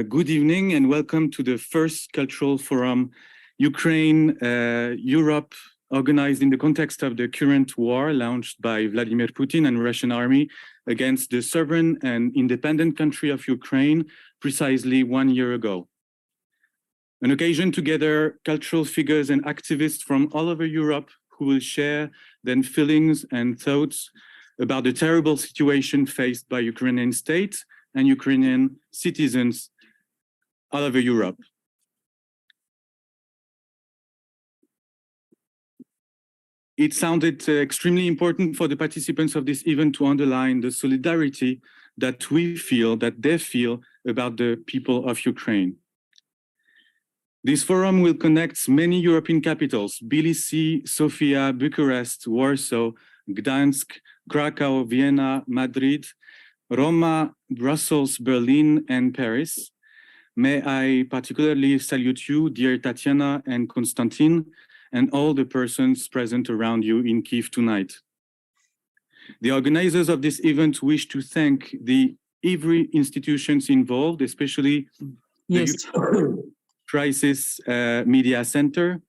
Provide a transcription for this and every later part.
Good evening and welcome to the first Cultural Forum Ukraine, Europe, organized in the context of the current war launched by Vladimir Putin and Russian army against the sovereign and independent country of Ukraine precisely 1 year ago. An occasion to gather cultural figures and activists from all over Europe who will share their feelings and thoughts about the terrible situation faced by Ukrainian state and Ukrainian citizens all over Europe. It sounded extremely important for the participants of this event to underline the solidarity that we feel, that they feel about the people of Ukraine. This forum will connect many European capitals: Tbilissi, Sofia, Bucharest, Warsaw, Gdansk, Cracow, Vienna, Madrid, Roma, Brussels, Berlin, and Paris. May I particularly salute you, dear Tetyana and Constantin, and all the persons present around you in Kyiv tonight. The organizers of this event wish to thank every institutions involved, especially the Crisis Media Center,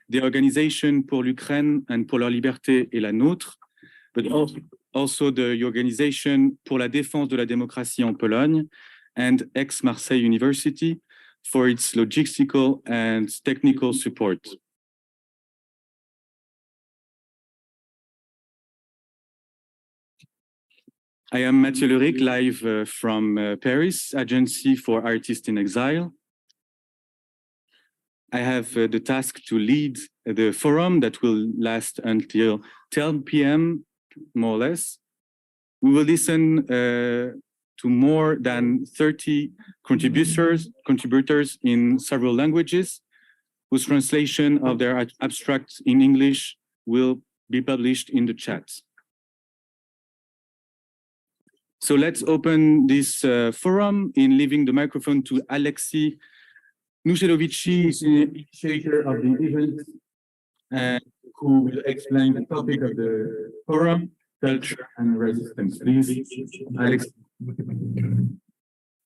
the Organisation pour l'Ukraine and pour la liberté et la nôtre, but also the Organisation pour la défense de la démocratie en Pologne and Aix Marseille University for its logistical and technical support. I am Mathieu Leric, live from Paris, Agency for Artists in Exile. I have the task to lead the forum that will last until 10 p.m., more or less. We will listen to more than 30 contributors in several languages, whose translation of their abstracts in English will be published in the chat. So let's open this forum in leaving the microphone to Alexei Nushelovici, the initiator of the event, who will explain the topic of the forum, culture and resistance. Please, Alex.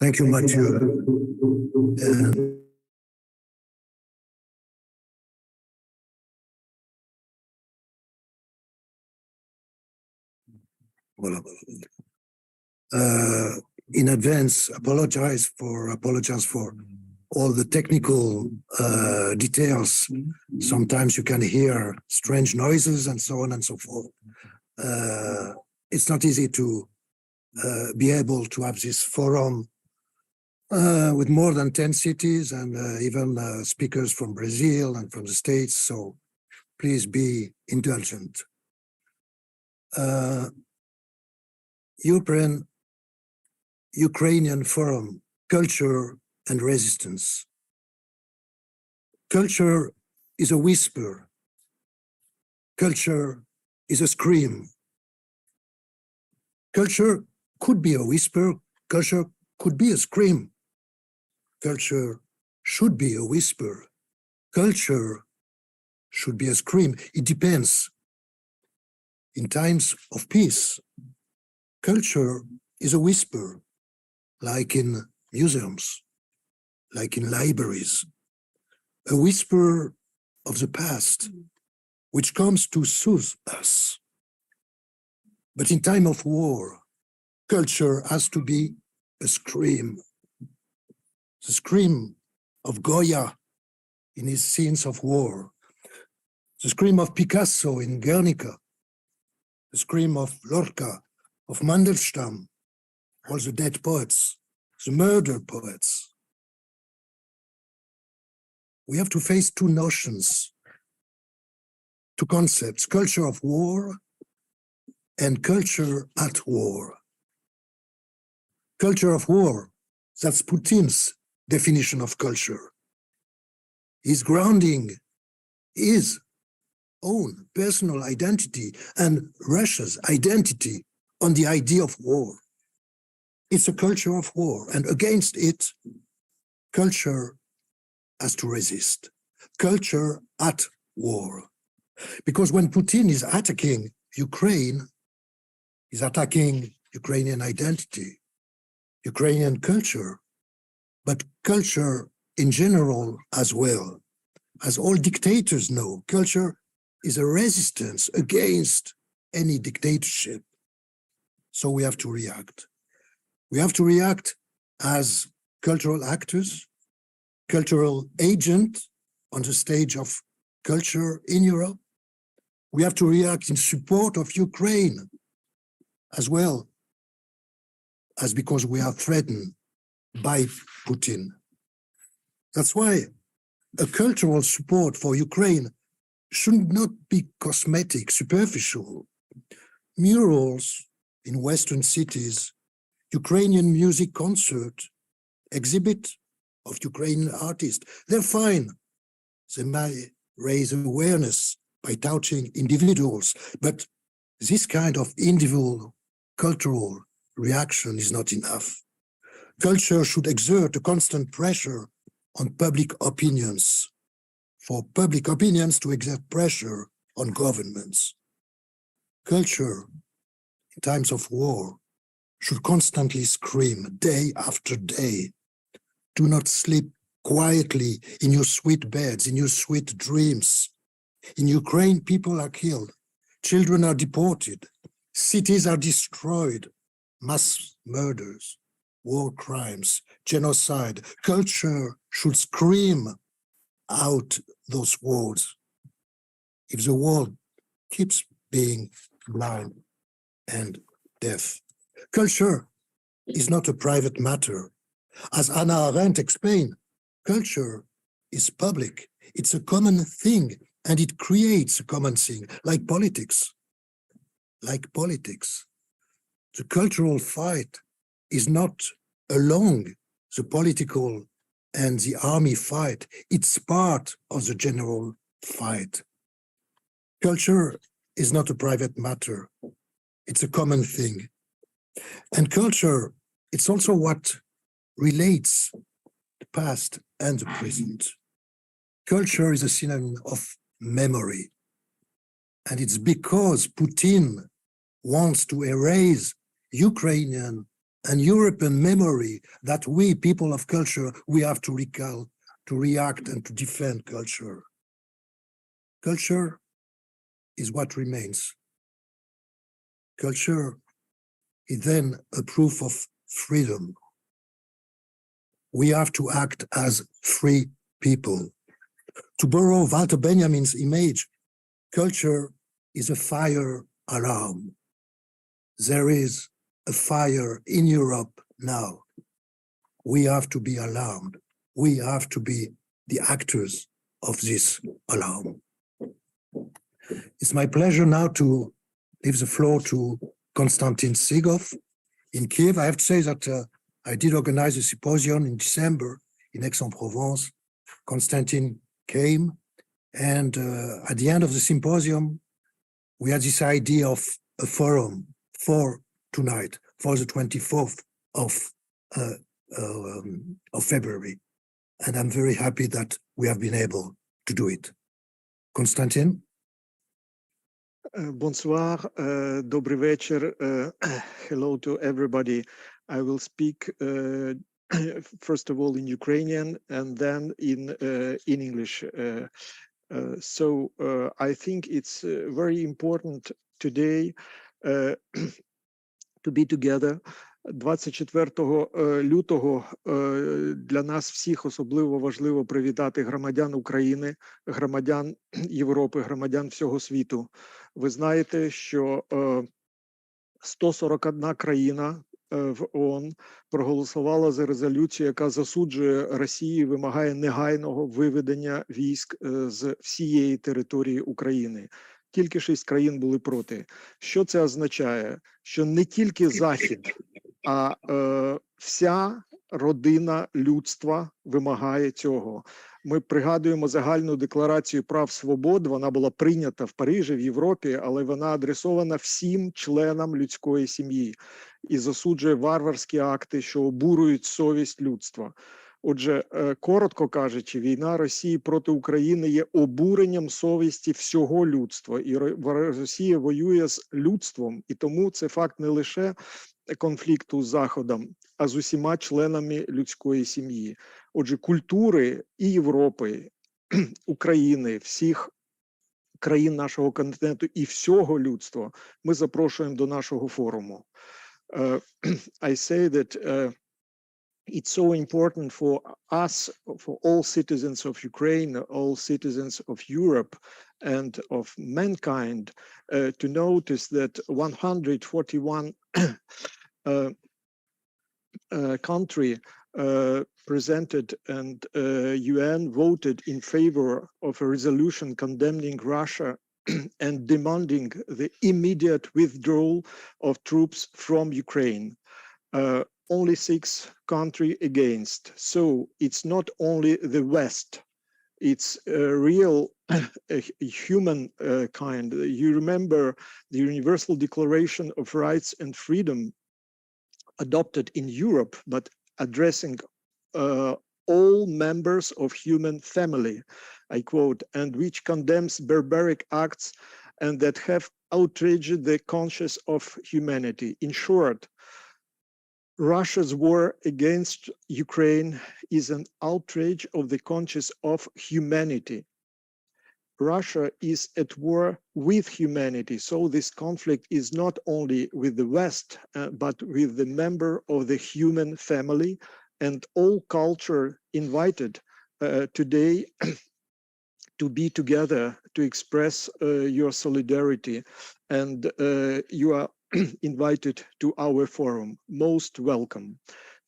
Thank you, Mathieu. In advance, apologize for all the technical details. Sometimes you can hear strange noises and so on and so forth. It's not easy to be able to have this forum with more than 10 cities and even speakers from Brazil and from the States, so please be indulgent. Ukrainian Forum, Culture and Resistance. Culture is a whisper. Culture is a scream. Culture could be a whisper. Culture could be a scream. Culture should be a whisper. Culture should be a scream. It depends. In times of peace, culture is a whisper, like in museums, like in libraries, a whisper of the past, which comes to soothe us. But in time of war, culture has to be a scream. The scream of Goya in his scenes of war, the scream of Picasso in Guernica, the scream of Lorca, of Mandelstam, all the dead poets, the murdered poets. We have to face two notions, two concepts: culture of war and culture at war. Culture of war, that's Putin's definition of culture. He's grounding his own personal identity and Russia's identity on the idea of war. It's a culture of war, and against it, culture has to resist. Culture at war. Because when Putin is attacking Ukraine, he's attacking Ukrainian identity, Ukrainian culture, but culture in general as well. As all dictators know, culture is a resistance against any dictatorship. So we have to react. We have to react as cultural actors, cultural agent on the stage of culture in Europe. We have to react in support of Ukraine as well as because we are threatened by Putin. That's why a cultural support for Ukraine should not be cosmetic, superficial. Murals in Western cities, Ukrainian music concert, exhibit of Ukrainian artists, they're fine. They may raise awareness by touching individuals, but this kind of individual cultural reaction is not enough. Culture should exert a constant pressure on public opinions, for public opinions to exert pressure on governments. Culture, in times of war, should constantly scream day after day. Do not sleep quietly in your sweet beds, in your sweet dreams. In Ukraine, people are killed, children are deported, cities are destroyed, mass murders, war crimes, genocide. Culture should scream out those words. If the world keeps being blind and deaf, culture is not a private matter. As Hannah Arendt explained, culture is public. It's a common thing, and it creates a common thing, like politics. Like politics. The cultural fight is not along the political and the army fight. It's part of the general fight. Culture is not a private matter. It's a common thing. And culture, it's also what relates the past and the present. Culture is a synonym of memory. And it's because Putin wants to erase Ukrainian and European memory that we, people of culture, we have to recall, to react and to defend culture. Culture is what remains. Culture is then a proof of freedom. We have to act as free people. To borrow Walter Benjamin's image, culture is a fire alarm. There is a fire in Europe now. We have to be alarmed. We have to be the actors of this alarm. It's my pleasure now to leave the floor to Konstantin Sigov in Kyiv. I have to say that I did organize a symposium in December in Aix-en-Provence. Konstantin came, and at the end of the symposium, we had this idea of a forum for tonight, for the 24th of February. And I'm very happy that we have been able to do it. Konstantin? Bonsoir, добрий вечір. Hello to everybody. I will speak first of all in Ukrainian and then in English. So I think it's very important today to be together. 24 лютого для нас всіх особливо важливо привітати громадян України, громадян Європи, громадян всього світу. Ви знаєте, що 141 країна в ООН проголосувала за резолюцію, яка засуджує Росію і вимагає негайного виведення військ з всієї території України. Тільки 6 країн були проти. Що це означає? Що не тільки Захід, а вся родина людства вимагає цього. Ми пригадуємо загальну декларацію прав свобод, вона була прийнята в Парижі, в Європі, але вона адресована всім членам людської сім'ї і засуджує варварські акти, що обурюють совість людства. Отже, коротко кажучи, війна Росії проти України є обуренням совісті всього людства. І Росія воює з людством, і тому це факт не лише конфлікту з Заходом, а з усіма членами людської сім'ї. Отже, культури і Європи, України, всіх країн нашого континенту і всього людства ми запрошуємо до нашого форуму. I say that it's so important for us, for all citizens of Ukraine, all citizens of Europe and of mankind to notice that 141 country presented and UN voted in favor of a resolution condemning Russia and demanding the immediate withdrawal of troops from Ukraine. Only 6 countries against. So it's not only the West, it's a real human kind. You remember the Universal Declaration of Rights and Freedom adopted in Europe, but addressing all members of human family, I quote, and which condemns barbaric acts and that have outraged the conscience of humanity. In short, Russia's war against Ukraine is an outrage of the conscience of humanity. Russia is at war with humanity, so this conflict is not only with the West, but with the member of the human family, and all culture invited today to be together to express your solidarity, and you are invited to our forum. Most welcome.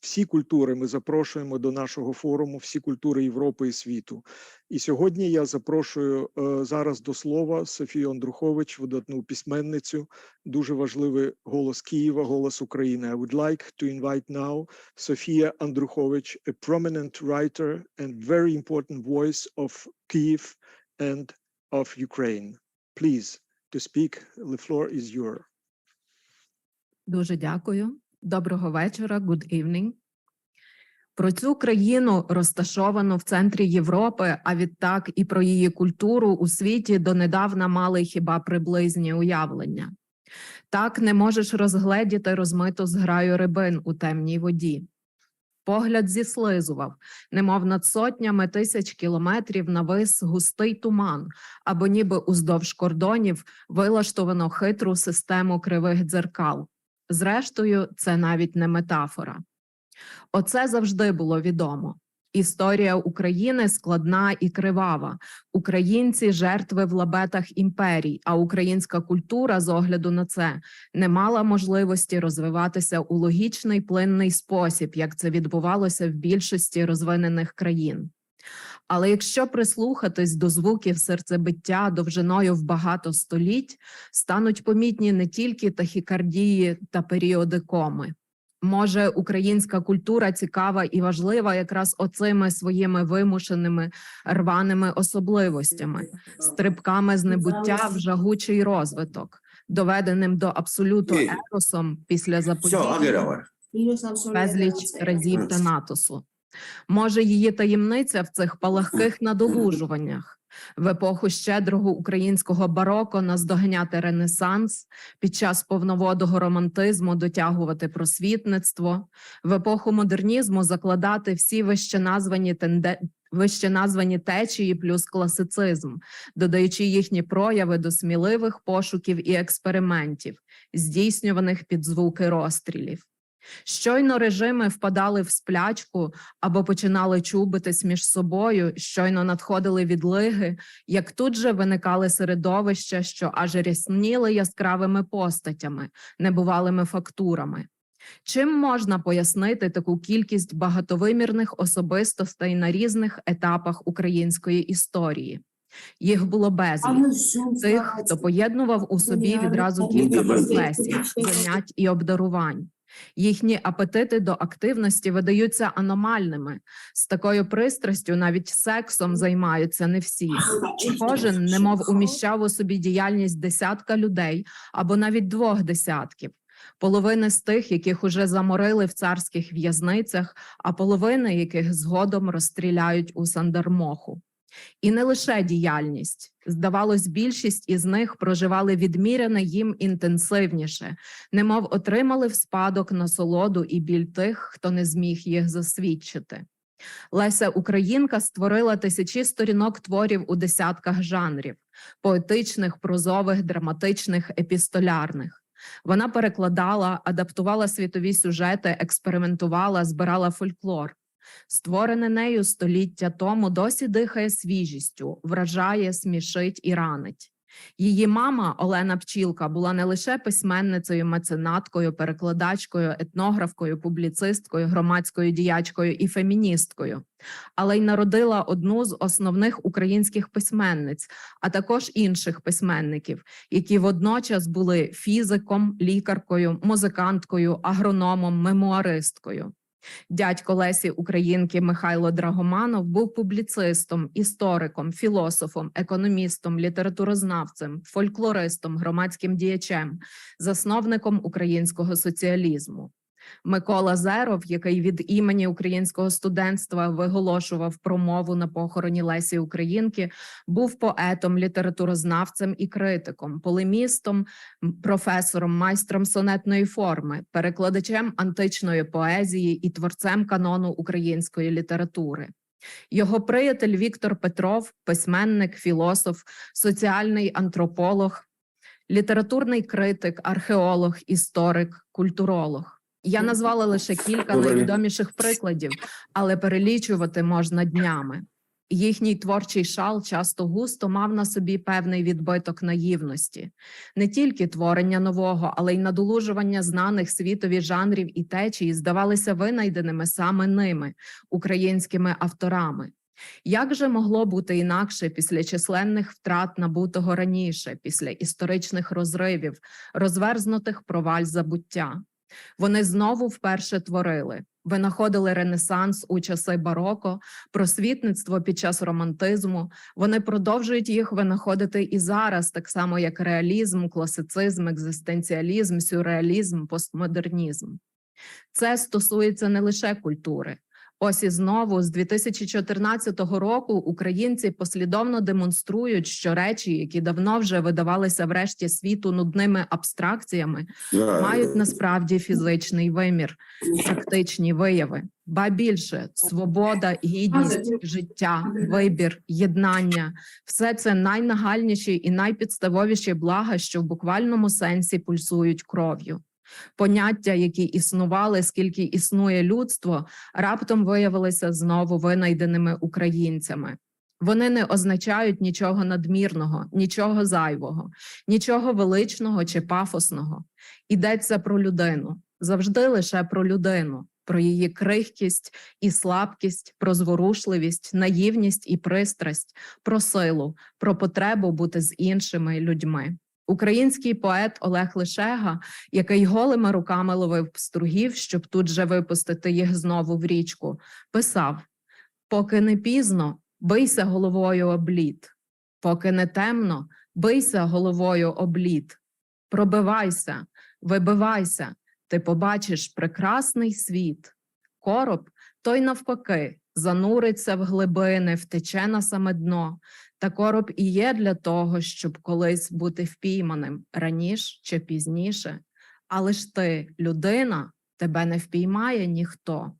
Всі культури ми запрошуємо до нашого форуму, всі культури Європи і світу. І сьогодні я запрошую зараз до слова Софію Андрухович, видатну письменницю, дуже важливий голос Києва, голос України. I would like to invite now Sofia Andruchovich, a prominent writer and very important voice of Kyiv and of Ukraine. Please, to speak, the floor is yours. Дуже дякую. Доброго вечора, good evening. Про цю країну, розташовану в центрі Європи, а відтак і про її культуру у світі донедавна мали хіба приблизні уявлення. Так не можеш розгледіти розмиту зграю рибин у темній воді. Погляд зіслизував, немов над сотнями тисяч кілометрів навис густий туман, або ніби уздовж кордонів вилаштовано хитру систему кривих дзеркал. Зрештою, це навіть не метафора. Оце завжди було відомо. Історія України складна і кривава. Українці – жертви в лабетах імперій, а українська культура, з огляду на це, не мала можливості розвиватися у логічний, плинний спосіб, як це відбувалося в більшості розвинених країн. Але якщо прислухатись до звуків серцебиття довжиною в багато століть, стануть помітні не тільки тахікардії та періоди коми. Може, українська культура цікава і важлива якраз оцими своїми вимушеними рваними особливостями, стрибками з небуття в жагучий розвиток, доведеним до абсолюту еросом після заподіяння безліч разів Танатосу. Може, її таємниця в цих палахких надолужуваннях. В епоху щедрого українського бароко наздоганяти Ренесанс, під час повноводого романтизму дотягувати просвітництво, в епоху модернізму закладати всі вищеназвані течії плюс класицизм, додаючи їхні прояви до сміливих пошуків і експериментів, здійснюваних під звуки розстрілів. Щойно режими впадали в сплячку або починали чубитись між собою, щойно надходили відлиги, як тут же виникали середовища, що аж рясніли яскравими постатями, небувалими фактурами. Чим можна пояснити таку кількість багатовимірних особистостей на різних етапах української історії? Їх було безліч. Тих, хто поєднував у собі відразу кілька професій, занять і обдарувань. Їхні апетити до активності видаються аномальними. З такою пристрастю навіть сексом займаються не всі. Кожен немов уміщав у собі діяльність десятка людей або навіть 2 десятків. Половини з тих, яких уже заморили в царських в'язницях, а половини яких згодом розстріляють у Сандармоху. І не лише діяльність. Здавалось, більшість із них проживали відміряне їм інтенсивніше, немов отримали в спадок насолоду і біль тих, хто не зміг їх засвідчити. Леся Українка створила тисячі сторінок творів у десятках жанрів – поетичних, прозових, драматичних, епістолярних. Вона перекладала, адаптувала світові сюжети, експериментувала, збирала фольклор. Створене нею століття тому досі дихає свіжістю, вражає, смішить і ранить. Її мама Олена Пчілка була не лише письменницею, меценаткою, перекладачкою, етнографкою, публіцисткою, громадською діячкою і феміністкою, але й народила одну з основних українських письменниць, а також інших письменників, які водночас були фізиком, лікаркою, музиканткою, агрономом, мемуаристкою. Дядько Лесі Українки Михайло Драгоманов був публіцистом, істориком, філософом, економістом, літературознавцем, фольклористом, громадським діячем, засновником українського соціалізму. Микола Зеров, який від імені українського студентства виголошував промову на похороні Лесі Українки, був поетом, літературознавцем і критиком, полемістом, професором, майстром сонетної форми, перекладачем античної поезії і творцем канону української літератури. Його приятель Віктор Петров – письменник, філософ, соціальний антрополог, літературний критик, археолог, історик, культуролог. Я назвала лише кілька найвідоміших прикладів, але перелічувати можна днями. Їхній творчий шал часто густо мав на собі певний відбиток наївності. Не тільки творення нового, але й надолужування знаних світові жанрів і течій здавалися винайденими саме ними, українськими авторами. Як же могло бути інакше після численних втрат набутого раніше, після історичних розривів, розверзнутих проваль забуття? Вони знову вперше творили, винаходили ренесанс у часи бароко, просвітництво під час романтизму. Вони продовжують їх винаходити і зараз, так само як реалізм, класицизм, екзистенціалізм, сюрреалізм, постмодернізм. Це стосується не лише культури. Ось і знову з 2014 року українці послідовно демонструють, що речі, які давно вже видавалися врешті світу нудними абстракціями, мають насправді фізичний вимір, практичні вияви. Ба більше – свобода, гідність, життя, вибір, єднання – все це найнагальніші і найпідставовіші блага, що в буквальному сенсі пульсують кров'ю. Поняття, які існували, скільки існує людство, раптом виявилися знову винайденими українцями. Вони не означають нічого надмірного, нічого зайвого, нічого величного чи пафосного. Йдеться про людину, завжди лише про людину, про її крихкість і слабкість, про зворушливість, наївність і пристрасть, про силу, про потребу бути з іншими людьми. Український поет Олег Лишега, який голими руками ловив пстругів, щоб тут же випустити їх знову в річку, писав: «Поки не пізно, бийся головою об лід. Поки не темно, бийся головою об лід. Пробивайся, вибивайся, ти побачиш прекрасний світ. Короб, той навпаки, зануриться в глибини, втече на саме дно. Та короб і є для того, щоб колись бути впійманим, раніше чи пізніше. Але ж ти, людина, тебе не впіймає ніхто.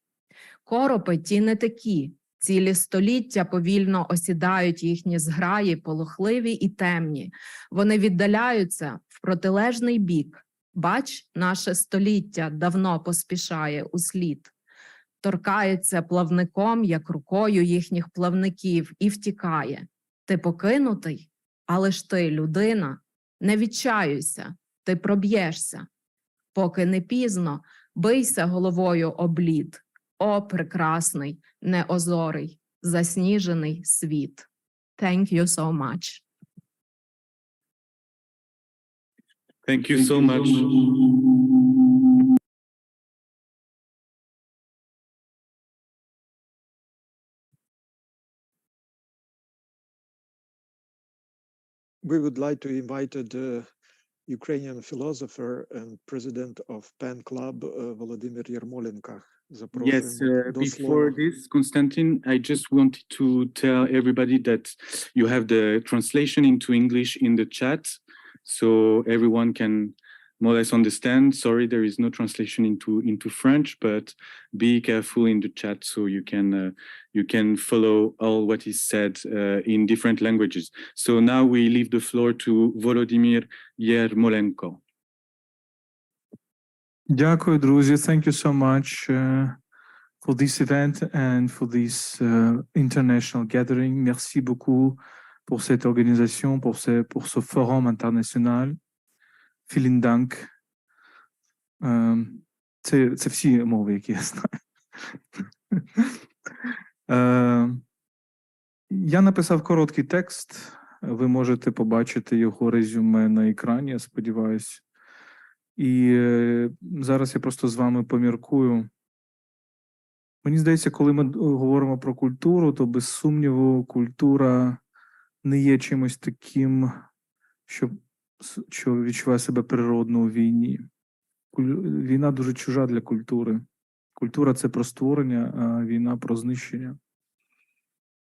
Коропи ті не такі. Цілі століття повільно осідають їхні зграї, полохливі і темні. Вони віддаляються в протилежний бік. Бач, наше століття давно поспішає услід. Торкається плавником, як рукою їхніх плавників, і втікає. Ти покинутий, але ж ти, людина, не відчаюйся, ти проб'єшся. Поки не пізно, бийся головою об лід. О, прекрасний, неозорий, засніжений світ. Thank you so much. Thank you so much. We would like to invite the Ukrainian philosopher and president of PEN Club, Volodymyr Yermolenko, Запрошуємо до before слова. this, Constantin, I just wanted to tell everybody that you have the translation into English in the chat, so everyone can more or less understand. Sorry, there is no translation into French, but be careful in the chat so you can follow all what is said in different languages. So now we leave the floor to Volodymyr Yermolenko. Дякую, друзі. Thank you so much for this event and for this international gathering. Merci beaucoup pour cette organisation, pour ce forum international. Vielen Dank. Це всі мови, які я знаю. Я написав короткий текст. Ви можете побачити його резюме на екрані, я сподіваюся. І зараз я просто з вами поміркую. Мені здається, коли ми говоримо про культуру, то без сумніву культура не є чимось таким, що відчуває себе природно у війні. Війна дуже чужа для культури. Культура – це про створення, а війна – про знищення.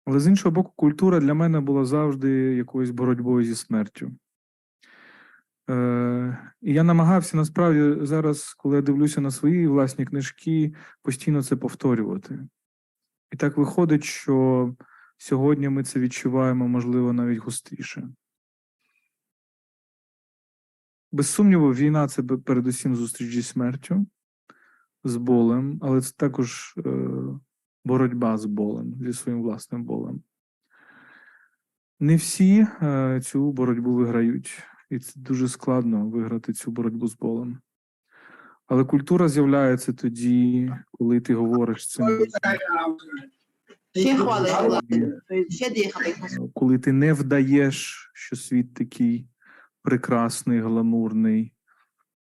Але з іншого боку, культура для мене була завжди якоюсь боротьбою зі смертю. І я намагався, насправді, зараз, коли я дивлюся на свої власні книжки, постійно це повторювати. І так виходить, що сьогодні ми це відчуваємо, можливо, навіть гостріше. Без сумніву, війна – це передусім зустріч зі смертю, з болем, але це також боротьба з болем, зі своїм власним болем. Не всі цю боротьбу виграють. І це дуже складно виграти цю боротьбу з болем. Але культура з'являється тоді, коли ти говориш цим людям. Коли ти не вдаєш, що світ такий прекрасний, гламурний,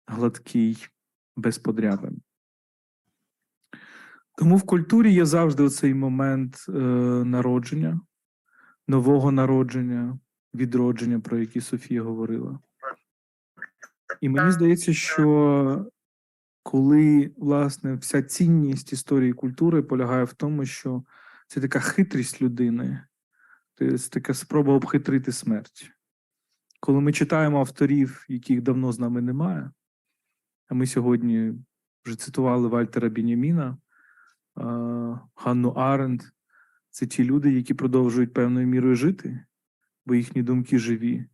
гладкий, без подряпин. Тому в культурі є завжди оцей момент народження, нового народження, відродження, про які Софія говорила. І мені здається, що коли, власне, вся цінність історії культури полягає в тому, що це така хитрість людини, це така спроба обхитрити смерть. Коли ми читаємо авторів, яких давно з нами немає, а ми сьогодні вже цитували Вальтера Бен'яміна, Ганну Аренд, це ті люди, які продовжують певною мірою жити, бо їхні думки живі.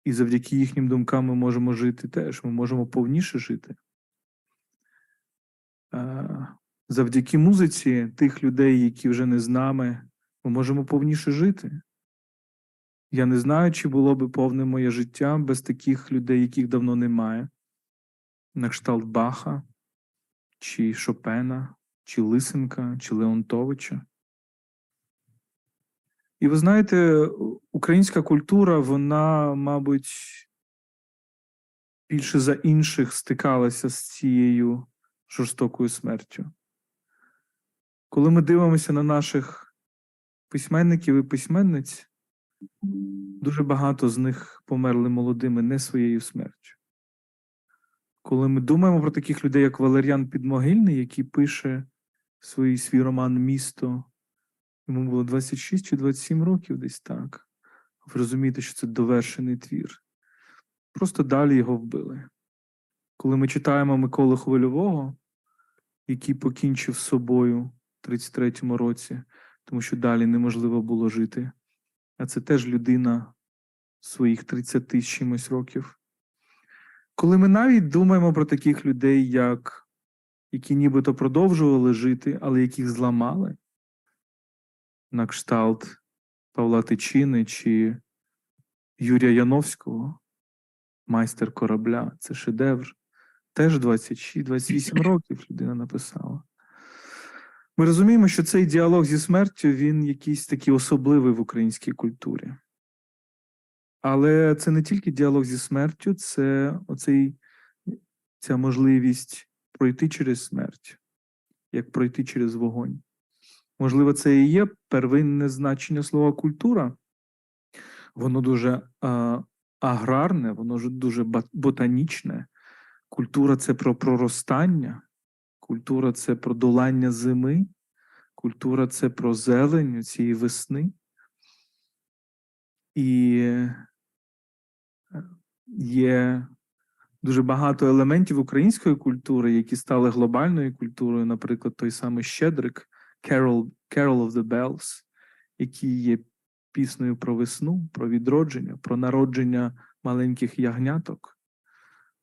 І завдяки їхнім думкам ми можемо жити теж, ми можемо повніше жити. Завдяки музиці тих людей, які вже не з нами, ми можемо повніше жити. Я не знаю, чи було би повне моє життя без таких людей, яких давно немає. На кшталт Баха, чи Шопена, чи Лисенка, чи Леонтовича. І ви знаєте, українська культура, вона, мабуть, більше за інших стикалася з цією жорстокою смертю. Коли ми дивимося на наших письменників і письменниць, дуже багато з них померли молодими не своєю смертю. Коли ми думаємо про таких людей, як Валеріан Підмогильний, який пише свій роман «Місто», йому було 26 чи 27 років десь так. Ви розумієте, що це довершений твір. Просто далі його вбили. Коли ми читаємо Миколу Хвильового, який покінчив з собою в 33-му році, тому що далі неможливо було жити, а це теж людина своїх 30 з чимось років. Коли ми навіть думаємо про таких людей, які нібито продовжували жити, але яких зламали, на кшталт Павла Тичини чи Юрія Яновського, «Майстер корабля», це шедевр. Теж 26-28 років людина написала. Ми розуміємо, що цей діалог зі смертю, він якийсь такий особливий в українській культурі. Але це не тільки діалог зі смертю, це ця можливість пройти через смерть, як пройти через вогонь. Можливо, це і є первинне значення слова «культура». Воно дуже аграрне, воно дуже ботанічне. Культура – це про проростання. Культура – це про долання зими, культура – це про зелень цієї весни. І є дуже багато елементів української культури, які стали глобальною культурою, наприклад, той самий Щедрик, Carol of the Bells, який є піснею про весну, про відродження, про народження маленьких ягняток.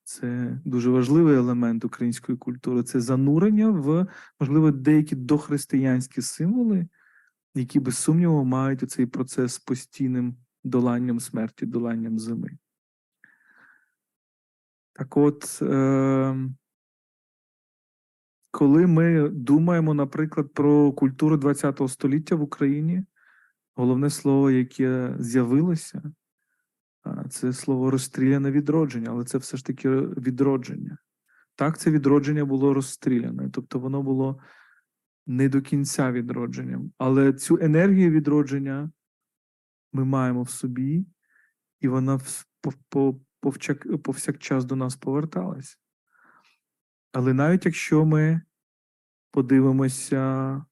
Це дуже важливий елемент української культури. Це занурення в, можливо, деякі дохристиянські символи, які, без сумніву, мають цей процес з постійним доланням смерті, доланням зими. Так от, коли ми думаємо, наприклад, про культуру ХХ століття в Україні, головне слово, яке з'явилося, це слово «розстріляне відродження», але це все ж таки відродження. Так, це відродження було розстріляне, тобто воно було не до кінця відродженням. Але цю енергію відродження ми маємо в собі, і вона повсякчас до нас поверталась. Але навіть якщо ми подивимося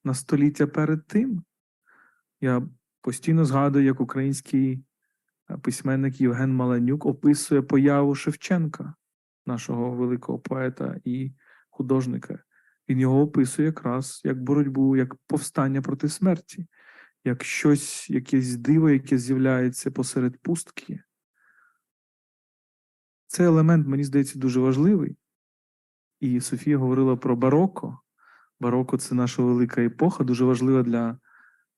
на століття перед тим, я постійно згадую, як український письменник Євген Маланюк описує появу Шевченка, нашого великого поета і художника. Він його описує якраз як боротьбу, як повстання проти смерті, як щось, якесь диво, яке з'являється посеред пустки. Цей елемент, мені здається, дуже важливий. І Софія говорила про бароко. Бароко – це наша велика епоха, дуже важлива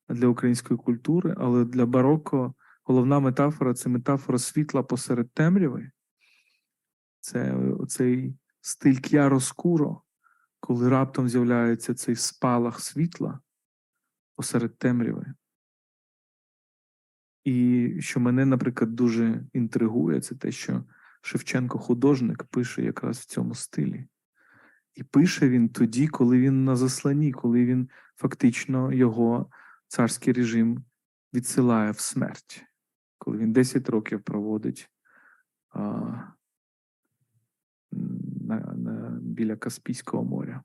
для української культури, але для бароко головна метафора – це метафора світла посеред темряви. Це оцей стиль к'яроскуро, коли раптом з'являється цей спалах світла посеред темряви. І що мене, наприклад, дуже інтригує, це те, що Шевченко, художник, пише якраз в цьому стилі. І пише він тоді, коли він на засланні, коли він фактично, його царський режим відсилає в смерть. Коли він 10 років проводить біля Каспійського моря.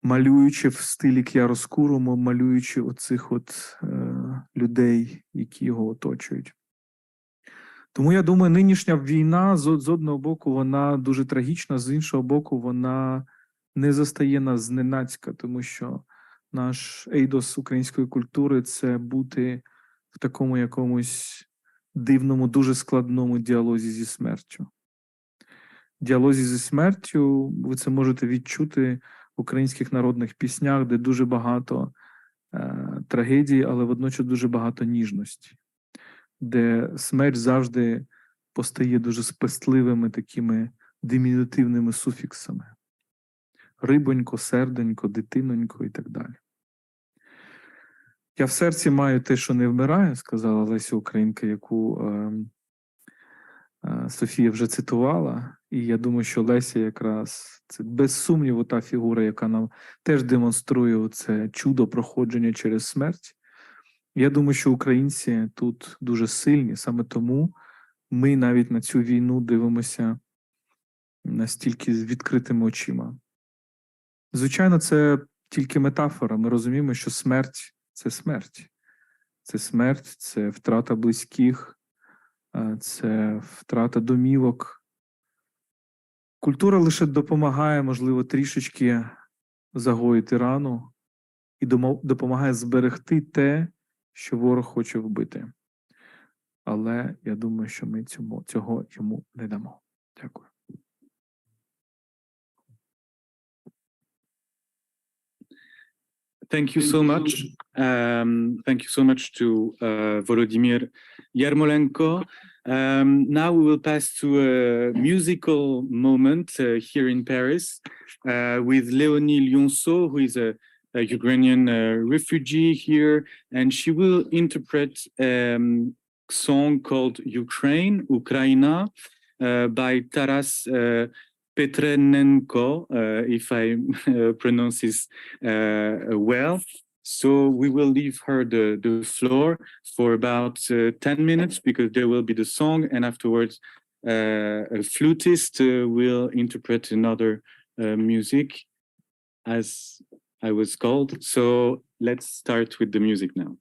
Малюючи в стилі к'яроскуро, малюючи оцих людей, які його оточують. Тому я думаю, нинішня війна, з одного боку, вона дуже трагічна, з іншого боку, вона не застає нас зненацька, тому що наш ейдос української культури – це бути в такому якомусь дивному, дуже складному діалозі зі смертю. Діалозі зі смертю ви це можете відчути в українських народних піснях, де дуже багато трагедії, але водночас дуже багато ніжності. Де смерть завжди постає дуже спестливими такими димінутивними суфіксами. Рибонько, серденько, дитинонько і так далі. Я в серці маю те, що не вмирає, сказала Леся Українка, яку Софія вже цитувала. І я думаю, що Леся якраз, це без сумніву та фігура, яка нам теж демонструє це чудо проходження через смерть. Я думаю, що українці тут дуже сильні, саме тому ми навіть на цю війну дивимося настільки з відкритими очима. Звичайно, це тільки метафора. Ми розуміємо, що смерть – це смерть. Це смерть, це втрата близьких, це втрата домівок. Культура лише допомагає, можливо, трішечки загоїти рану і допомагає зберегти те, що ворог хоче вбити. Але я думаю, що ми цього йому не дамо. Дякую. Thank you so much. Thank you so much to Volodymyr Yarmolenko. Now we will pass to a musical moment here in Paris with Léonie Lyonceau, who is a Ukrainian refugee here, and she will interpret a song called Ukraina, by Taras Petrenenko, if I pronounce this well. So we will leave her the floor for about 10 minutes because there will be the song, and afterwards a flutist will interpret another music, as I was called. So let's start with the music now.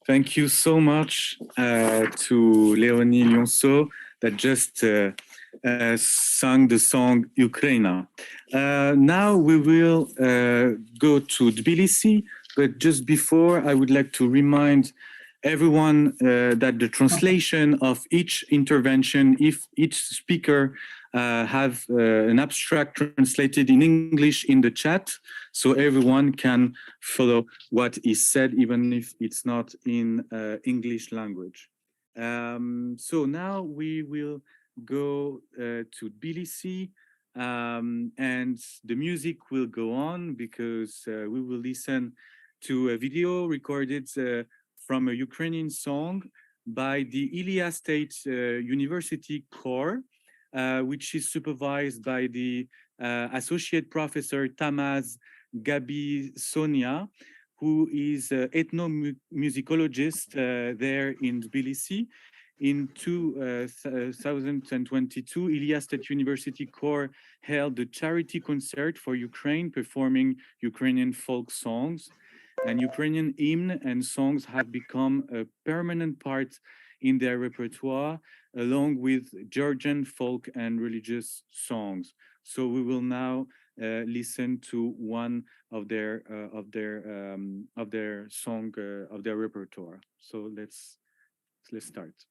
Thank you so much to Léonie Lionceau that just sang the song Ukraina. Now we will go to Tbilisi, but just before I would like to remind everyone that the translation of each intervention, if each speaker have an abstract translated in English in the chat, so everyone can follow what is said, even if it's not in English language. So now we will go to Tbilisi, and the music will go on because we will listen to a video recorded from a Ukrainian song by the Ilia State University Corps, which is supervised by the Associate Professor Tamaz Gabi Sonia, who is an ethnomusicologist there in Tbilisi. In 2022, Ilia State University Corps held a charity concert for Ukraine, performing Ukrainian folk songs. And Ukrainian hymn and songs have become a permanent part in their repertoire, along with Georgian folk and religious songs. So we will now listen to one of their song of their repertoire. So let's start.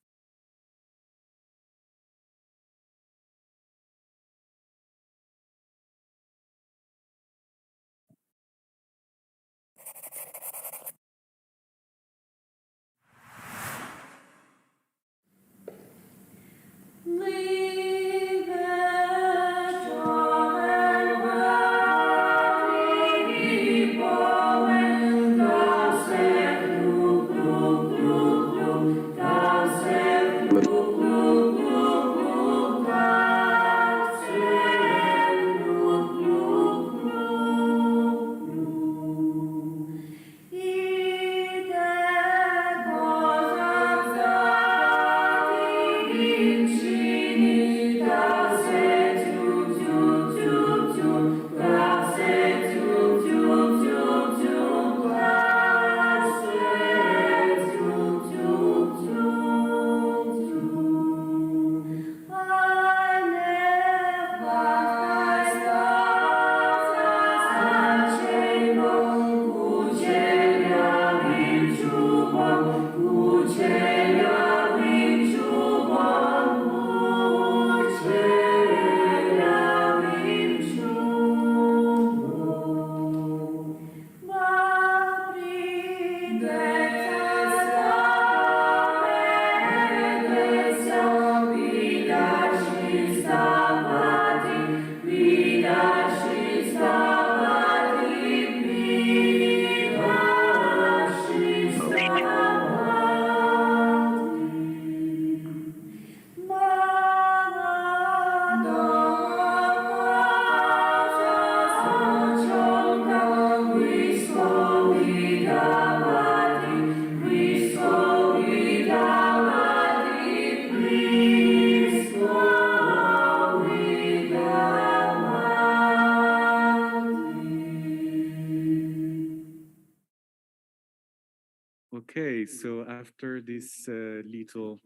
Okay, so after this little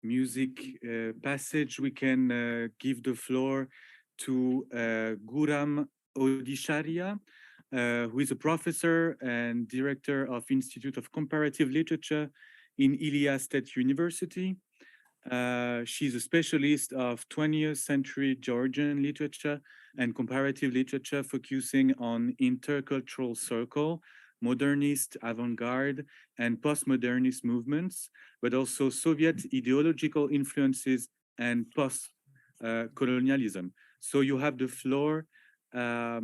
music passage, we can give the floor to Guram Odisharia, who is a professor and director of Institute of Comparative Literature in Ilia State University. She's a specialist of 20th century Georgian literature and comparative literature, focusing on intercultural circle, modernist, avant-garde, and postmodernist movements, but also Soviet ideological influences and post-colonialism. So you have the floor. Oh,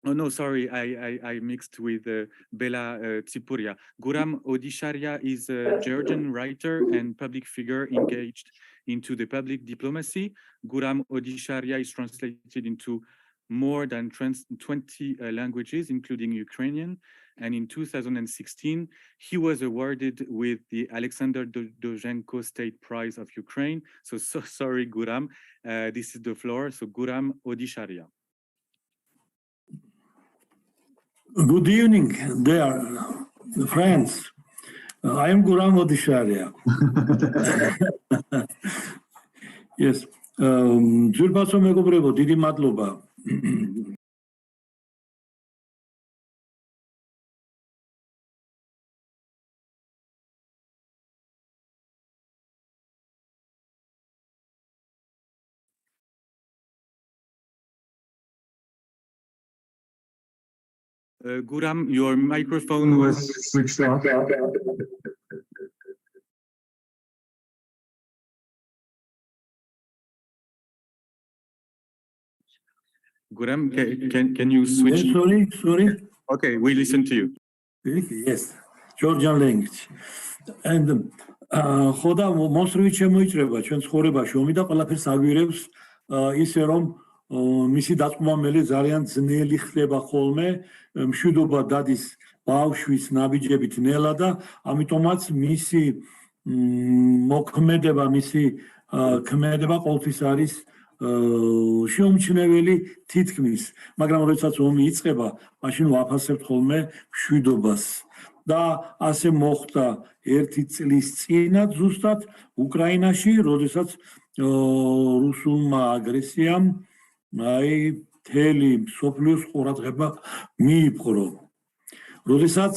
no, sorry, I mixed with Bela Tsipuria. Guram Odisharia is a Georgian writer and public figure engaged into the public diplomacy. Guram Odisharia is translated into more than 20 languages, including Ukrainian. And in 2016, he was awarded with the Alexander Dozhenko State Prize of Ukraine. So sorry, Guram, this is the floor. So Guram Odisharia. Good evening, dear friends. I am Guram Odisharia. Yes. Dzurbaso megobrebo, didi madloba. Guram, your microphone was switched off. Guram, can you switch? Yes, sorry. Okay, we listen to you. Yes, Georgian language. And ხოდა მოსრივით შემოიჭრება ჩვენ ცხოვრებაში ომი და ყველაფერს აგვირევს ისე რომ მისი დაწმომამელი ძალიან ძნელი ხდება ხოლმე, მშვიდობა დადის ბავშვის ნაბიჯებით ნელა და ამიტომაც მისი მოქმედება, მისი ქმედება ყოველთვის არის შეუმჩნეველი თითქმის, მაგრამ როდესაც ომი იწყება, მაშინ ვაფასებთ ხოლმე მშვიდობას. და ასე მოხდა ერთი წლის წინათ ზუსტად უკრაინაში, როდესაც რუსულმა აგრესიამ მთელი მსოფლიოს ყურადღება მიიპყრო. როდესაც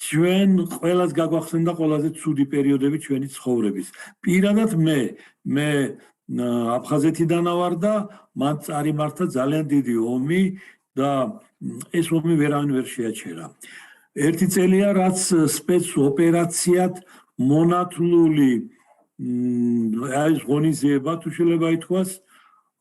ჩვენ ყველას გაგვახსენდა ყველაზე ცუდი პერიოდები ჩვენი ცხოვრების. პირადად მე აფხაზეთიდან ვარ და მან წარიმართა ძალიან დიდი ომი და ეს ომი ვერავინ ვერ შეაჩერა. ერთი წელია რაც სპეცოპერაციად მონათლული ეს ღონისძიება თუ შეიძლება ითქვას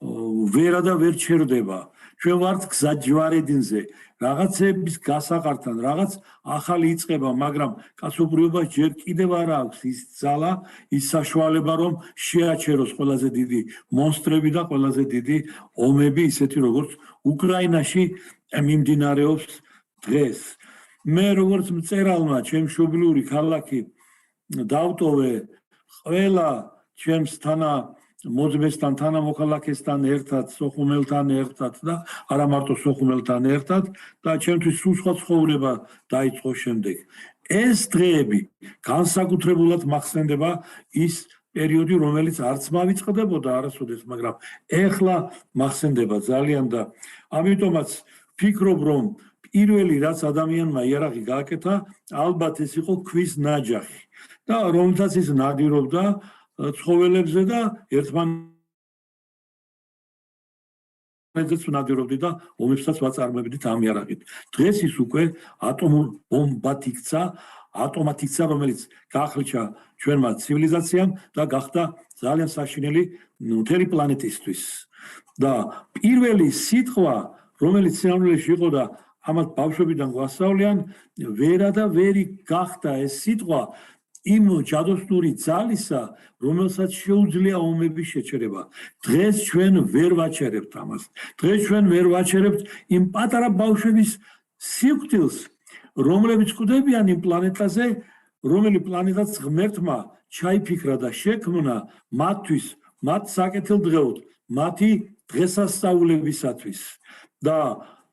ვერა და ვერ ჩერდება. ჩვენ ვართ გზაჯვარედინზე, რაღაცების გასაყართან, რაღაც ახალი იწყება, მაგრამ კაცობრიობას ჯერ კიდევ არ აქვს ის ძალა, ის საშუალება, რომ შეაჩეროს ყველაზე დიდი მონსტრები და ყველაზე დიდი ომები, ისეთი როგორც უკრაინაში მიმდინარეობს დღეს. მე როგორც მწერალმა, ჩემ მშობლიური ქალაქი დავტოვე ყველა ჩემს მოძმესთან, თანამოქალაქესთან ერთად, სოხუმელთან ერთად და არა მარტო სოხუმელთან ერთად და ჩემთვის სულ სხვა ცხოვრება დაიწყო შემდეგ. ეს დღეები განსაკუთრებულად მახსენდება ის პერიოდი, რომელიც არც მავიწყდებოდა არასოდეს, მაგრამ ეხლა მახსენდება ძალიან და ამიტომაც ფიქრობ, რომ პირველი რაც ადამიანმა იარაღი გააკეთა, ალბათ ეს იყო ქვის ნაჯახი და რომელსაც ის ნადირობდა ცხოველებზე და ერთმანეთს ნადირობდი და ომებსაც ვაწარმოებდით ამ იარაღით. დღეს ის უკვე ატომურ ბომბად იქცა, რომელიც გაახრჩა ჩვენმა ცივილიზაციამ და გახდა ძალიან საშინელი მთელი პლანეტისთვის. და პირველი სიტყვა, რომელიც სინამდვილეში იყო და ამათ ბავშვებიდან გვასწავლიან, ვერა და ვერი გახდა ეს სიტყვა იმ ჯადოსნური ძალისა, რომელსაც შეუძლია ომების შეჩერება. დღეს ჩვენ ვერ ვაჩერებთ ამას. დღეს ჩვენ ვერ ვაჩერებთ იმ პატარა ბავშვების სიკვდილს, რომლებიც კვდებიან იმ პლანეტაზე, რომელი პლანეტაც ღმერთმა ჩაიფიქრა და შექმნა მათთვის, მათ საკეთილდღეოდ, მათი დღესასწაულებისათვის. და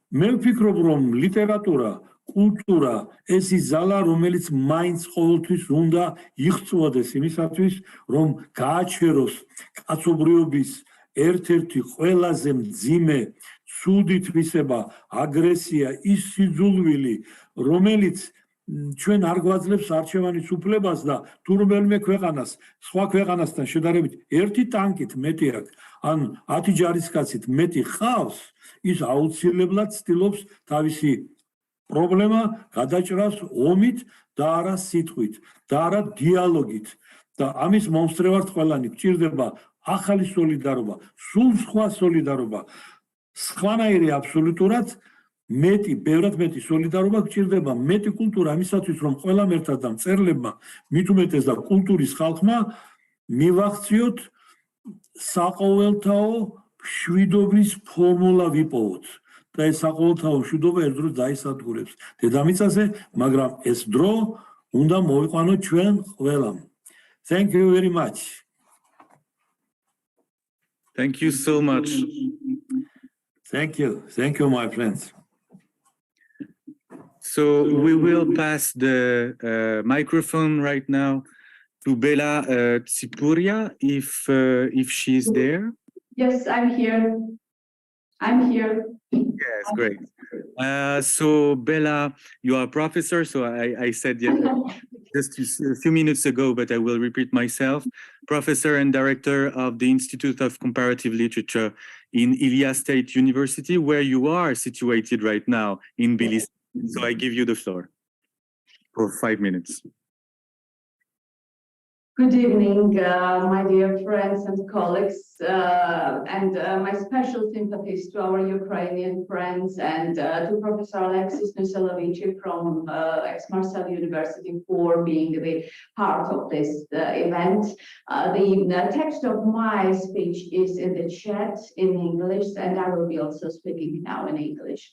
მე ვფიქრობ, რომ ლიტერატურა, კულტურა, ეს ის ძალა, რომელიც მაინც ყოველთვის უნდა იღწვოდეს იმისათვის, რომ გააჩეროს კაცობრიობის ერთ-ერთი ყველაზე მძიმე ცუდი თვისება, აგრესია, ის სიძულვილი, რომელიც ჩვენ არ გვაძლევს არჩევანის უფლებას და თუ რომელიმე ქვეყანას, სხვა ქვეყანასთან შედარებით ერთი ტანკით მეტი აქვს, ან 10 ჯარისკაცით მეტი ხავს, ის აუცილებლად ცდილობს თავისი პრობლემა გადაჭრას ომით და არა სიტყვით და არა დიალოგით. და ამის მომსწრე ვართ ყველანი, გჭირდება ახალი სოლიდარობა, სულ სხვა სოლიდარობა, სხვანაირი აბსოლუტურად მეტი, ბევრად მეტი სოლიდარობა გჭირდება, მეტი კულტურა იმისათვის, რომ ყველამ ერთად და მწერლებმა, მით უმეტეს და კულტურის ხალხმა მივახციოთ საყოველთაო მშვიდობის ფორმულა ვიპოვოთ. და ეს საყოველთაო მშვიდობა ერთდროს დაისადგურებს დედამიწაზე, მაგრამ ეს დრო უნდა მოვიყვანოთ ჩვენ ყველამ. Thank you very much. Thank you so much. Thank you, my friends. So we will pass the microphone right now to Bella Tsipuria, if she's there. Yes, I'm here. I'm here. Yes, great. So Bella, you are a professor, so I said just a few minutes ago, but I will repeat myself. Professor and director of the Institute of Comparative Literature in Ilia State University, where you are situated right now in Tbilissi. So I give you the floor for 5 minutes. Good evening, my dear friends and colleagues, and my special sympathies to our Ukrainian friends and to Professor Alexis Nuselovici from Aix Marseille University for being the part of this event. The text of my speech is in the chat in English, and I will be also speaking now in English.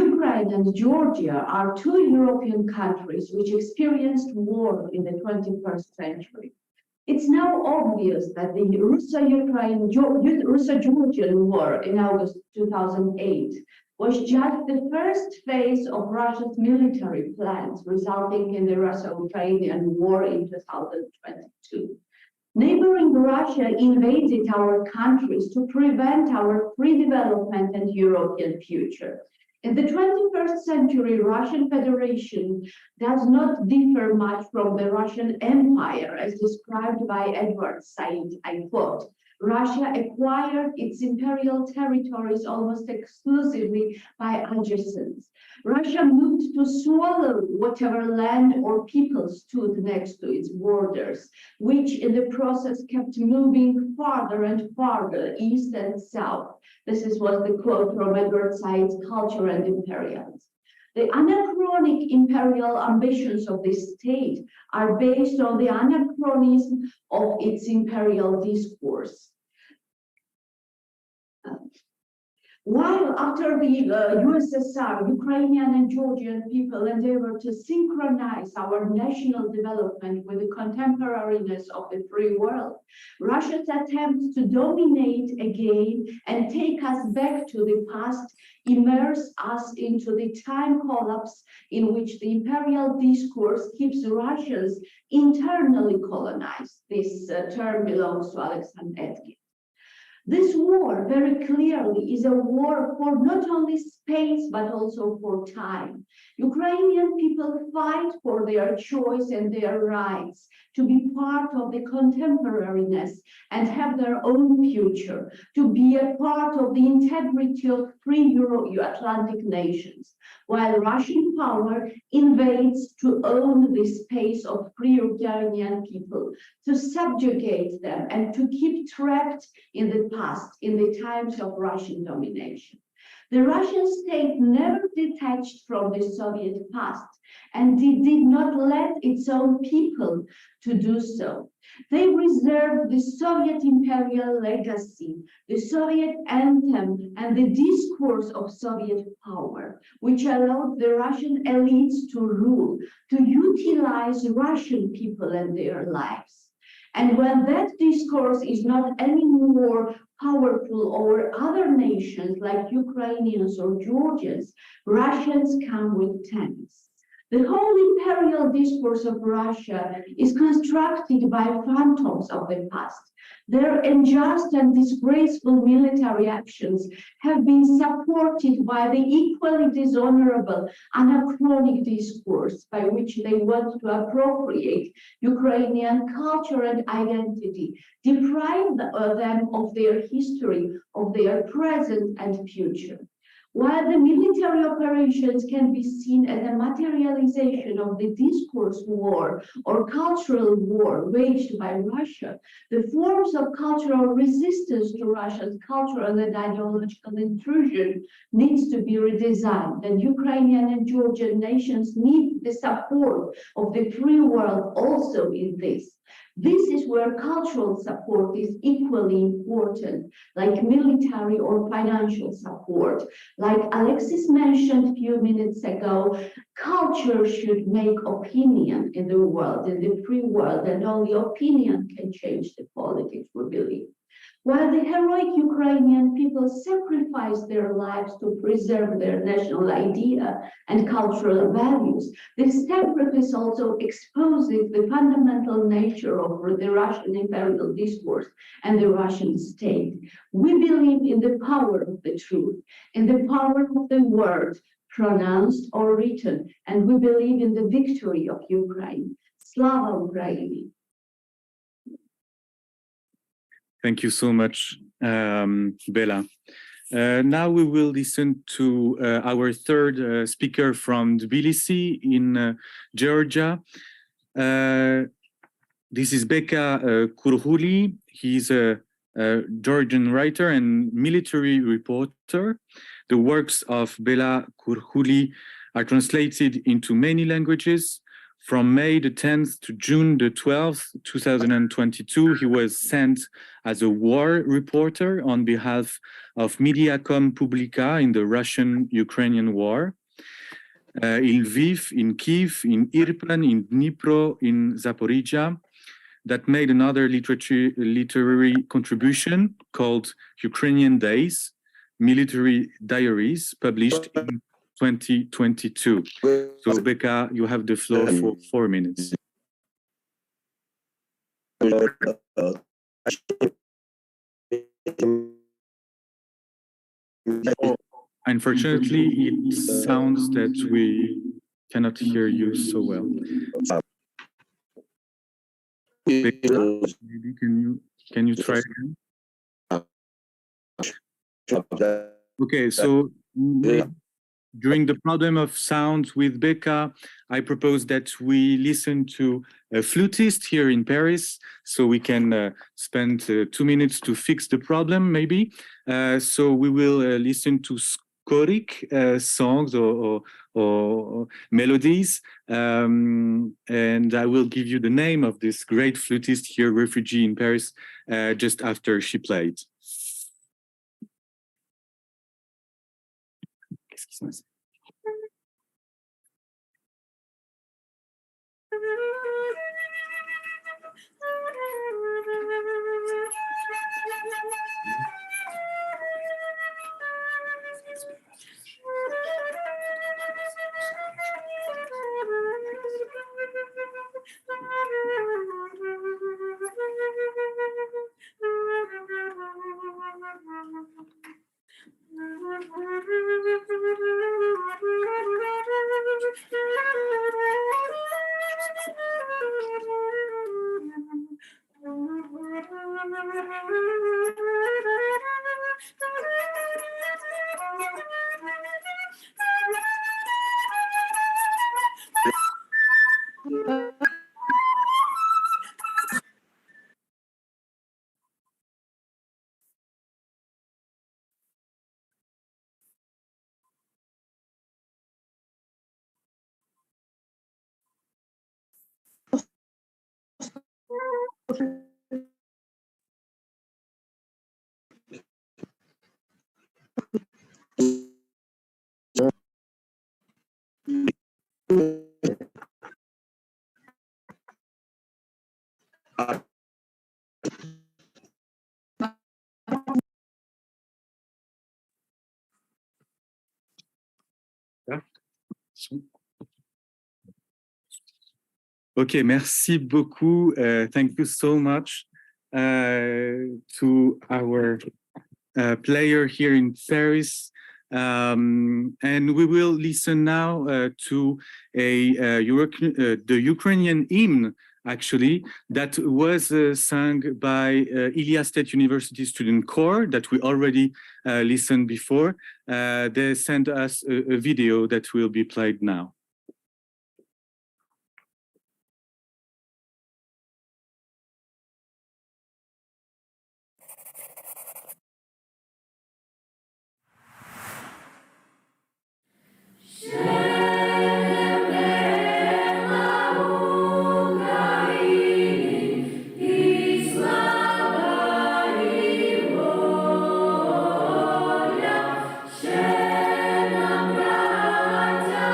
Ukraine and Georgia are two European countries which experienced war in the 21st century. It's now obvious that the Russo-Georgian War in August 2008 was just the first phase of Russia's military plans, resulting in the Russo-Ukrainian War in 2022. Neighboring Russia invaded our countries to prevent our free development and European future. In the 21st century, Russian Federation does not differ much from the Russian Empire, as described by Edward Said. I quote, Russia acquired its imperial territories almost exclusively by adjacents. Russia moved to swallow whatever land or people stood next to its borders, which in the process kept moving farther and farther east and south. This was the quote from Edward Said's Culture and Imperialism. The anachronic imperial ambitions of this state are based on the anachronism of its imperial discourse. While after the USSR, Ukrainian and Georgian people endeavored to synchronize our national development with the contemporariness of the free world, Russia's attempts to dominate again and take us back to the past immerse us into the time collapse in which the imperial discourse keeps Russians internally colonized. This term belongs to Alexander Etkin. This war, very clearly, is a war for not only space, but also for time. Ukrainian people fight for their choice and their rights to be part of the contemporariness and have their own future, to be a part of the integrity of free Euro-Atlantic nations, while Russian power invades to own the space of free Ukrainian people, to subjugate them and to keep trapped in the past, in the times of Russian domination. The Russian state never detached from the Soviet past, and did not let its own people to do so. They reserved the Soviet imperial legacy, the Soviet anthem, and the discourse of Soviet power, which allowed the Russian elites to rule, to utilize Russian people and their lives. And when that discourse is not anymore powerful over other nations like Ukrainians or Georgians, Russians come with tanks. The whole imperial discourse of Russia is constructed by phantoms of the past. Their unjust and disgraceful military actions have been supported by the equally dishonorable anachronic discourse by which they want to appropriate Ukrainian culture and identity, deprive them of their history, of their present and future. While the military operations can be seen as a materialization of the discourse war or cultural war waged by Russia, the forms of cultural resistance to Russia's cultural and ideological intrusion needs to be redesigned, and Ukrainian and Georgian nations need the support of the free world also in this. This is where cultural support is equally important, like military or financial support. Like Alexis mentioned a few minutes ago, culture should make opinion in the world, in the free world, and only opinion can change the politics, we believe. While the heroic Ukrainian people sacrificed their lives to preserve their national idea and cultural values, this sacrifice also exposes the fundamental nature of the Russian imperial discourse and the Russian state. We believe in the power of the truth, in the power of the word, pronounced or written, and we believe in the victory of Ukraine. Slava Ukraini! Thank you so much, Bella. Now we will listen to our third speaker from Tbilisi in Georgia. This is Beka Kurhuli. He's a Georgian writer and military reporter. The works of Bela Kurhuli are translated into many languages. From May the 10th to June the 12th, 2022, he was sent as a war reporter on behalf of Mediacom Publica in the Russian-Ukrainian war. In Lviv, in Kyiv, in Irpin, in Dnipro, in Zaporizhia, that made another literary contribution called Ukrainian Days, Military Diaries, published in 2022. So, Beka, you have the floor for 4 minutes. Oh, unfortunately, it sounds that we cannot hear you so well. Beka, maybe can you try again? Okay, so during the problem of sound with Beka, I propose that we listen to a flutist here in Paris, so we can spend 2 minutes to fix the problem, maybe. So we will listen to Skorik songs or melodies, and I will give you the name of this great flutist here, refugee in Paris, just after she played. Qu'est-ce qui se passe? Okay, merci beaucoup. Thank you so much to our player here in Paris. And we will listen now to the Ukrainian hymn, actually, that was sung by Ilia State University Student Corps that we already listened before. They sent us a video that will be played now. Ще нам, браття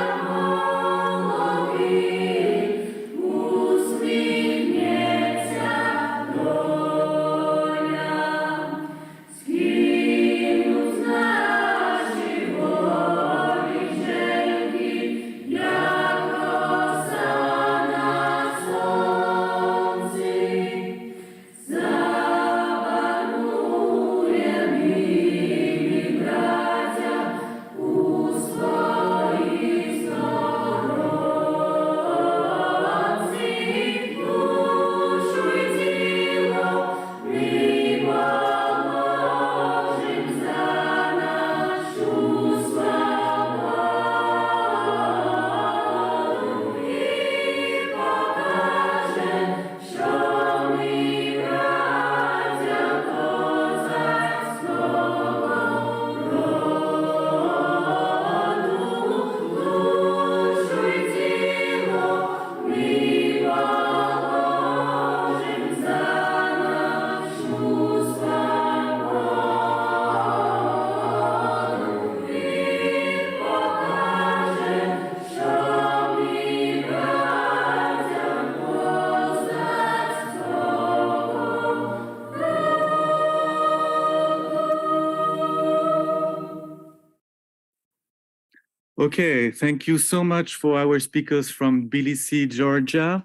Okay, thank you so much for our speakers from Tbilisi, Georgia.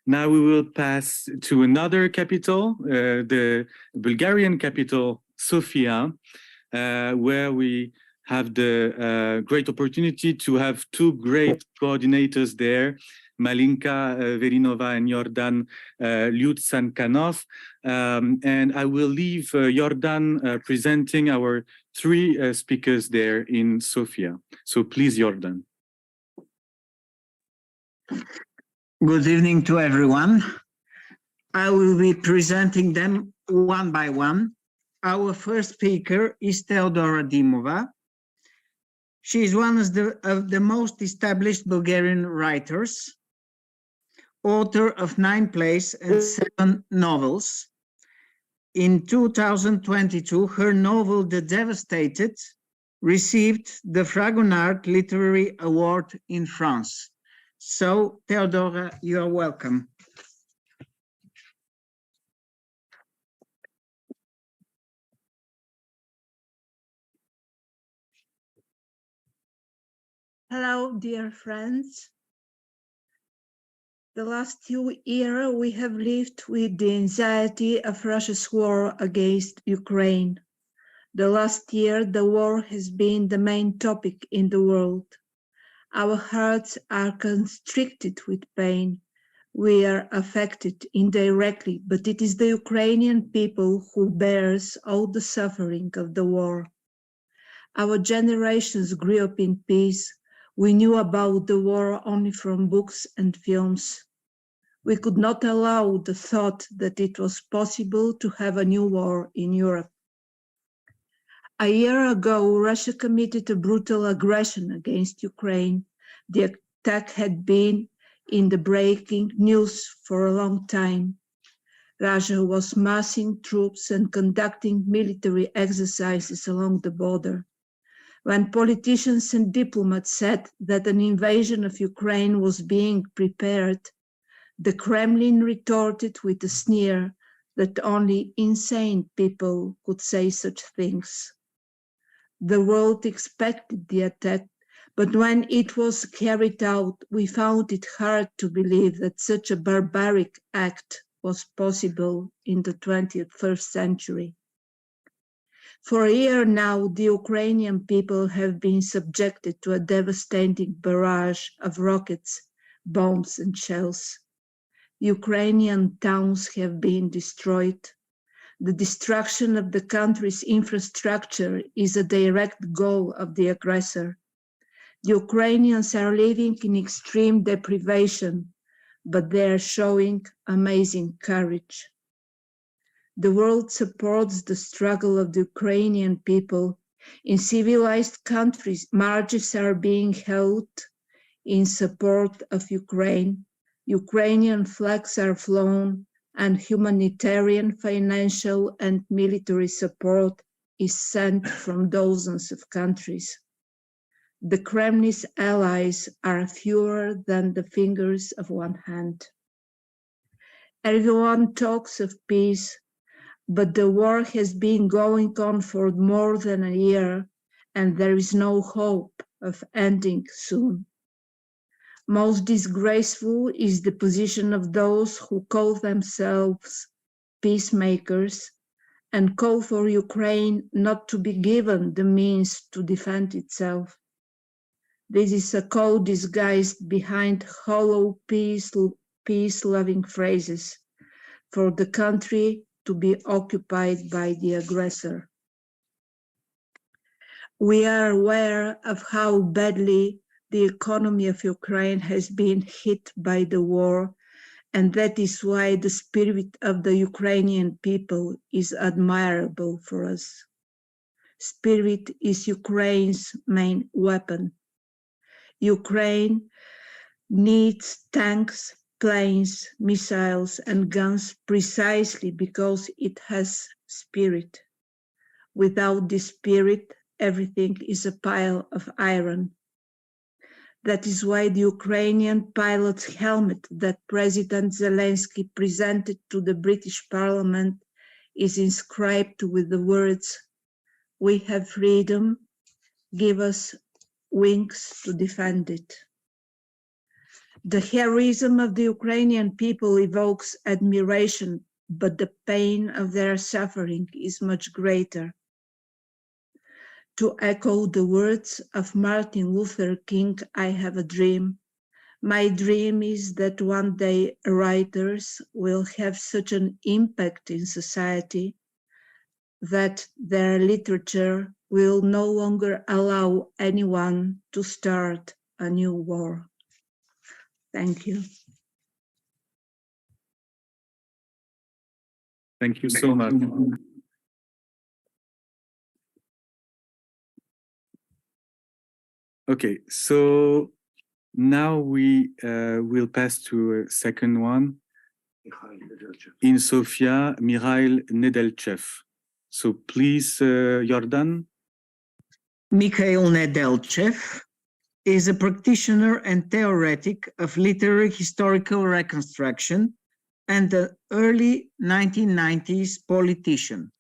Now we will pass to another capital, the Bulgarian capital, Sofia, where we have the great opportunity to have two great coordinators there, Malinka Verinova and Yordan Lyutsankanov. And I will leave Yordan presenting our three speakers there in Sofia. So please, Yordan. Good evening to everyone. I will be presenting them one by one. Our first speaker is Teodora Dimova. She is one of the most established Bulgarian writers, author of 9 plays and 7 novels. In 2022, her novel, The Devastated, received the Fragonard Literary Award in France. So, Teodora, you are welcome. Hello, dear friends. The last 2 years we have lived with the anxiety of Russia's war against Ukraine. The last year, the war has been the main topic in the world. Our hearts are constricted with pain. We are affected indirectly, but it is the Ukrainian people who bears all the suffering of the war. Our generations grew up in peace. We knew about the war only from books and films. We could not allow the thought that it was possible to have a new war in Europe. A year ago, Russia committed a brutal aggression against Ukraine. The attack had been in the breaking news for a long time. Russia was massing troops and conducting military exercises along the border. When politicians and diplomats said that an invasion of Ukraine was being prepared, the Kremlin retorted with a sneer that only insane people could say such things. The world expected the attack, but when it was carried out, we found it hard to believe that such a barbaric act was possible in the 21st century. For a year now, the Ukrainian people have been subjected to a devastating barrage of rockets, bombs, and shells. Ukrainian towns have been destroyed. The destruction of the country's infrastructure is a direct goal of the aggressor. The Ukrainians are living in extreme deprivation, but they are showing amazing courage. The world supports the struggle of the Ukrainian people. In civilized countries, marches are being held in support of Ukraine. Ukrainian flags are flown, and humanitarian, financial, and military support is sent from dozens of countries. The Kremlin's allies are fewer than the fingers of one hand. Everyone talks of peace, but the war has been going on for more than a year, and there is no hope of ending soon. Most disgraceful is the position of those who call themselves peacemakers and call for Ukraine not to be given the means to defend itself. This is a call disguised behind hollow peace-loving phrases for the country to be occupied by the aggressor. We are aware of how badly the economy of Ukraine has been hit by the war, and that is why the spirit of the Ukrainian people is admirable for us. Spirit is Ukraine's main weapon. Ukraine needs tanks, planes, missiles, and guns precisely because it has spirit. Without this spirit, everything is a pile of iron. That is why the Ukrainian pilot's helmet that President Zelensky presented to the British Parliament is inscribed with the words, "We have freedom, give us wings to defend it. The heroism of the Ukrainian people evokes admiration, but the pain of their suffering is much greater. To echo the words of Martin Luther King, I have a dream. My dream is that one day writers will have such an impact in society that their literature will no longer allow anyone to start a new war. Thank you. Thank you so much. Okay, so now we will pass to a second one. In Sofia, Mikhail Nedelchev. So please, Jordan. Mikhail Nedelchev is a practitioner and theoretic of literary historical reconstruction and the early 1990s politician.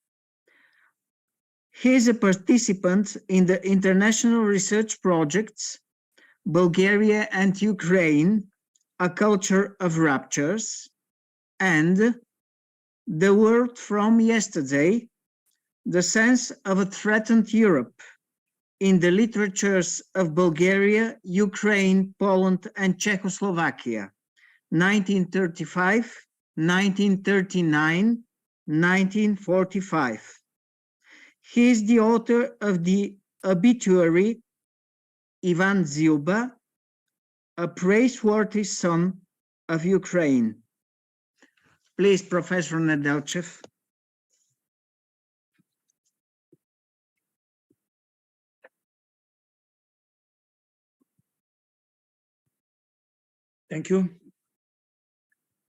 He is a participant in the international research projects Bulgaria and Ukraine, A Culture of Ruptures, and The World from Yesterday, The Sense of a Threatened Europe, in the literatures of Bulgaria, Ukraine, Poland, and Czechoslovakia, 1935, 1939, 1945. He is the author of the obituary Ivan Zyuba, a praiseworthy son of Ukraine. Please, Professor Nedelchev. Thank you.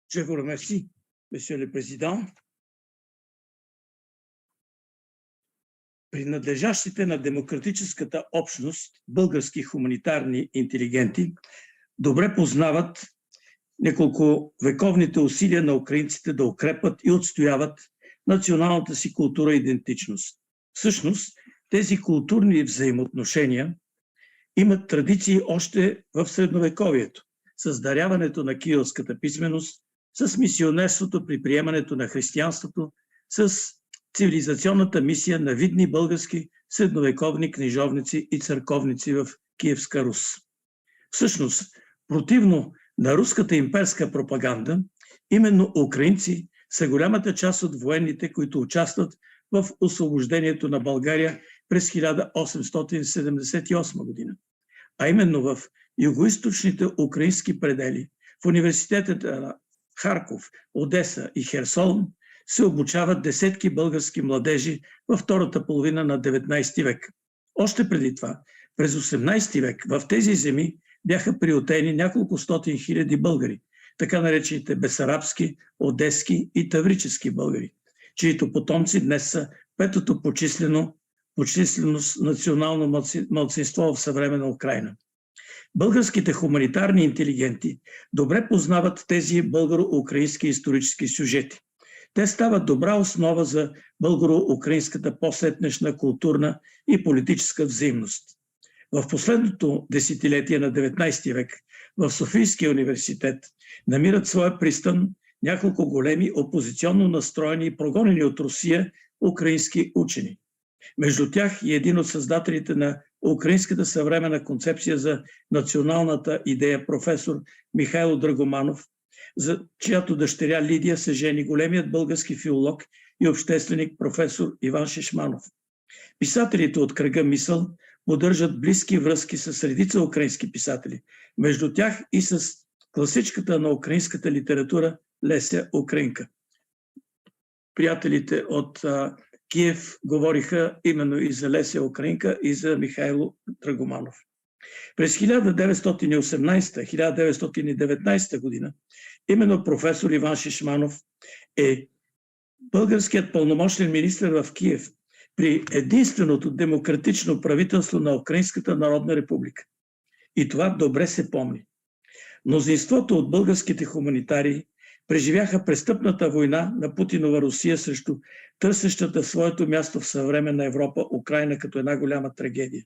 Je vous remercie, Monsieur le Président. Принадлежащите на демократическата общност български хуманитарни интелигенти добре познават неколко вековните усилия на украинците да укрепят и отстояват националната си култура и идентичност. Всъщност, тези културни взаимоотношения имат традиции още в средновековието, с даряването на кирилската писменост, с мисионерството при приемането на християнството, с цивилизационната мисия на видни български средновековни книжовници и църковници в Киевска Рус. Всъщност, противно на руската имперска пропаганда, именно украинци са голямата част от военните, които участват в освобождението на България през 1878 година. А именно в югоизточните украински предели, в университетите на Харков, Одеса и Херсон се обучават десетки български младежи във втората половина на 19 век. Още преди това, през 18 век, в тези земи бяха приютени няколко стотин хиляди българи, така наречените бесарабски, одески и таврически българи, чието потомци днес са петото по численост национално малцинство в съвременна Украйна. Българските хуманитарни интелигенти добре познават тези българо-украински исторически сюжети. Те стават добра основа за българо-украинската по-сетнешна културна и политическа взаимност. В последното десетилетие на 19 век в Софийския университет намират своя пристан няколко големи опозиционно настроени и прогонени от Русия украински учени. Между тях и един от създателите на украинската съвременна концепция за националната идея професор Михайло Драгоманов, за чиято дъщеря Лидия се жени големият български филолог и общественик професор Иван Шишманов. Писателите от кръга Мисъл поддържат близки връзки с редица украински писатели, между тях и с класичката на украинската литература Леся Украинка. Приятелите от Киев говориха именно и за Леся Украинка, и за Михайло Драгоманов. През 1918-1919 година именно професор Иван Шишманов е българският пълномощен министър в Киев при единственото демократично правителство на Украинската народна република. И това добре се помни. Мнозинството от българските хуманитари преживяха престъпната война на Путинова Русия срещу търсещата своето място в съвременна Европа Украйна като една голяма трагедия.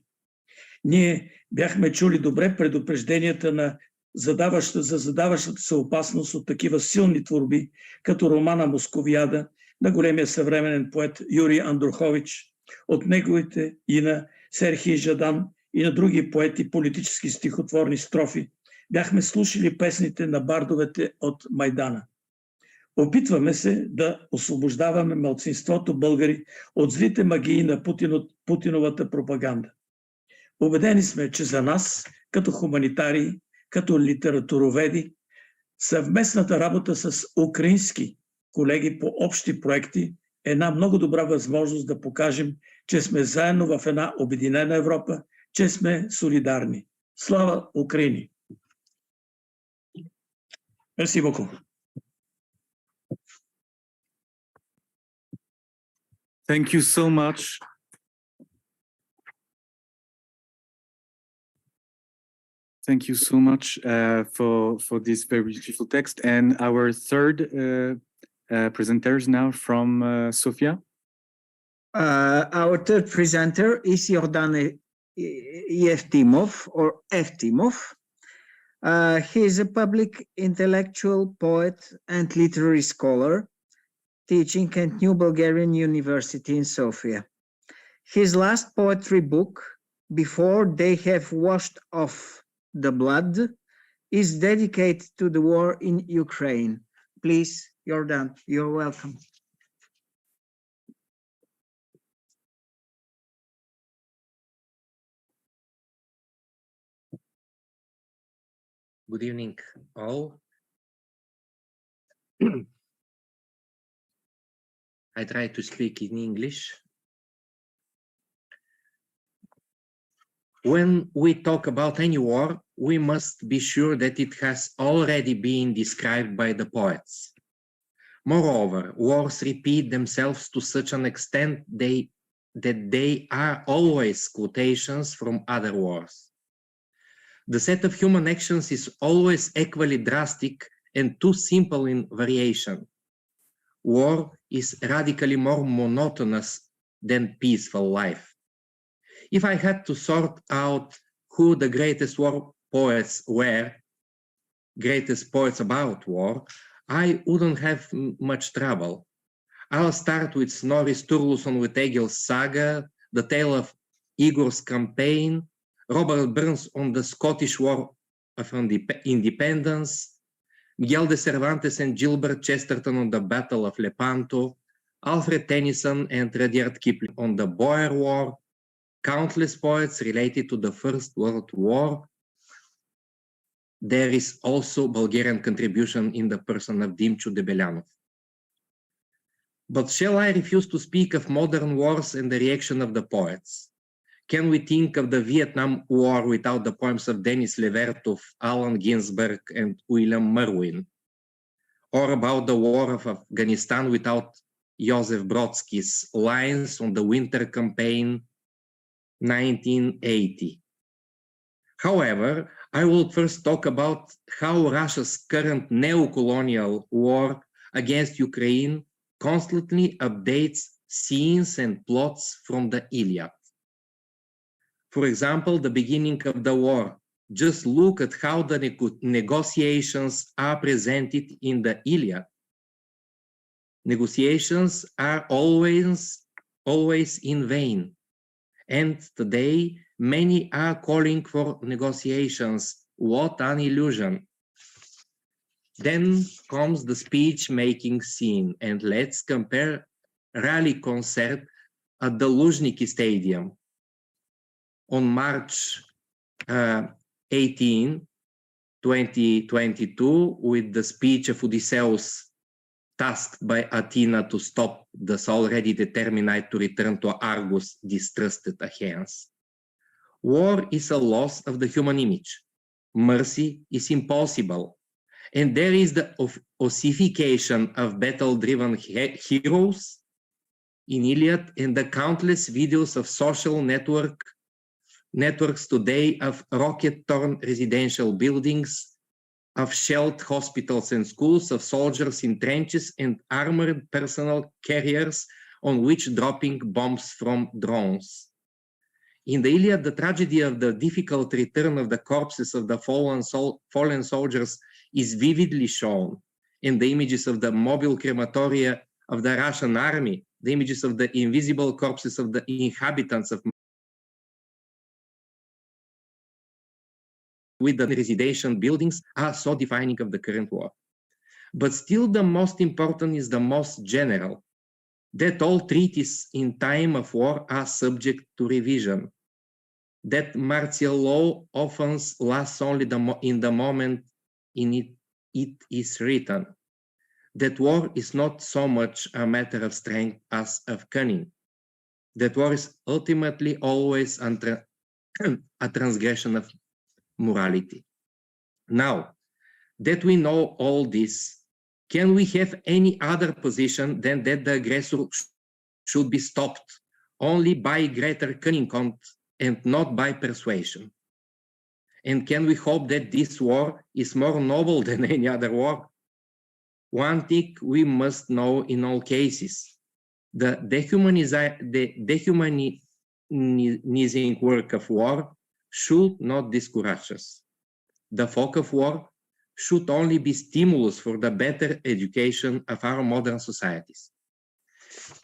Ние бяхме чули добре предупрежденията на задаващата се опасност от такива силни творби, като романа «Московиада» на големия съвременен поет Юрий Андрухович, от неговите и на Серхий Жадан и на други поети политически стихотворни строфи. Бяхме слушали песните на бардовете от Майдана. Опитваме се да освобождаваме малцинството българи от злите магии на Путиновата пропаганда. Убедени сме, че за нас, като хуманитари, като литературоведи, съвместната работа с украински колеги по общи проекти е една много добра възможност да покажем, че сме заедно в една обединена Европа, че сме солидарни. Слава Украини! Мерси боку. Thank you so much. Thank you so much for this very beautiful text. And our third presenters now from Sofia. Our third presenter is Yordan Yeftimov, or Eftimov. He is a public intellectual, poet, and literary scholar, teaching at New Bulgarian University in Sofia. His last poetry book, Before They Have Washed Off the Blood, is dedicated to the war in Ukraine. Please, Yordan, you're welcome. Good evening, all. I try to speak in English. When we talk about any war, we must be sure that it has already been described by the poets. Moreover, wars repeat themselves to such an extent that they are always quotations from other wars. The set of human actions is always equally drastic and too simple in variation. War is radically more monotonous than peaceful life. If I had to sort out who the greatest war poets were, greatest poets about war, I wouldn't have much trouble. I'll start with Snorri Sturluson with Egil's saga, the tale of Igor's campaign, Robert Burns on the Scottish War of Independence, Miguel de Cervantes and Gilbert Chesterton on the Battle of Lepanto, Alfred Tennyson and Rudyard Kipling on the Boer War, countless poets related to the First World War. There is also Bulgarian contribution in the person of Dimchu Debelyanov. But shall I refuse to speak of modern wars and the reaction of the poets? Can we think of the Vietnam War without the poems of Denis Levertov, Allen Ginsberg, and William Merwin? Or about the War of Afghanistan without Joseph Brodsky's lines on the Winter Campaign 1980? However, I will first talk about how Russia's current neo-colonial war against Ukraine constantly updates scenes and plots from the Iliad. For example, the beginning of the war. Just look at how the negotiations are presented in the Iliad. Negotiations are always in vain. And today, many are calling for negotiations. What an illusion. Then comes the speech-making scene, and let's compare rally concert at the Luzhniki Stadium on March 18, 2022, with the speech of Odysseus tasked by Athena to stop the already determined to return to Argos' distrusted Athens. War is a loss of the human image. Mercy is impossible. And there is the ossification of battle-driven heroes in Iliad and the countless videos of social networks today of rocket-torn residential buildings, of shelled hospitals and schools, of soldiers in trenches and armored personal carriers on which dropping bombs from drones. In the Iliad, the tragedy of the difficult return of the corpses of the fallen soldiers is vividly shown in the images of the mobile crematoria of the Russian army, the images of the invisible corpses of the inhabitants of with the residential buildings are so defining of the current war. But still the most important is the most general, that all treaties in time of war are subject to revision, that martial law often lasts only in the moment it is written, that war is not so much a matter of strength as of cunning, that war is ultimately always a transgression of morality. Now, that we know all this, can we have any other position than that the aggressor should be stopped only by greater cunning and not by persuasion? And can we hope that this war is more noble than any other war? One thing we must know in all cases, the dehumanizing work of war should not discourage us. The focus of war should only be stimulus for the better education of our modern societies.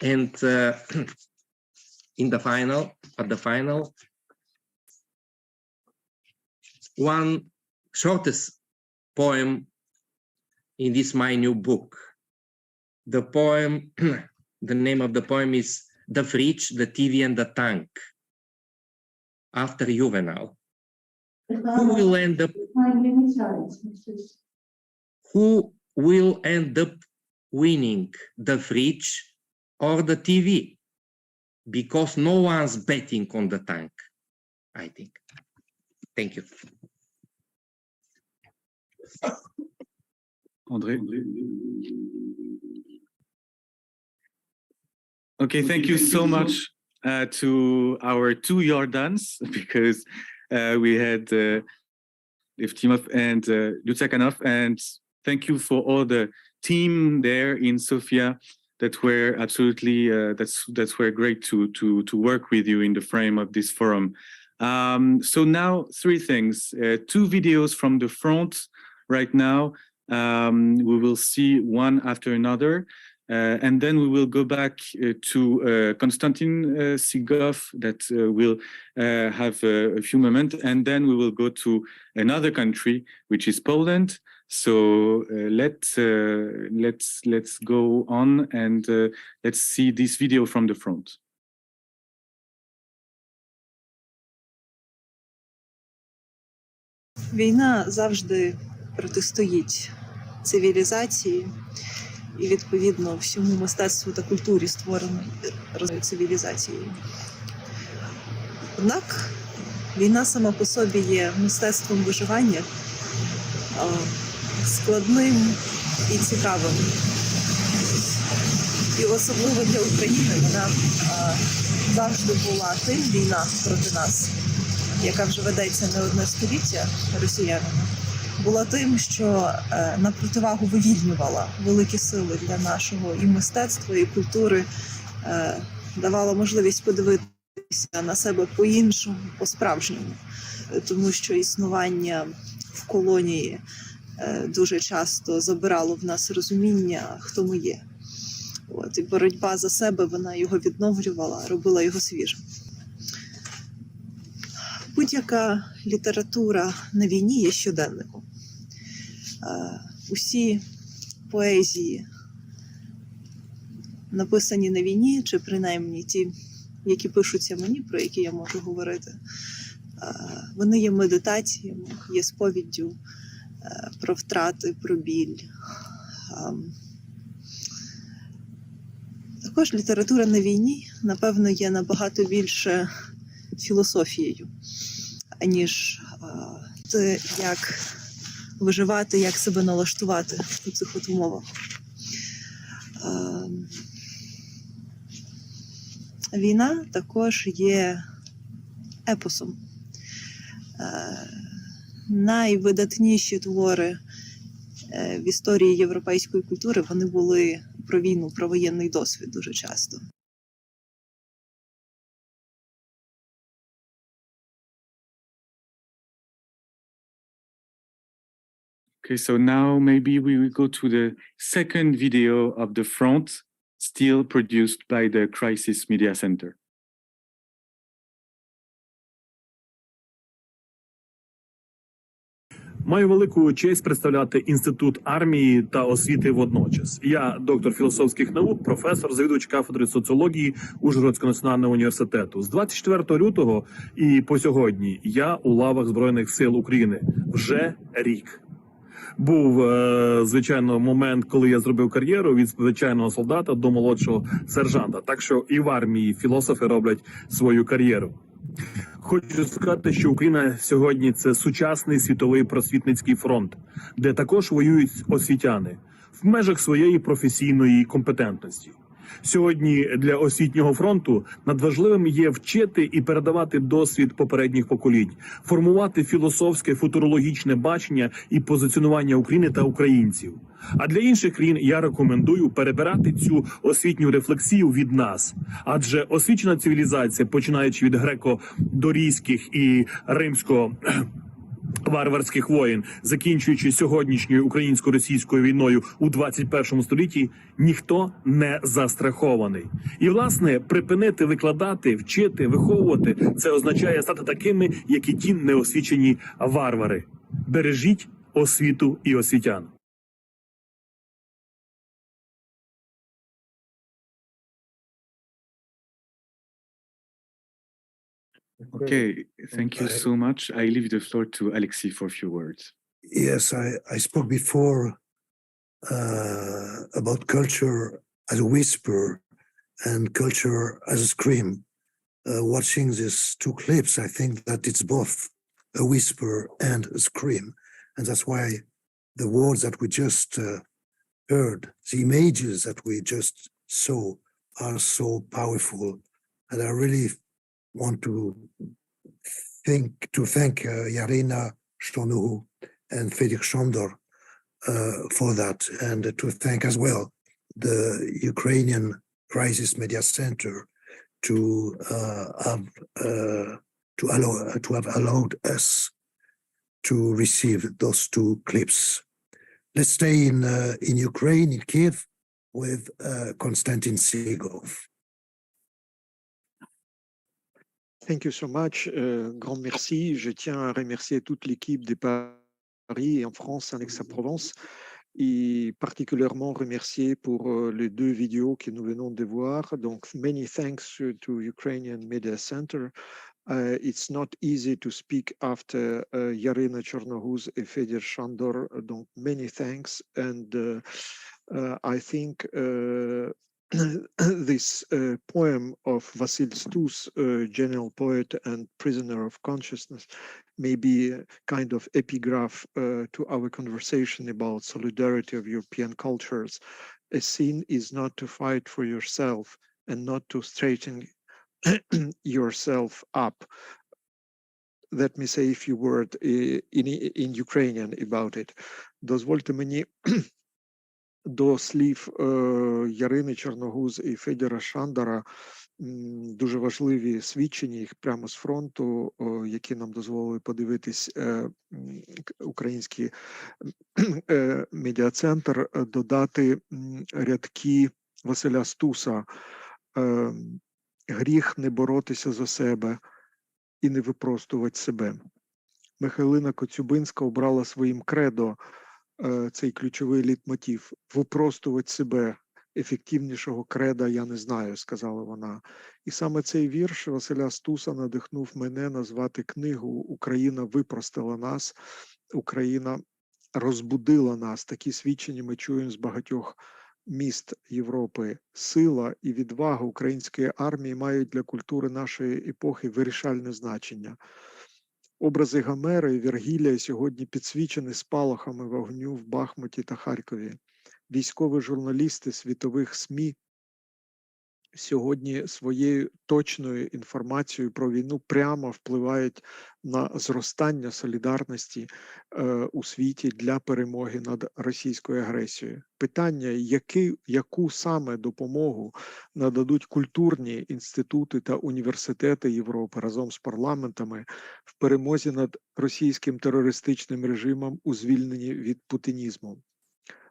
And at the final, one shortest poem in this my new book. The poem, the name of the poem is The Fridge, the TV and the Tank, after Juvenal. Who will end up winning, the fridge or the TV? Because no one's betting on the tank, I think. Thank you. André? Okay, thank you so much to our two Jordans, because we had Evtimov and Lutsakanov, and thank you for all the team there in Sofia that were absolutely that were great to work with you in the frame of this forum. So now three things: two videos from the front right now. We will see one after another. And then we will go back to Konstantin Sigov that will have a few moments, and then we will go to another country, which is Poland. So let's go on and let's see this video from the front. Війна завжди протистоїть цивілізації і, відповідно, всьому мистецтву та культурі, створеної цивілізацією. Однак війна сама по собі є мистецтвом виживання, складним і цікавим. І особливо для України вона завжди була тим, війна проти нас, яка вже ведеться не одне століття росіянами, була тим, що на противагу вивільнювала великі сили для нашого і мистецтва, і культури, давала можливість подивитися на себе по-іншому, по-справжньому. Тому що існування в колонії дуже часто забирало в нас розуміння, хто ми є. От, і боротьба за себе, вона його відновлювала, робила його свіжим. Будь-яка література на війні є щоденником. Усі поезії, написані на війні, чи принаймні ті, які пишуться мені, про які я можу говорити, вони є медитаціями, є сповіддю про втрати, про біль. Також література на війні, напевно, є набагато більше філософією, аніж те, як виживати, як себе налаштувати у цих от умовах. Війна також є епосом. Найвидатніші твори в історії європейської культури, вони були про війну, про воєнний досвід дуже часто. Okay, so now maybe we will go to the second video of the front, still produced by the Crisis Media Center. Маю велику честь представляти Інститут армії та освіти водночас. Я доктор філософських наук, професор, завідувач кафедри соціології Ужгородського національного університету. З 24 лютого і по сьогодні я у лавах Збройних сил України вже рік. Був, звичайно, момент, коли я зробив кар'єру від звичайного солдата до молодшого сержанта. Так що і в армії філософи роблять свою кар'єру. Хочу сказати, що Україна сьогодні – це сучасний світовий просвітницький фронт, де також воюють освітяни в межах своєї професійної компетентності. Сьогодні для освітнього фронту надважливим є вчити і передавати досвід попередніх поколінь, формувати філософське, футурологічне бачення і позиціонування України та українців. А для інших країн я рекомендую перебирати цю освітню рефлексію від нас. Адже освічена цивілізація, починаючи від греко-дорійських і римсько-варварських воєн, закінчуючи сьогоднішньою українсько-російською війною у 21 столітті, ніхто не застрахований. І, власне, припинити викладати, вчити, виховувати – це означає стати такими, як і ті неосвічені варвари. Бережіть освіту і освітян. Okay, thank you so much. I leave the floor to Alexis for a few words. Yes, I spoke before about culture as a whisper and culture as a scream. Watching these two clips, I think that it's both a whisper and a scream. And that's why the words that we just heard, the images that we just saw are so powerful. And I really want to thank Yarina Shtonuhu and Fedik Shondor for that, and to thank as well the Ukrainian Crisis Media Center to have allowed us to receive those two clips. Let's stay in Ukraine, in Kyiv, with Konstantin Sigov. Thank you so much. Grand merci. Je tiens à remercier toute l'équipe de Paris et en France, en Aix-Provence, et particulièrement remercier pour les deux vidéos que nous venons de voir. Donc, many thanks to Ukrainian Media Center. It's not easy to speak after Yarina Chernohuz and Fedir Shandor. Donc, many thanks. And I think this poem of Vasil Stus, general poet and prisoner of consciousness, may be a kind of epigraph to our conversation about solidarity of European cultures. A sin is not to fight for yourself and not to straighten yourself up. Let me say a few words in Ukrainian about it. Дозвольте мені до слів Ярини Черногуз і Федіра Шандора, дуже важливі свідчення їх прямо з фронту, які нам дозволили подивитись український медіацентр, додати рядки Василя Стуса: «Гріх не боротися за себе і не випростувати себе». Михайлина Коцюбинська обрала своїм кредо цей ключовий лейтмотив: «Випростувати себе, ефективнішого креда я не знаю», – сказала вона. І саме цей вірш Василя Стуса надихнув мене назвати книгу «Україна випростила нас», «Україна розбудила нас». Такі свідчення ми чуємо з багатьох міст Європи. Сила і відвага української армії мають для культури нашої епохи вирішальне значення. Образи Гомера і Вергілія сьогодні підсвічені спалахами вогню в Бахмуті та Харкові. Військові журналісти світових СМІ сьогодні своєю точною інформацією про війну прямо впливають на зростання солідарності у світі для перемоги над російською агресією. Питання, яку саме допомогу нададуть культурні інститути та університети Європи разом з парламентами в перемозі над російським терористичним режимом у звільненні від путінізму.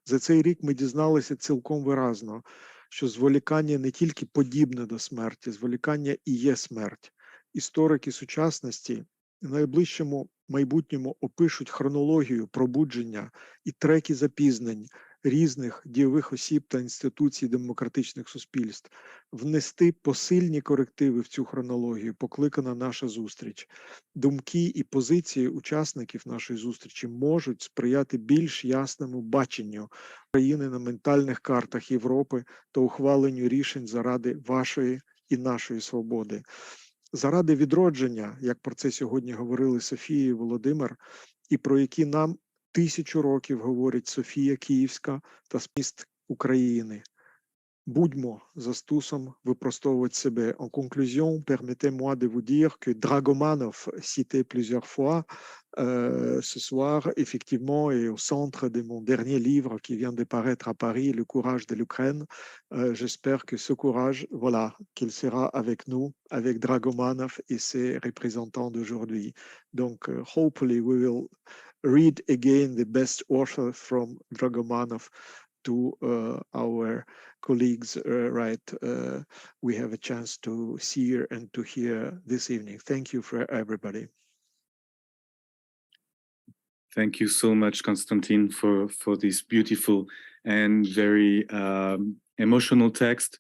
За цей рік ми дізналися цілком виразно, що зволікання не тільки подібне до смерті, зволікання і є смерть. Історики сучасності в найближчому майбутньому опишуть хронологію пробудження і треки запізнень різних дієвих осіб та інституцій демократичних суспільств. Внести посильні корективи в цю хронологію покликана наша зустріч. Думки і позиції учасників нашої зустрічі можуть сприяти більш ясному баченню країни на ментальних картах Європи та ухваленню рішень заради вашої і нашої свободи. Заради відродження, як про це сьогодні говорили Софія і Володимир, і про які нам 1000 років говорить Софія Київська та міст України. Будьмо за стусом випростовувати себе. En conclusion, permettez-moi de vous dire que Dragomanov, cité plusieurs fois ce soir, effectivement, est au centre de mon dernier livre qui vient de paraître à Paris, Le courage de l'Ukraine. J'espère que ce courage, voilà, qu'il sera avec nous, avec Dragomanov et ses représentants d'aujourd'hui. Donc, hopefully we will read again the best author from Dragomanov to our colleagues, we have a chance to see and to hear this evening. Thank you for everybody. Thank you so much, Constantin, for this beautiful and very emotional text.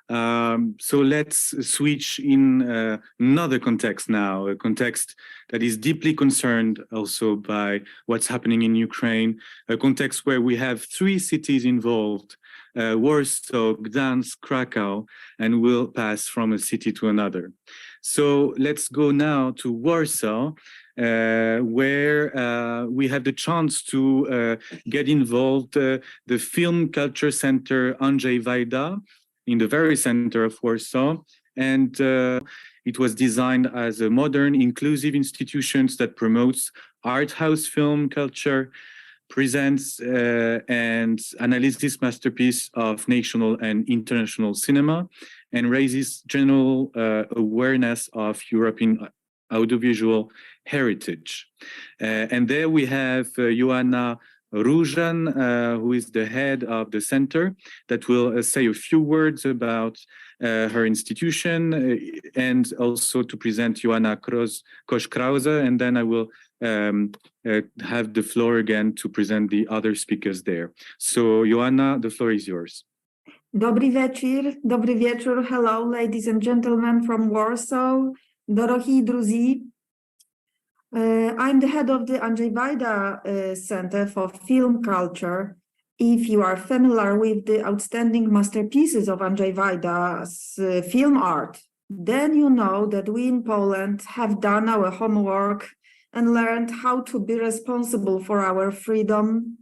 So let's switch in another context now, a context that is deeply concerned also by what's happening in Ukraine, a context where we have 3 cities involved, Warsaw, Gdansk, Cracow, and we'll pass from a city to another. So let's go now to Warsaw, where we had the chance to get involved the Film Culture Center Andrzej Wajda, in the very center of Warsaw, and it was designed as a modern, inclusive institution that promotes art house film culture, presents and analyzes masterpiece of national and international cinema, and raises general awareness of European audiovisual heritage. And there we have Joanna Rujan, who is the head of the center, that will say a few words about her institution, and also to present Joanna Kosz-Krause, and then I will have the floor again to present the other speakers there. So, Joanna, the floor is yours. Dobry wieczór. Hello, ladies and gentlemen from Warsaw. Dorohi druzi. I'm the head of the Andrzej Wajda Center for Film Culture. If you are familiar with the outstanding masterpieces of Andrzej Wajda's film art, then you know that we in Poland have done our homework and learned how to be responsible for our freedom.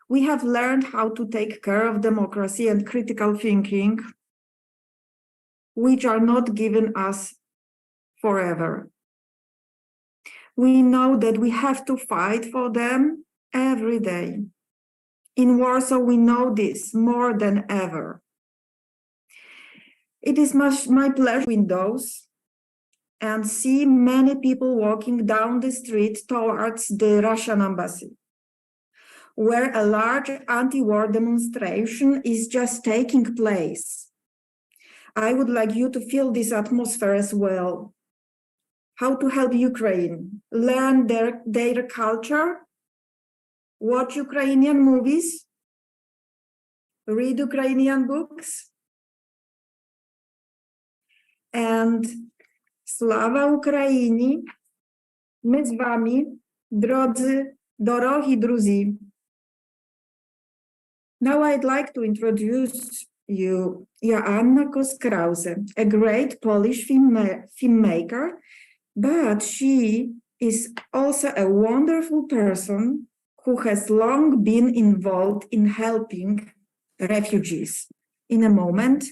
We have learned how to take care of democracy and critical thinking, which are not given us forever. We know that we have to fight for them every day. In Warsaw, we know this more than ever. It is my pleasure windows and see many people walking down the street towards the Russian embassy, where a large anti-war demonstration is just taking place. I would like you to feel this atmosphere as well. How to help Ukraine, learn their culture, watch Ukrainian movies, read Ukrainian books, and Slava Ukraini, my z wami, drodzy, dorohi druzi. Now I'd like to introduce you Joanna Kosz-Krause, a great Polish filmmaker, but she is also a wonderful person who has long been involved in helping refugees. In a moment,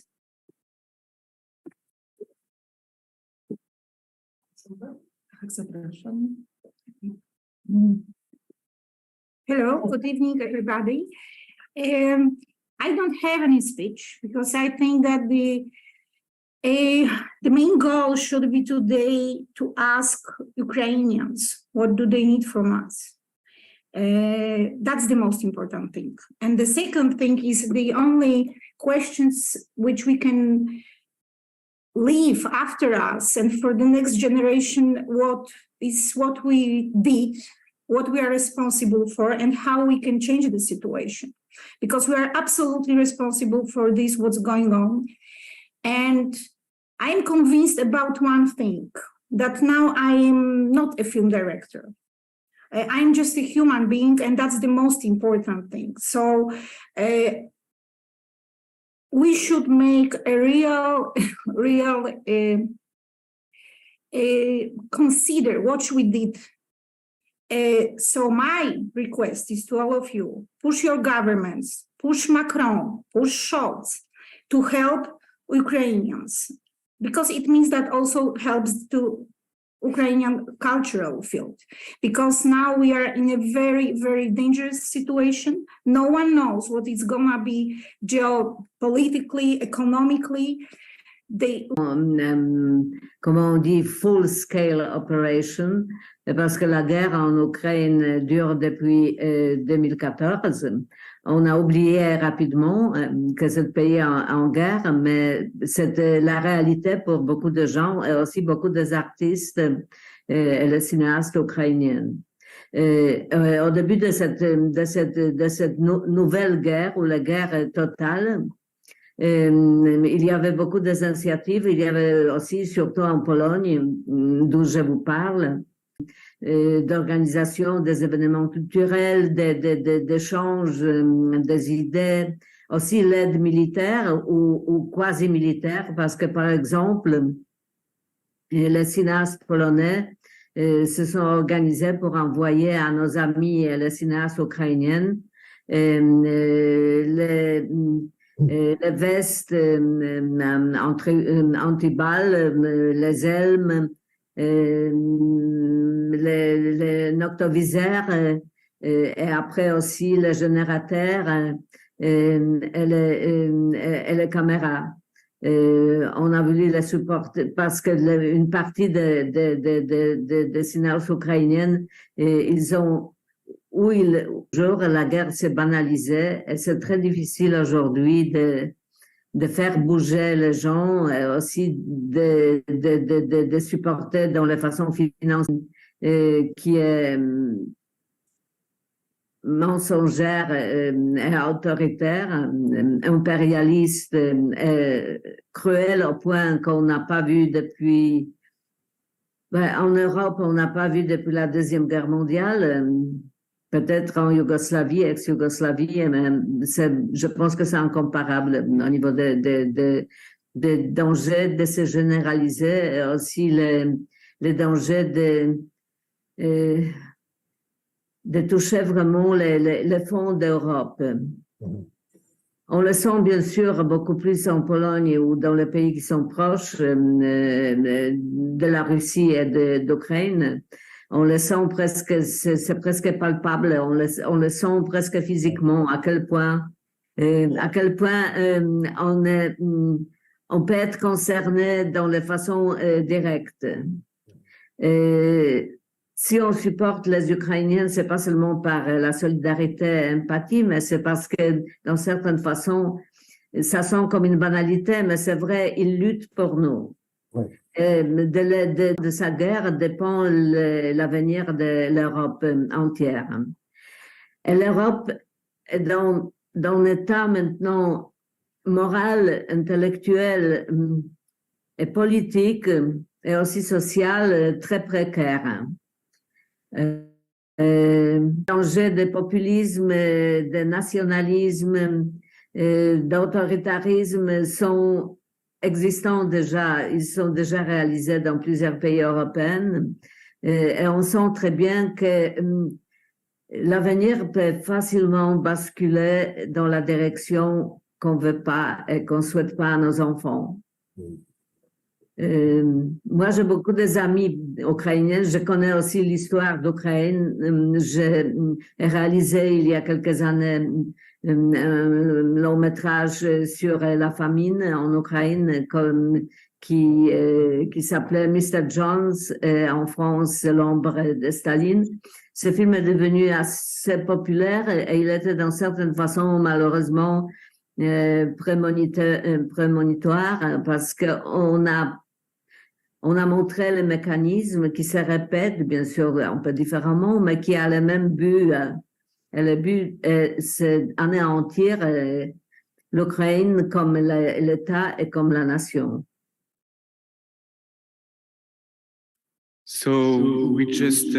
Hello, good evening, everybody. I don't have any speech because I think that the main goal should be today to ask Ukrainians, what do they need from us? That's the most important thing. And the second thing is the only questions which we can leave after us and for the next generation, what we did, what we are responsible for, and how we can change the situation. Because we are absolutely responsible for this, what's going on. And I'm convinced about one thing, that now I am not a film director. I'm just a human being, and that's the most important thing. So we should make a real consider what we did. So my request is to all of you, push your governments, push Macron, push Scholz to help Ukrainians, because it means that also helps to Ukrainian cultural field, because now we are in a very, very dangerous situation. No one knows what it's gonna be geopolitically, economically. Comment on dit, full-scale operation, parce que la guerre en Ukraine dure depuis 2014. On a oublié rapidement que c'est le pays en guerre, mais c'est la réalité pour beaucoup de gens et aussi beaucoup des artistes et les cinéastes ukrainiens. Au début de cette nouvelle guerre, ou la guerre totale, il y avait beaucoup d'initiatives, il y avait aussi, surtout en Pologne, d'où je vous parle, d'organisation des événements culturels, d'échanges des idées, aussi l'aide militaire ou quasi-militaire, parce que, par exemple, les cinéastes polonais se sont organisés pour envoyer à nos amis les cinéastes ukrainiens les vestes anti-balles, les helmes, les noctoviseurs et après aussi les générateurs et les caméras. On a voulu les supporter parce que une partie des cinéastes ukrainiennes, ils ont la guerre s'est banalisée et c'est très difficile aujourd'hui de faire bouger les gens et aussi de supporter dans la façon financière qui est mensongère et autoritaire, impérialiste et cruelle au point qu'on n'a pas vu depuis... en Europe, on n'a pas vu depuis la Deuxième Guerre mondiale. Peut-être en Yougoslavie, ex-Yougoslavie, mais je pense que c'est incomparable au niveau des dangers de se généraliser et aussi les dangers de toucher vraiment les fonds d'Europe. On le sent bien sûr beaucoup plus en Pologne ou dans les pays qui sont proches de la Russie et d'Ukraine. On le sent presque, c'est presque palpable, on le sent presque physiquement, à quel point on peut être concerné dans les façons directes. Si on supporte les Ukrainiens, c'est pas seulement par la solidarité et l'empathie, mais c'est parce que, dans certaines façons, ça sent comme une banalité, mais c'est vrai, ils luttent pour nous. Oui. De sa guerre dépend l'avenir de l'Europe entière. Et l'Europe est dans un état maintenant moral, intellectuel et politique et aussi social très précaire. Danger de populisme, de nationalisme, d'autoritarisme sont existants déjà, ils sont déjà réalisés dans plusieurs pays européens et on sent très bien que l'avenir peut facilement basculer dans la direction qu'on veut pas et qu'on souhaite pas à nos enfants. Moi, j'ai beaucoup d'amis ukrainiens. Je connais aussi l'histoire d'Ukraine. J'ai réalisé il y a quelques années un long métrage sur la famine en Ukraine qui s'appelait Mr. Jones, en France, l'ombre de Staline. Ce film est devenu assez populaire et il était d'une certaine façon, malheureusement, prémonitoire parce qu'on a montré les mécanismes qui se répètent, bien sûr, un peu différemment, mais qui a le même but. Et le but, c'est anéantir l'Ukraine comme l'État et comme la nation. So we just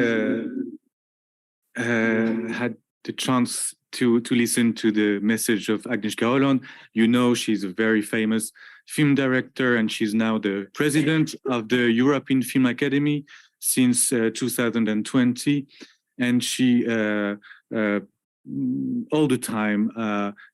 had the chance to listen to the message of Agnieszka Holland. You know, she's a very famous film director, and she's now the president of the European Film Academy since 2020. And she all the time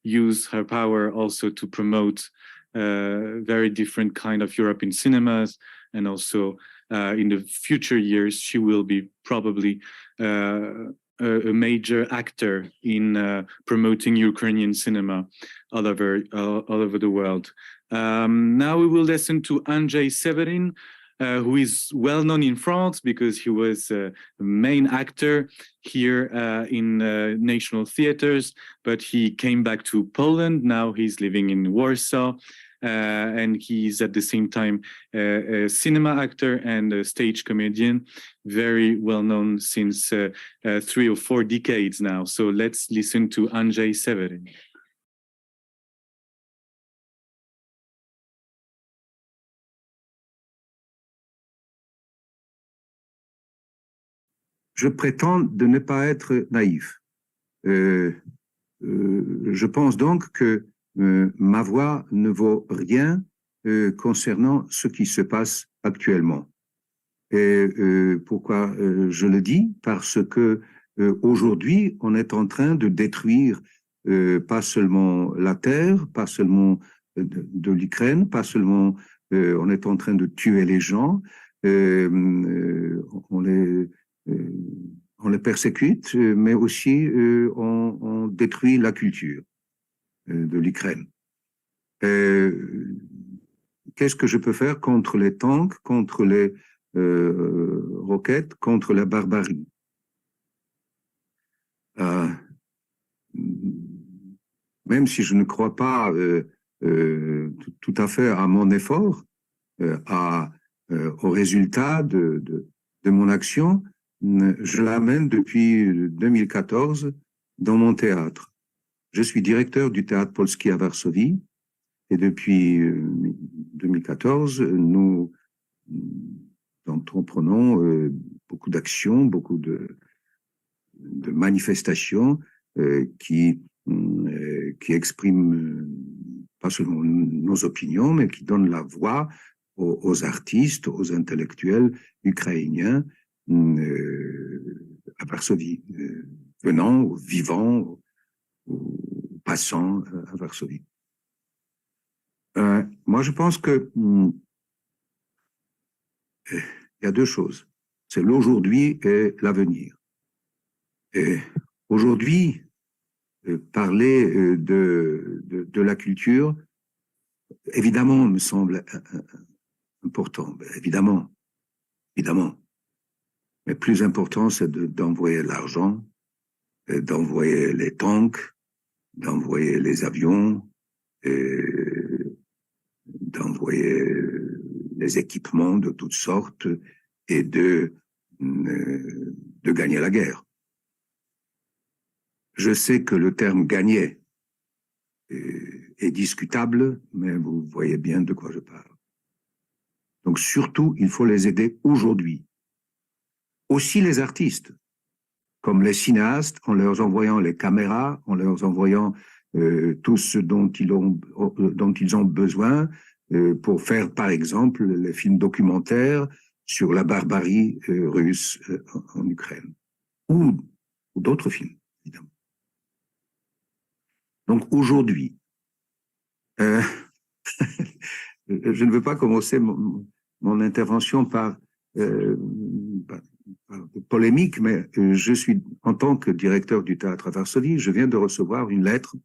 use her power also to promote very different kind of European cinemas, and also in the future years she will be probably a major actor in promoting Ukrainian cinema all over the world. Now we will listen to Andrzej Severin, who is well known in France because he was a main actor here in national theaters, but he came back to Poland. Now he's living in Warsaw. And he's at the same time a cinema actor and a stage comedian, very well known since 3 or 4 decades now. So let's listen to Andrzej Severin. Je prétends de ne pas être naïf. Je pense donc que ma voix ne vaut rien concernant ce qui se passe actuellement. Et pourquoi je le dis? Parce que aujourd'hui, on est en train de détruire pas seulement la terre, pas seulement de l'Ukraine, pas seulement on est en train de tuer les gens, on les persécute, mais aussi on détruit la culture de l'Ukraine. Qu'est-ce que je peux faire contre les tanks, contre les roquettes, contre la barbarie? Même si je ne crois pas tout à fait à mon effort, au résultat de mon action, je l'amène depuis 2014 dans mon théâtre. Je suis directeur du théâtre polski à Varsovie et depuis 2014, nous entreprenons beaucoup d'actions, beaucoup de manifestations qui expriment pas seulement nos opinions, mais qui donnent la voix aux artistes, aux intellectuels ukrainiens à Varsovie, venant, vivant, passant à Varsovie. Moi, je pense que il y a 2 choses. C'est l'aujourd'hui et l'avenir. Aujourd'hui, parler de la culture, évidemment, me semble important. Évidemment. Mais plus important, c'est d'envoyer l'argent, d'envoyer les tanks, d'envoyer les avions, d'envoyer les équipements de toutes sortes et de gagner la guerre. Je sais que le terme « gagner » est discutable, mais vous voyez bien de quoi je parle. Donc surtout, il faut les aider aujourd'hui. Aussi les artistes, comme les cinéastes, en leur envoyant les caméras, en leur envoyant tout ce dont ils ont besoin pour faire, par exemple, les films documentaires sur la barbarie russe en Ukraine, ou d'autres films, évidemment. Donc aujourd'hui, je ne veux pas commencer mon intervention par polémique, mais je suis, en tant que directeur du théâtre à Varsovie, je viens de recevoir une lettre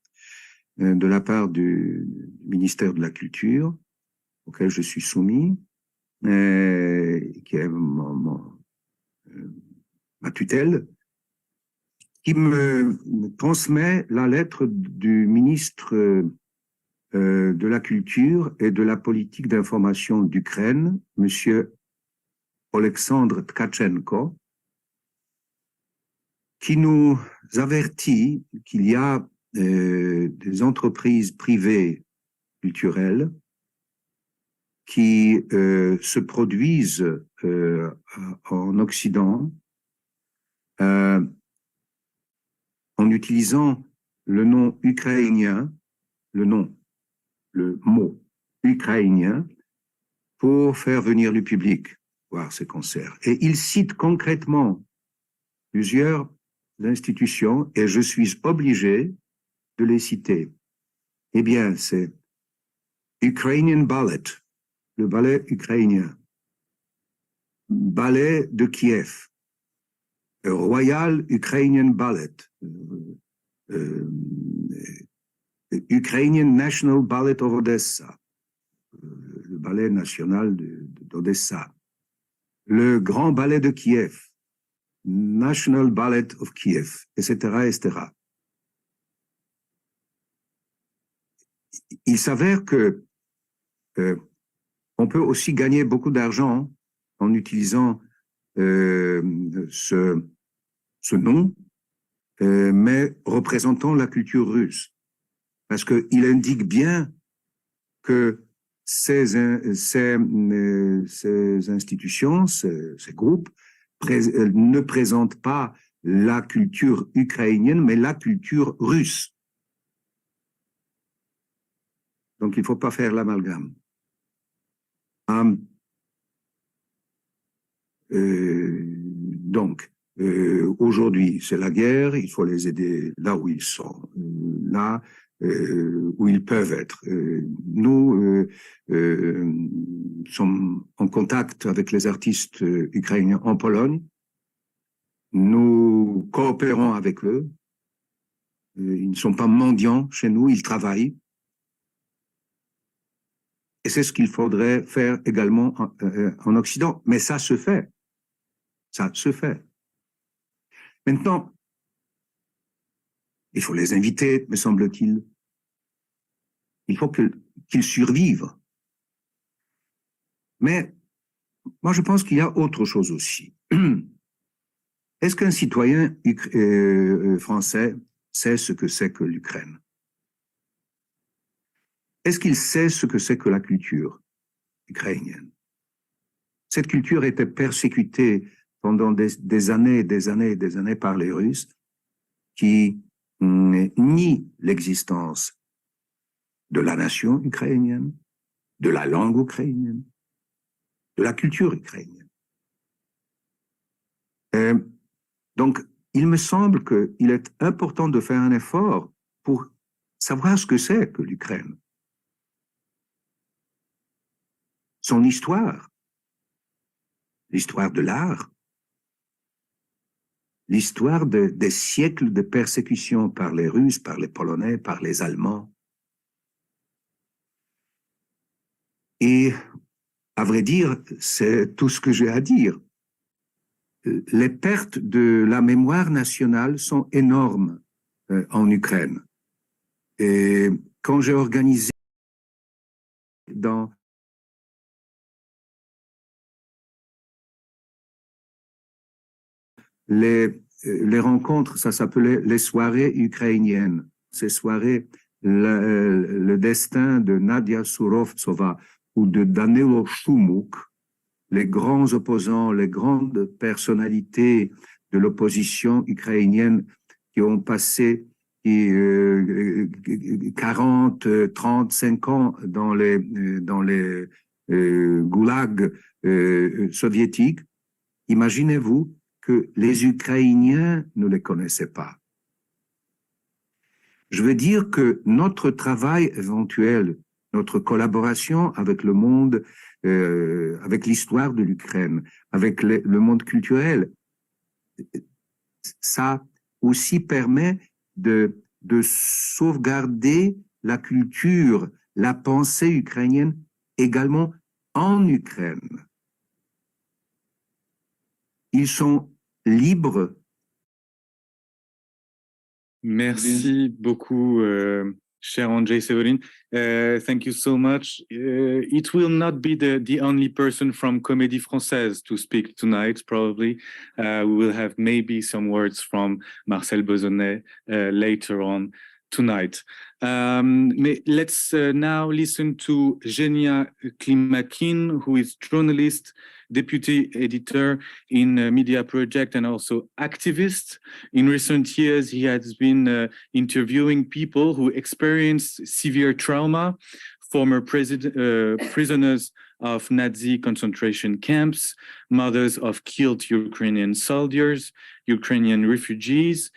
de la part du ministère de la Culture, auquel je suis soumis, qui est ma tutelle, qui me transmet la lettre du ministre de la Culture et de la politique d'information d'Ukraine, monsieur Alexandre Tkachenko, qui nous avertit qu'il y a des entreprises privées culturelles qui se produisent en Occident en utilisant le nom ukrainien, le mot ukrainien, pour faire venir le public voir ces concerts. Et il cite concrètement plusieurs institutions, et je suis obligé de les citer. Eh bien, c'est Ukrainian Ballet, le ballet ukrainien, ballet de Kiev, Royal Ukrainian Ballet, Ukrainian National Ballet of Odessa, le ballet national d'Odessa, le Grand Ballet de Kiev, National Ballet of Kiev, etc., etc. Il s'avère que on peut aussi gagner beaucoup d'argent en utilisant ce nom, mais représentant la culture russe. Parce qu'il indique bien que ces institutions, ces groupes, ne présentent pas la culture ukrainienne, mais la culture russe. Donc, il ne faut pas faire l'amalgame. Aujourd'hui, c'est la guerre, il faut les aider là où ils sont, là où ils peuvent être. Nous sommes en contact avec les artistes ukrainiens en Pologne. Nous coopérons avec eux. Ils ne sont pas mendiants chez nous, ils travaillent. Et c'est ce qu'il faudrait faire également en Occident. Mais ça se fait. Ça se fait. Maintenant, il faut les inviter, me semble-t-il. Il faut qu'ils survivent. Mais moi, je pense qu'il y a autre chose aussi. Est-ce qu'un citoyen français sait ce que c'est que l'Ukraine? Est-ce qu'il sait ce que c'est que la culture ukrainienne? Cette culture était persécutée pendant des années par les Russes qui nient l'existence de la nation ukrainienne, de la langue ukrainienne, de la culture ukrainienne. Donc, il me semble qu'il est important de faire un effort pour savoir ce que c'est que l'Ukraine. Son histoire, l'histoire de l'art, l'histoire des siècles de persécution par les Russes, par les Polonais, par les Allemands. Et, à vrai dire, c'est tout ce que j'ai à dire. Les pertes de la mémoire nationale sont énormes en Ukraine. Et quand j'ai organisé dans les rencontres, ça s'appelait les soirées ukrainiennes. Ces soirées, le destin de Nadia Surovtsova ou de Danilo Shumuk, les grands opposants, les grandes personnalités de l'opposition ukrainienne qui ont passé 40, 35 ans dans les goulags soviétiques. Imaginez-vous que les Ukrainiens ne les connaissaient pas. Je veux dire que notre travail éventuel notre collaboration avec le monde, avec l'histoire de l'Ukraine, avec le monde culturel, ça aussi permet de sauvegarder la culture, la pensée ukrainienne également en Ukraine. Ils sont libres. Merci beaucoup, cher Andrzej Severin. Thank you so much. It will not be the only person from Comédie Française to speak tonight, probably. We will have maybe some words from Marcel Besonnet later on tonight. Let's now listen to Zhenya Klimakin, who is journalist, deputy editor in Media Project and also activist. In recent years, he has been interviewing people who experienced severe trauma, former prisoners of Nazi concentration camps, mothers of killed Ukrainian soldiers, Ukrainian refugees.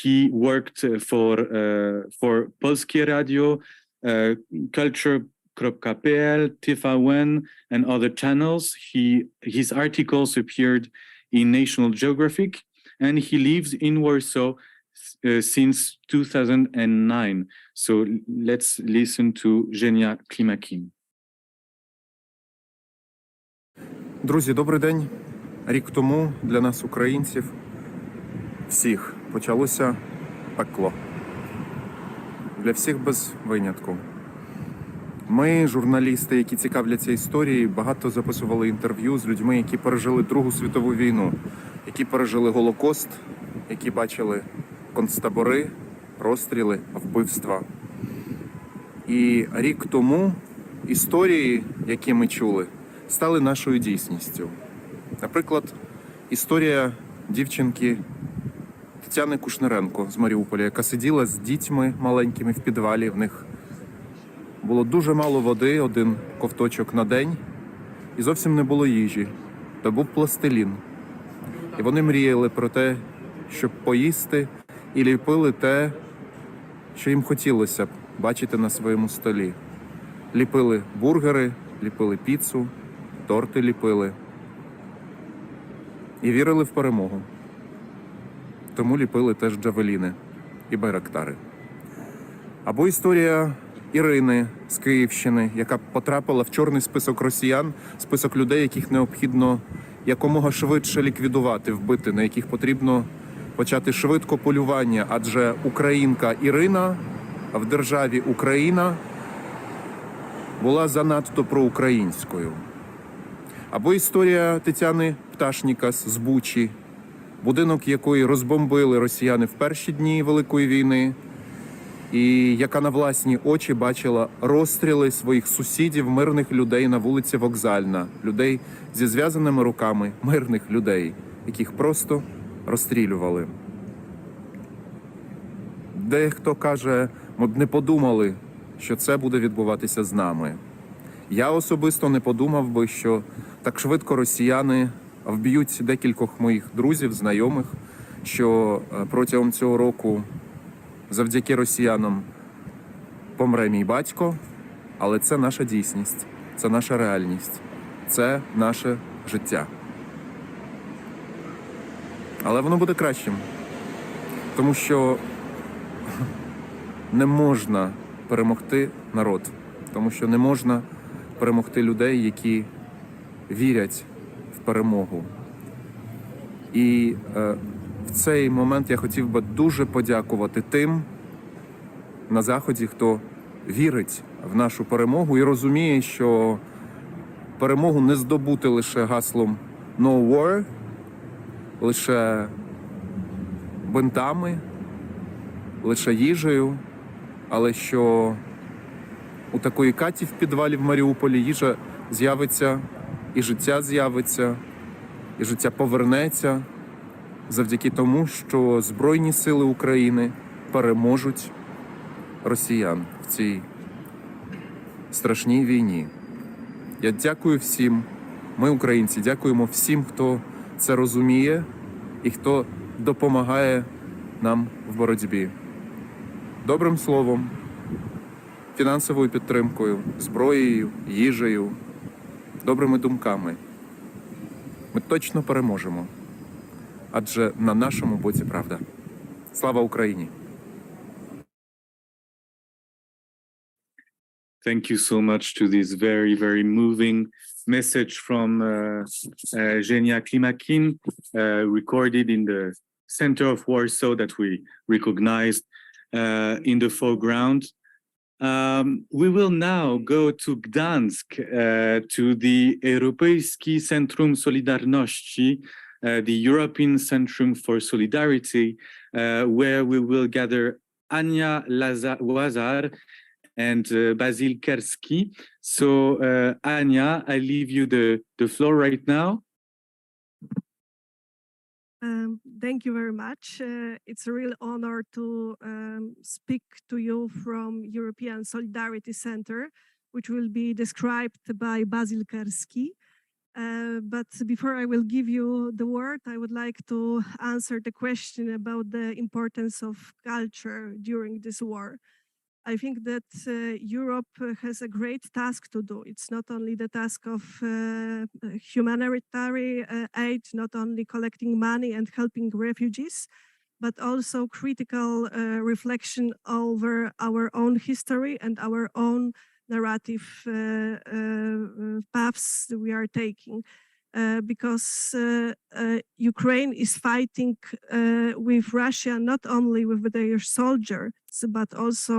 He worked for Polskie Radio, Culture.pl, TVN, and other channels. His articles appeared in National Geographic, and he lives in Warsaw since 2009. So let's listen to Zhenya Klimakin. Друзі, добрий день. Рік тому для нас, українців, всіх, почалося пекло. Для всіх без винятку. Ми, журналісти, які цікавляться історією, багато записували інтерв'ю з людьми, які пережили Другу світову війну, які пережили Голокост, які бачили концтабори, розстріли, вбивства. І рік тому історії, які ми чули, стали нашою дійсністю. Наприклад, історія дівчинки Тетяни Кушниренко з Маріуполя, яка сиділа з дітьми маленькими в підвалі. В них було дуже мало води, один ковточок на день, і зовсім не було їжі, та був пластилін. І вони мріяли про те, щоб поїсти, і ліпили те, що їм хотілося б бачити на своєму столі. Ліпили бургери, ліпили піцу, торти ліпили. І вірили в перемогу. Тому ліпили теж джавеліни і байрактари. Або історія Ірини з Київщини, яка потрапила в чорний список росіян, список людей, яких необхідно якомога швидше ліквідувати, вбити, на яких потрібно почати швидко полювання, адже українка Ірина в державі Україна була занадто проукраїнською. Або історія Тетяни Пташнікас з Бучі, будинок якої розбомбили росіяни в перші дні Великої війни, і яка на власні очі бачила розстріли своїх сусідів, мирних людей на вулиці Вокзальна, людей зі зв'язаними руками, мирних людей, яких просто розстрілювали. Дехто каже, ми б не подумали, що це буде відбуватися з нами. Я особисто не подумав би, що так швидко росіяни вб'ють декількох моїх друзів, знайомих, що протягом цього року завдяки росіянам помре мій батько, але це наша дійсність, це наша реальність, це наше життя. Але воно буде кращим, тому що не можна перемогти народ, тому що не можна перемогти людей, які вірять в перемогу. І в цей момент я хотів би дуже подякувати тим на Заході, хто вірить в нашу перемогу і розуміє, що перемогу не здобути лише гаслом «No war», лише бинтами, лише їжею, але що у такої Каті в підвалі в Маріуполі їжа з'явиться, і життя з'явиться, і життя повернеться завдяки тому, що Збройні сили України переможуть росіян в цій страшній війні. Я дякую всім, ми, українці, дякуємо всім, хто це розуміє і хто допомагає нам в боротьбі. Добрим словом, фінансовою підтримкою, зброєю, їжею, добрими думками. Ми точно переможемо, адже на нашому боці правда. Слава Україні! Thank you so much to this very, very moving message from Zhenya Klimakin, recorded in the center of Warsaw that we recognized in the foreground. We will now go to Gdansk, to the Europejski Centrum Solidarności, the European Centrum for Solidarity, where we will gather Ania Łazar and Basil Kerski. So, Ania, I leave you the floor right now. Thank you very much. It's a real honor to speak to you from European Solidarity Center, which will be described by Basil Kerski. But before I will give you the word, I would like to answer the question about the importance of culture during this war. I think that Europe has a great task to do. It's not only the task of humanitarian aid, not only collecting money and helping refugees, but also critical reflection over our own history and our own narrative paths we are taking. Because Ukraine is fighting with Russia, not only with their soldiers, but also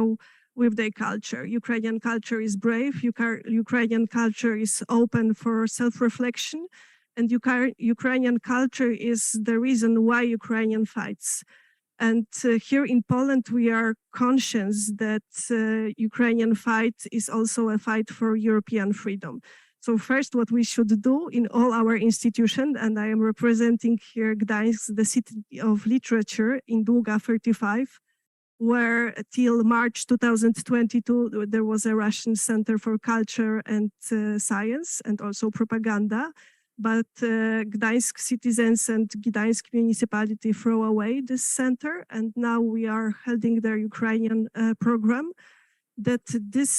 with their culture. Ukrainian culture is brave, Ukrainian culture is open for self-reflection, and Ukrainian culture is the reason why Ukrainian fights. And here in Poland, we are conscious that Ukrainian fight is also a fight for European freedom. So first, what we should do in all our institutions, and I am representing here Gdansk, the city of literature in Długa 35, where till March 2022, there was a Russian Center for Culture and Science and also propaganda. But Gdańsk citizens and Gdańsk municipality throw away this center, and now we are holding their Ukrainian program. That this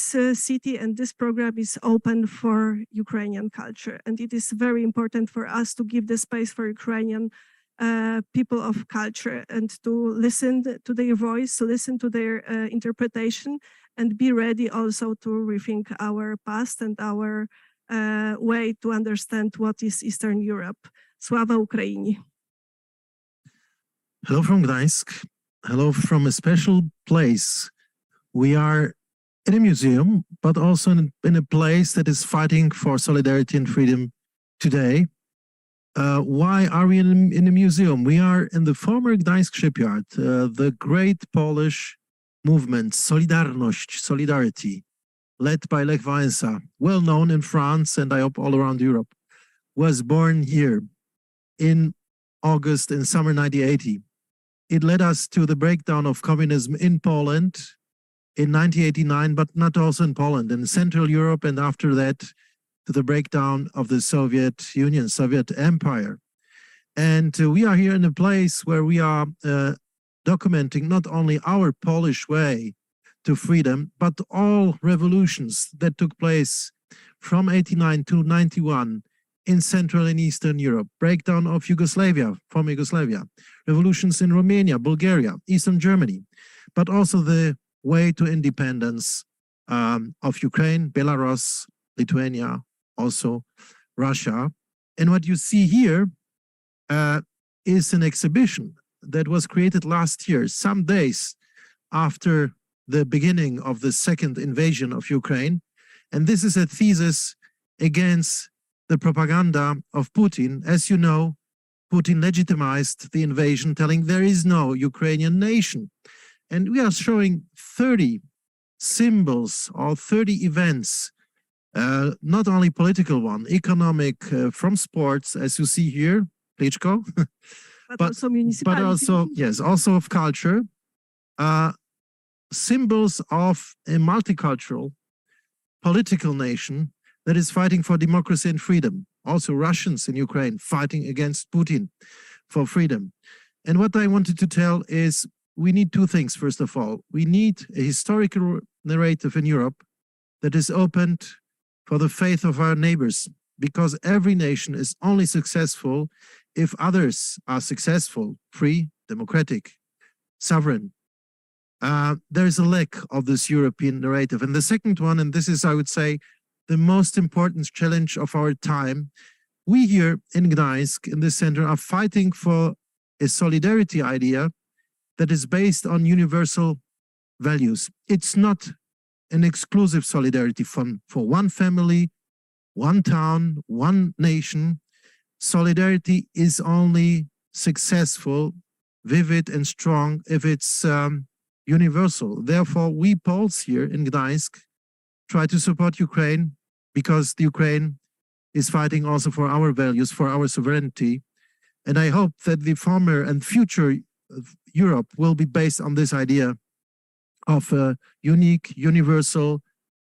city and this program is open for Ukrainian culture. And it is very important for us to give the space for Ukrainian people of culture and to listen to their voice, to listen to their interpretation, and be ready also to rethink our past and our way to understand what is Eastern Europe. Sława Ukraini. Hello from Gdańsk. Hello from a special place. We are in a museum, but also in a place that is fighting for solidarity and freedom today. Why are we in a museum? We are in the former Gdańsk shipyard, the great Polish movement, Solidarność, Solidarity, led by Lech Wałęsa, well known in France and I hope all around Europe, was born here in August, in summer 1980. It led us to the breakdown of communism in Poland in 1989, but not also in Poland, in Central Europe, and after that, to the breakdown of the Soviet Union, Soviet Empire. And we are here in a place where we are documenting not only our Polish way to freedom, but all revolutions that took place from 89 to 91 in Central and Eastern Europe, breakdown of Yugoslavia, former Yugoslavia, revolutions in Romania, Bulgaria, Eastern Germany, but also the way to independence of Ukraine, Belarus, Lithuania, also Russia. And what you see here is an exhibition that was created last year, some days after the beginning of the second invasion of Ukraine. And this is a thesis against the propaganda of Putin. As you know, Putin legitimized the invasion, telling there is no Ukrainian nation. And we are showing 30 symbols or 30 events, not only political one, economic, from sports, as you see here, Klitschko, but also, yes, also of culture, symbols of a multicultural political nation that is fighting for democracy and freedom. Also Russians in Ukraine fighting against Putin for freedom. And what I wanted to tell is we need two things, first of all. We need a historical narrative in Europe that is opened for the faith of our neighbors, because every nation is only successful if others are successful, free, democratic, sovereign. There is a lack of this European narrative. And the second one, and this is, I would say, the most important challenge of our time, we here in Gdansk, in this center, are fighting for a solidarity idea that is based on universal values. It's not an exclusive solidarity for one family, one town, one nation. Solidarity is only successful, vivid and strong if it's universal. Therefore, we Poles here in Gdansk try to support Ukraine because the Ukraine is fighting also for our values, for our sovereignty. And I hope that the former and future of Europe will be based on this idea of a unique, universal,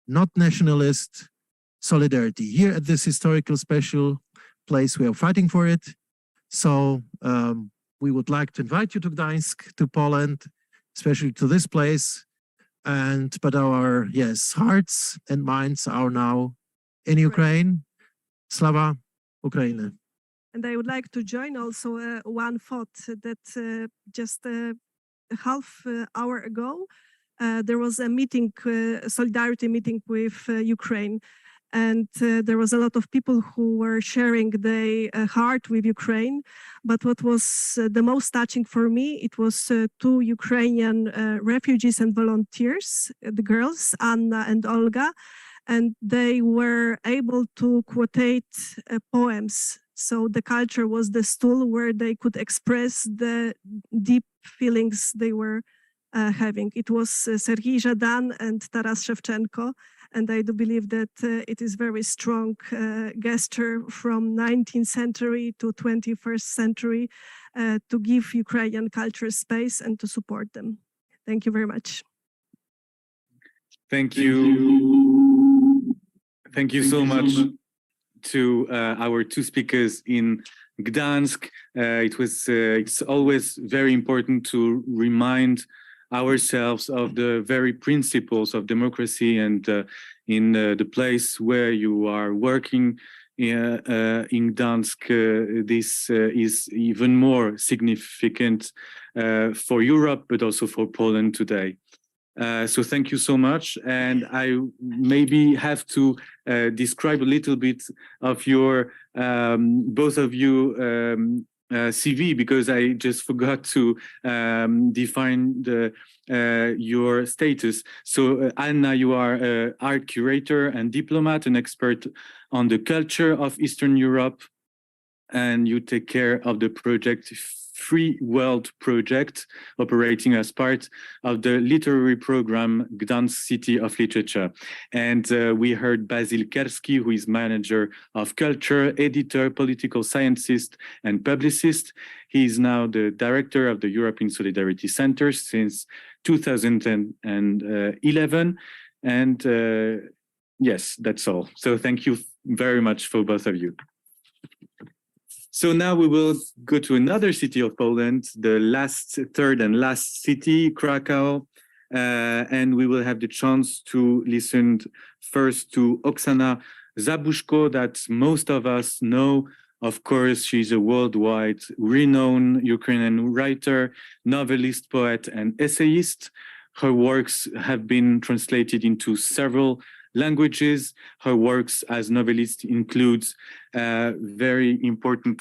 not nationalist solidarity. Here at this historical special place, we are fighting for it. So we would like to invite you to Gdansk, to Poland, especially to this place. But our, hearts and minds are now in Ukraine. Slava Ukraine. And I would like to join also one thought that just a half hour ago, there was a meeting, a solidarity meeting with Ukraine. And there was a lot of people who were sharing their heart with Ukraine. But what was the most touching for me, it was two Ukrainian refugees and volunteers, the girls, Anna and Olga, and they were able to quotate poems. So the culture was the stool where they could express the deep feelings they were having. It was Serhiy Zhadan and Taras Shevchenko. And I do believe that it is very strong gesture from 19th century to 21st century to give Ukrainian culture space and to support them. Thank you very much. Thank you. Thank you so much to our two speakers in Gdansk. It's always very important to remind ourselves of the very principles of democracy, and in the place where you are working in Gdansk, this is even more significant for Europe, but also for Poland today. So thank you so much. And I maybe have to describe a little bit of your, both of you, CV, because I just forgot to define your status. So Anna, you are an art curator and diplomat, an expert on the culture of Eastern Europe, and you take care of the project Free World Project, operating as part of the literary program Gdansk City of Literature. And we heard Basil Kerski, who is manager of culture, editor, political scientist, and publicist. He is now the director of the European Solidarity Center since 2011. And yes, that's all. So thank you very much for both of you. So now we will go to another city of Poland, the third and last city, Cracow, and we will have the chance to listen first to Oksana Zabushko, that most of us know. Of course, she's a worldwide renowned Ukrainian writer, novelist, poet, and essayist. Her works have been translated into several languages. Her works as novelist includes very important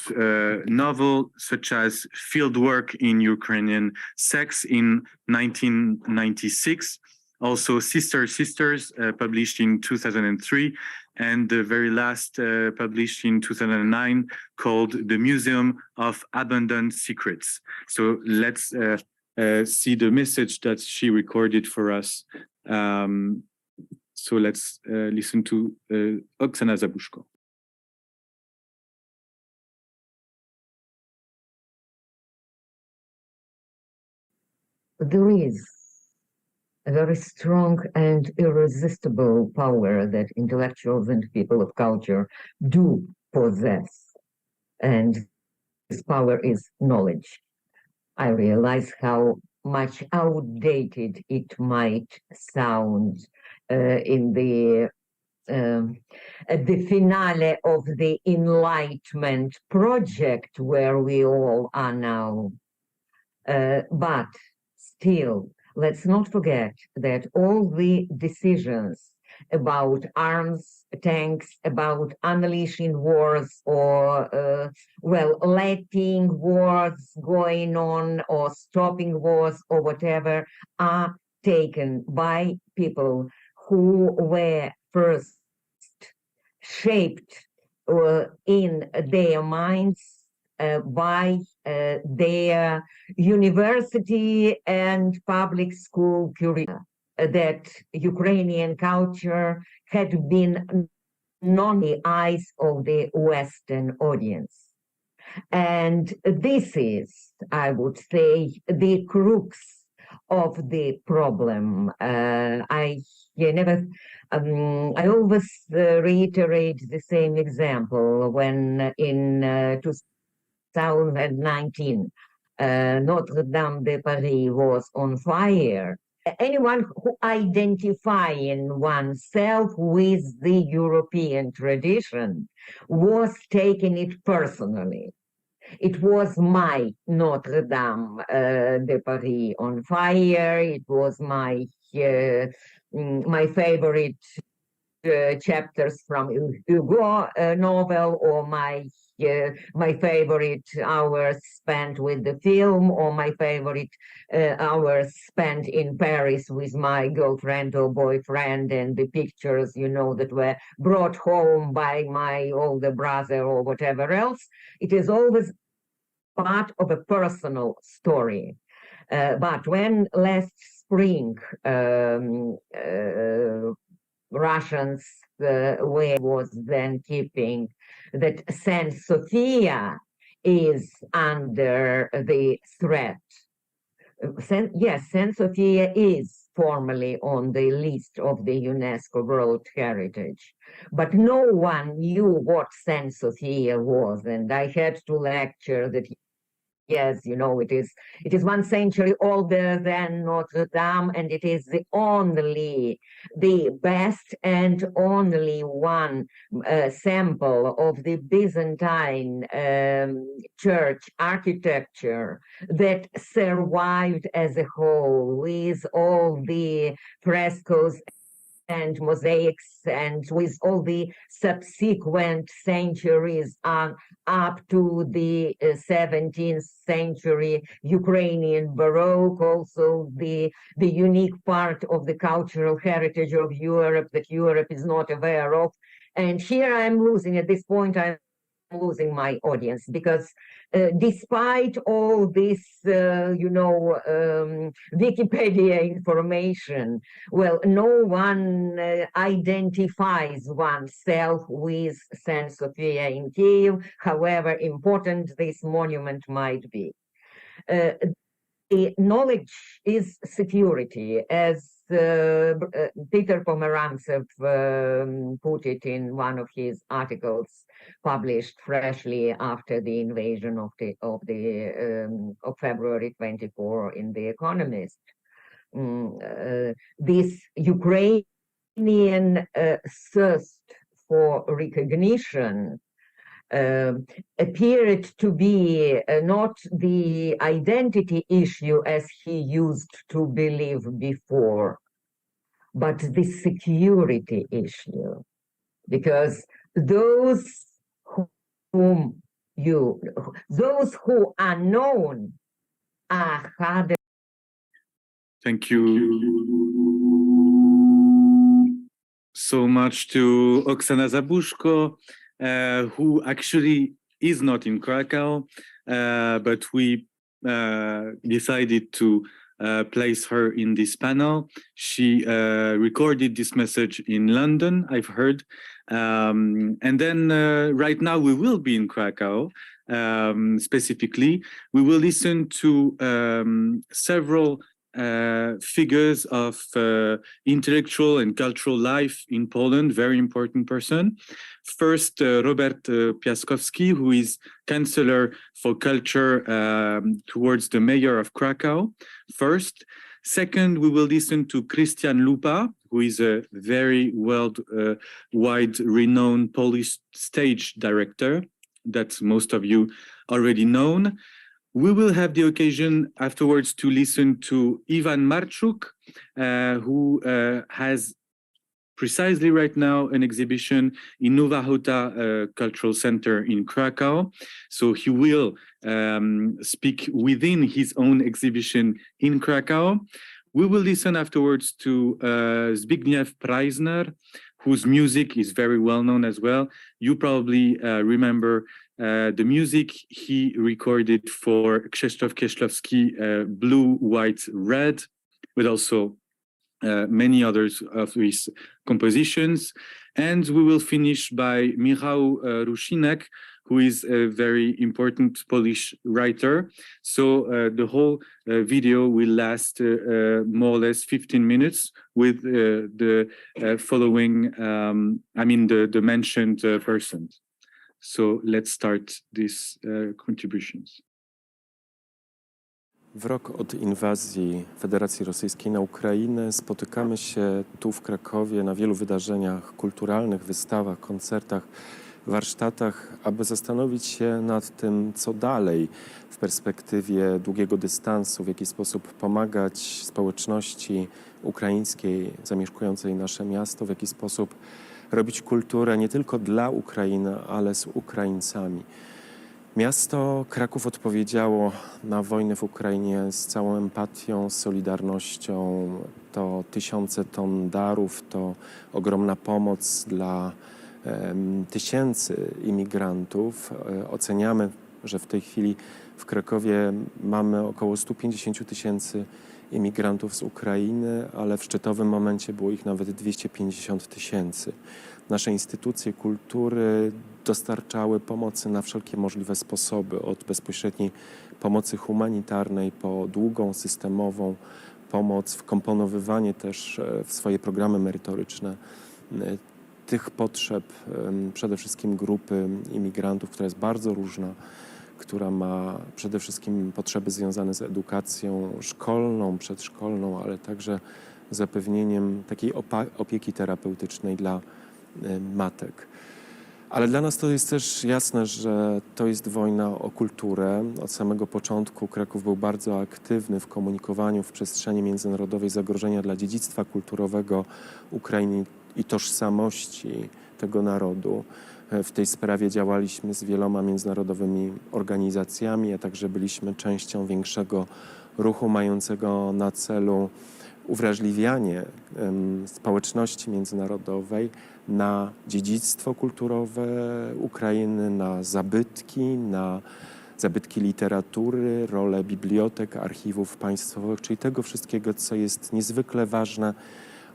novel such as Fieldwork in Ukrainian Sex in 1996, also Sisters, published in 2003, and the very last published in 2009 called The Museum of Abandoned Secrets. So let's see the message that she recorded for us. So let's listen to Oksana Zabushko. There is a very strong and irresistible power that intellectuals and people of culture do possess. And this power is knowledge. I realize how much outdated it might sound in the at the finale of the Enlightenment project where we all are now. But still, let's not forget that all the decisions about arms, tanks, about unleashing wars or, well, letting wars going on or stopping wars or whatever are taken by people who were first shaped in their minds by their university and public school curricula, that Ukrainian culture had been non the eyes of the Western audience. And this is, I would say, the crux of the problem. I always reiterate the same example when in 2019 Notre Dame de Paris was on fire. Anyone who identifying oneself with the European tradition was taking it personally. It was my Notre Dame de Paris on fire. It was my my favorite chapters from Hugo novel, or my favorite hours spent with the film, or my favorite hours spent in Paris with my girlfriend or boyfriend, and the pictures, you know, that were brought home by my older brother or whatever else. It is always part of a personal story. But when last spring Russians was then keeping that Saint Sofia is under the threat. Yes, Saint Sofia is formally on the list of the UNESCO World Heritage, but no one knew what Saint Sofia was, and I had to lecture that. Yes, you know, it is 1 century older than Notre Dame, and it is the best and only one sample of the Byzantine church architecture that survived as a whole, with all the frescoes and mosaics, and with all the subsequent centuries up to the 17th century Ukrainian Baroque, also the unique part of the cultural heritage of Europe that Europe is not aware of. And here I'm losing, at this point, I'm losing my audience, because despite all this, Wikipedia information, well, no one identifies oneself with Saint Sofia in Kyiv, however important this monument might be. The knowledge is security, as Peter Pomerantsev put it in one of his articles published freshly after the invasion of February 24 in The Economist. This Ukrainian thirst for recognition appeared to be not the identity issue as he used to believe before, but the security issue, because those who are known are harder. Thank you so much to Oksana Zabushko, who actually is not in Krakow, but we decided to place her in this panel. She recorded this message in London, I've heard. And then right now we will be in Krakow. Specifically, we will listen to several figures of intellectual and cultural life in Poland, very important person. First, Robert Piaskowski, who is Chancellor for Culture towards the mayor of Cracow, first. Second, we will listen to Christian Lupa, who is a very worldwide renowned Polish stage director that most of you already known. We will have the occasion afterwards to listen to Ivan Marchuk, who has precisely right now an exhibition in Nowa Huta Cultural Center in Krakow. So he will speak within his own exhibition in Krakow. We will listen afterwards to Zbigniew Preisner, whose music is very well known as well. You probably remember the music he recorded for Krzysztof Kieślowski, Blue, White, Red, but also many others of his compositions. And we will finish by Michał Rusinek, who is a very important Polish writer. So the whole video will last more or less 15 minutes with the following, the mentioned persons. So let's start these contributions. W rok od inwazji Federacji Rosyjskiej na Ukrainę spotykamy się tu w Krakowie na wielu wydarzeniach kulturalnych, wystawach, koncertach, warsztatach, aby zastanowić się nad tym, co dalej w perspektywie długiego dystansu, w jaki sposób pomagać społeczności ukraińskiej zamieszkującej nasze miasto, w jaki sposób robić kulturę nie tylko dla Ukrainy, ale z Ukraińcami. Miasto Kraków odpowiedziało na wojnę w Ukrainie z całą empatią, solidarnością. To tysiące ton darów, to ogromna pomoc dla tysięcy imigrantów. Oceniamy, że w tej chwili w Krakowie mamy około 150 tysięcy imigrantów z Ukrainy, ale w szczytowym momencie było ich nawet 250 tysięcy. Nasze instytucje kultury dostarczały pomocy na wszelkie możliwe sposoby, od bezpośredniej pomocy humanitarnej po długą, systemową pomoc, wkomponowywanie też w swoje programy merytoryczne tych potrzeb, przede wszystkim grupy imigrantów, która jest bardzo różna, która ma przede wszystkim potrzeby związane z edukacją szkolną, przedszkolną, ale także zapewnieniem takiej opieki terapeutycznej dla matek. Ale dla nas to jest też jasne, że to jest wojna o kulturę. Od samego początku Kraków był bardzo aktywny w komunikowaniu w przestrzeni międzynarodowej zagrożenia dla dziedzictwa kulturowego Ukrainy i tożsamości tego narodu. W tej sprawie działaliśmy z wieloma międzynarodowymi organizacjami, a także byliśmy częścią większego ruchu mającego na celu uwrażliwianie społeczności międzynarodowej na dziedzictwo kulturowe Ukrainy, na zabytki literatury, rolę bibliotek, archiwów państwowych, czyli tego wszystkiego, co jest niezwykle ważne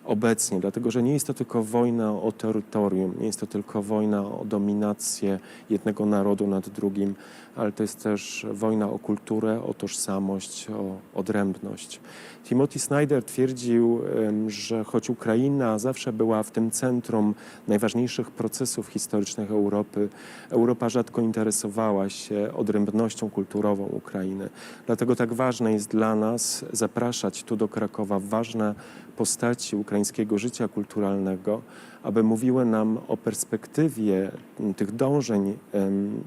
obecnie, dlatego że nie jest to tylko wojna o terytorium, nie jest to tylko wojna o dominację jednego narodu nad drugim, ale to jest też wojna o kulturę, o tożsamość, o odrębność. Timothy Snyder twierdził, że choć Ukraina zawsze była w tym centrum najważniejszych procesów historycznych Europy, Europa rzadko interesowała się odrębnością kulturową Ukrainy. Dlatego tak ważne jest dla nas zapraszać tu do Krakowa ważne postaci ukraińskiego życia kulturalnego, aby mówiły nam o perspektywie tych dążeń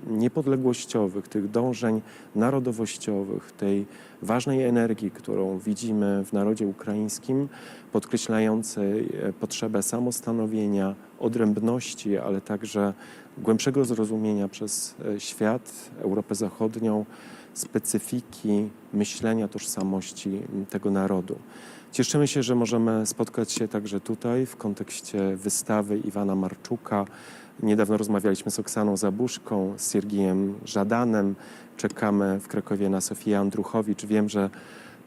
niepodległościowych, tych dążeń narodowościowych, tej ważnej energii, którą widzimy w narodzie ukraińskim, podkreślającej potrzebę samostanowienia, odrębności, ale także głębszego zrozumienia przez świat, Europę Zachodnią, specyfiki myślenia, tożsamości tego narodu. Cieszymy się, że możemy spotkać się także tutaj w kontekście wystawy Iwana Marczuka. Niedawno rozmawialiśmy z Oksaną Zabuszką, z Siergijem Żadanem. Czekamy w Krakowie na Sofię Andruchowicz. Wiem, że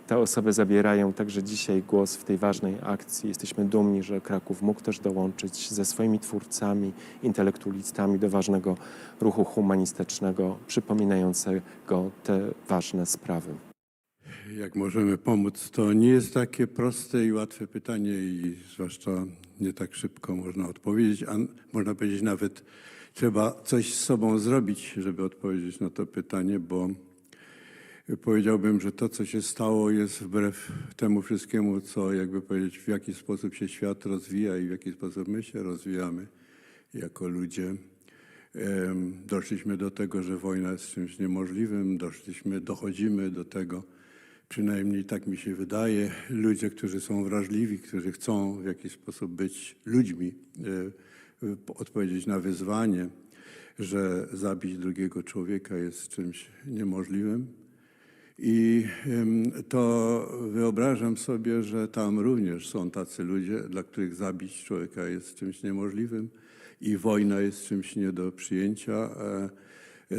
te osoby zabierają także dzisiaj głos w tej ważnej akcji. Jesteśmy dumni, że Kraków mógł też dołączyć ze swoimi twórcami, intelektualistami do ważnego ruchu humanistycznego, przypominającego te ważne sprawy. jak możemy pomóc? To nie jest takie proste i łatwe pytanie i zwłaszcza nie tak szybko można odpowiedzieć, a można powiedzieć nawet trzeba coś z sobą zrobić, żeby odpowiedzieć na to pytanie, bo powiedziałbym, że to, co się stało, jest wbrew temu wszystkiemu, co jakby powiedzieć, w jaki sposób się świat rozwija i w jaki sposób my się rozwijamy jako ludzie. Doszliśmy do tego, że wojna jest czymś niemożliwym, dochodzimy do tego, przynajmniej tak mi się wydaje, ludzie, którzy są wrażliwi, którzy chcą w jakiś sposób być ludźmi, odpowiedzieć na wyzwanie, że zabić drugiego człowieka jest czymś niemożliwym. I to wyobrażam sobie, że tam również są tacy ludzie, dla których zabić człowieka jest czymś niemożliwym i wojna jest czymś nie do przyjęcia,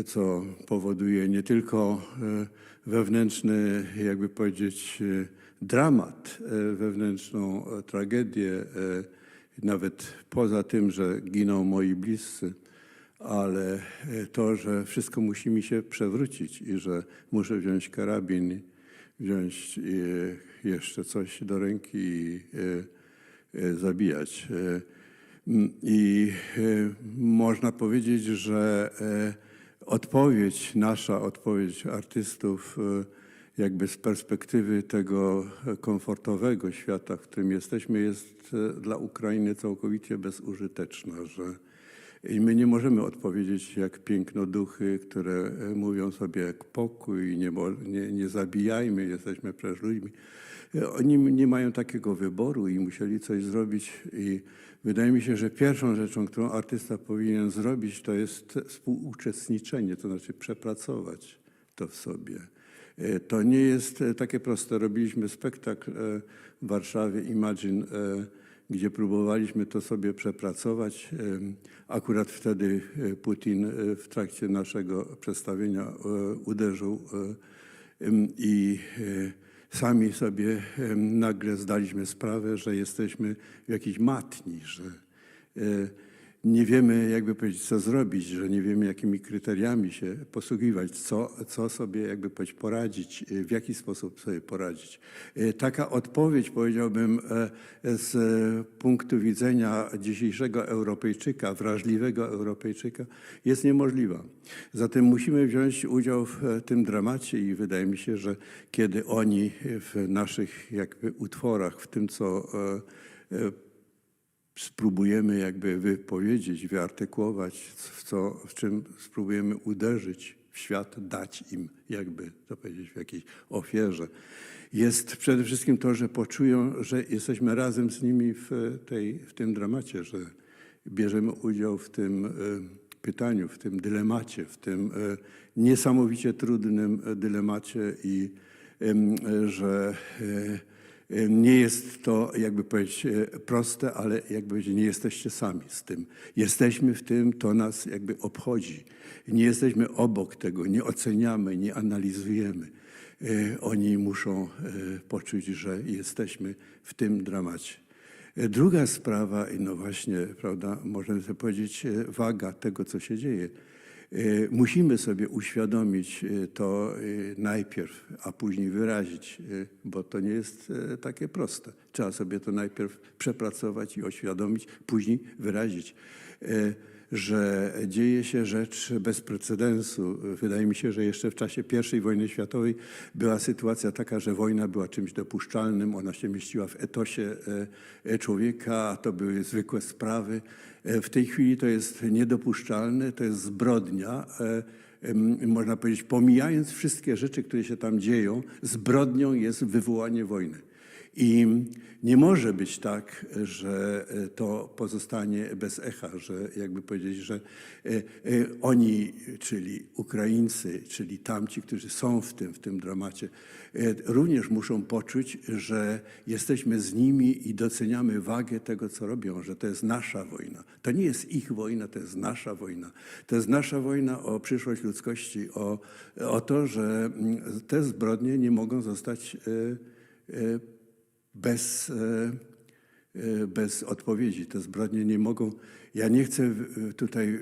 co powoduje nie tylko wewnętrzny, jakby powiedzieć, dramat, wewnętrzną tragedię, nawet poza tym, że giną moi bliscy, ale to, że wszystko musi mi się przewrócić i że muszę wziąć karabin, wziąć jeszcze coś do ręki i zabijać. I można powiedzieć, że nasza odpowiedź artystów jakby z perspektywy tego komfortowego świata, w którym jesteśmy, jest dla Ukrainy całkowicie bezużyteczna, że i my nie możemy odpowiedzieć jak pięknoduchy, które mówią sobie jak pokój, nie zabijajmy, jesteśmy przecież ludźmi. Oni nie mają takiego wyboru i musieli coś zrobić i wydaje mi się, że pierwszą rzeczą, którą artysta powinien zrobić, to jest współuczestniczenie, to znaczy przepracować to w sobie. To nie jest takie proste. Robiliśmy spektakl w Warszawie, Imagine, gdzie próbowaliśmy to sobie przepracować. Akurat wtedy Putin w trakcie naszego przedstawienia uderzył i sami sobie nagle zdaliśmy sprawę, że jesteśmy w jakiejś matni, że nie wiemy, jakby powiedzieć, co zrobić, że nie wiemy, jakimi kryteriami się posługiwać, co sobie, jakby powiedzieć, poradzić, w jaki sposób sobie poradzić. Taka odpowiedź, powiedziałbym, z punktu widzenia dzisiejszego Europejczyka, wrażliwego Europejczyka, jest niemożliwa. Zatem musimy wziąć udział w tym dramacie i wydaje mi się, że kiedy oni w naszych jakby utworach, w tym, co spróbujemy jakby wypowiedzieć, wyartykułować, w czym spróbujemy uderzyć w świat, dać im jakby to powiedzieć w jakiejś ofierze. Jest przede wszystkim to, że poczują, że jesteśmy razem z nimi w tym dramacie, że bierzemy udział w tym pytaniu, w tym dylemacie, w tym niesamowicie trudnym dylemacie i że nie jest to, jakby powiedzieć, proste, ale jakby powiedzieć, nie jesteście sami z tym. Jesteśmy w tym, to nas jakby obchodzi. Nie jesteśmy obok tego, nie oceniamy, nie analizujemy. Oni muszą poczuć, że jesteśmy w tym dramacie. Druga sprawa, i no właśnie, prawda, możemy sobie powiedzieć, waga tego, co się dzieje. Musimy sobie uświadomić to najpierw, a później wyrazić, bo to nie jest takie proste. Trzeba sobie to najpierw przepracować i oświadomić, później wyrazić, że dzieje się rzecz bez precedensu. Wydaje mi się, że jeszcze w czasie I wojny światowej była sytuacja taka, że wojna była czymś dopuszczalnym, ona się mieściła w etosie człowieka, a to były zwykłe sprawy. W tej chwili to jest niedopuszczalne, to jest zbrodnia. Można powiedzieć, pomijając wszystkie rzeczy, które się tam dzieją, zbrodnią jest wywołanie wojny. I nie może być tak, że to pozostanie bez echa, że jakby powiedzieć, że oni, czyli Ukraińcy, czyli tamci, którzy są w tym dramacie, również muszą poczuć, że jesteśmy z nimi i doceniamy wagę tego, co robią, że to jest nasza wojna. To nie jest ich wojna, to jest nasza wojna. To jest nasza wojna o przyszłość ludzkości, o to, że te zbrodnie nie mogą zostać bez odpowiedzi. Te zbrodnie nie mogą... Ja nie chcę tutaj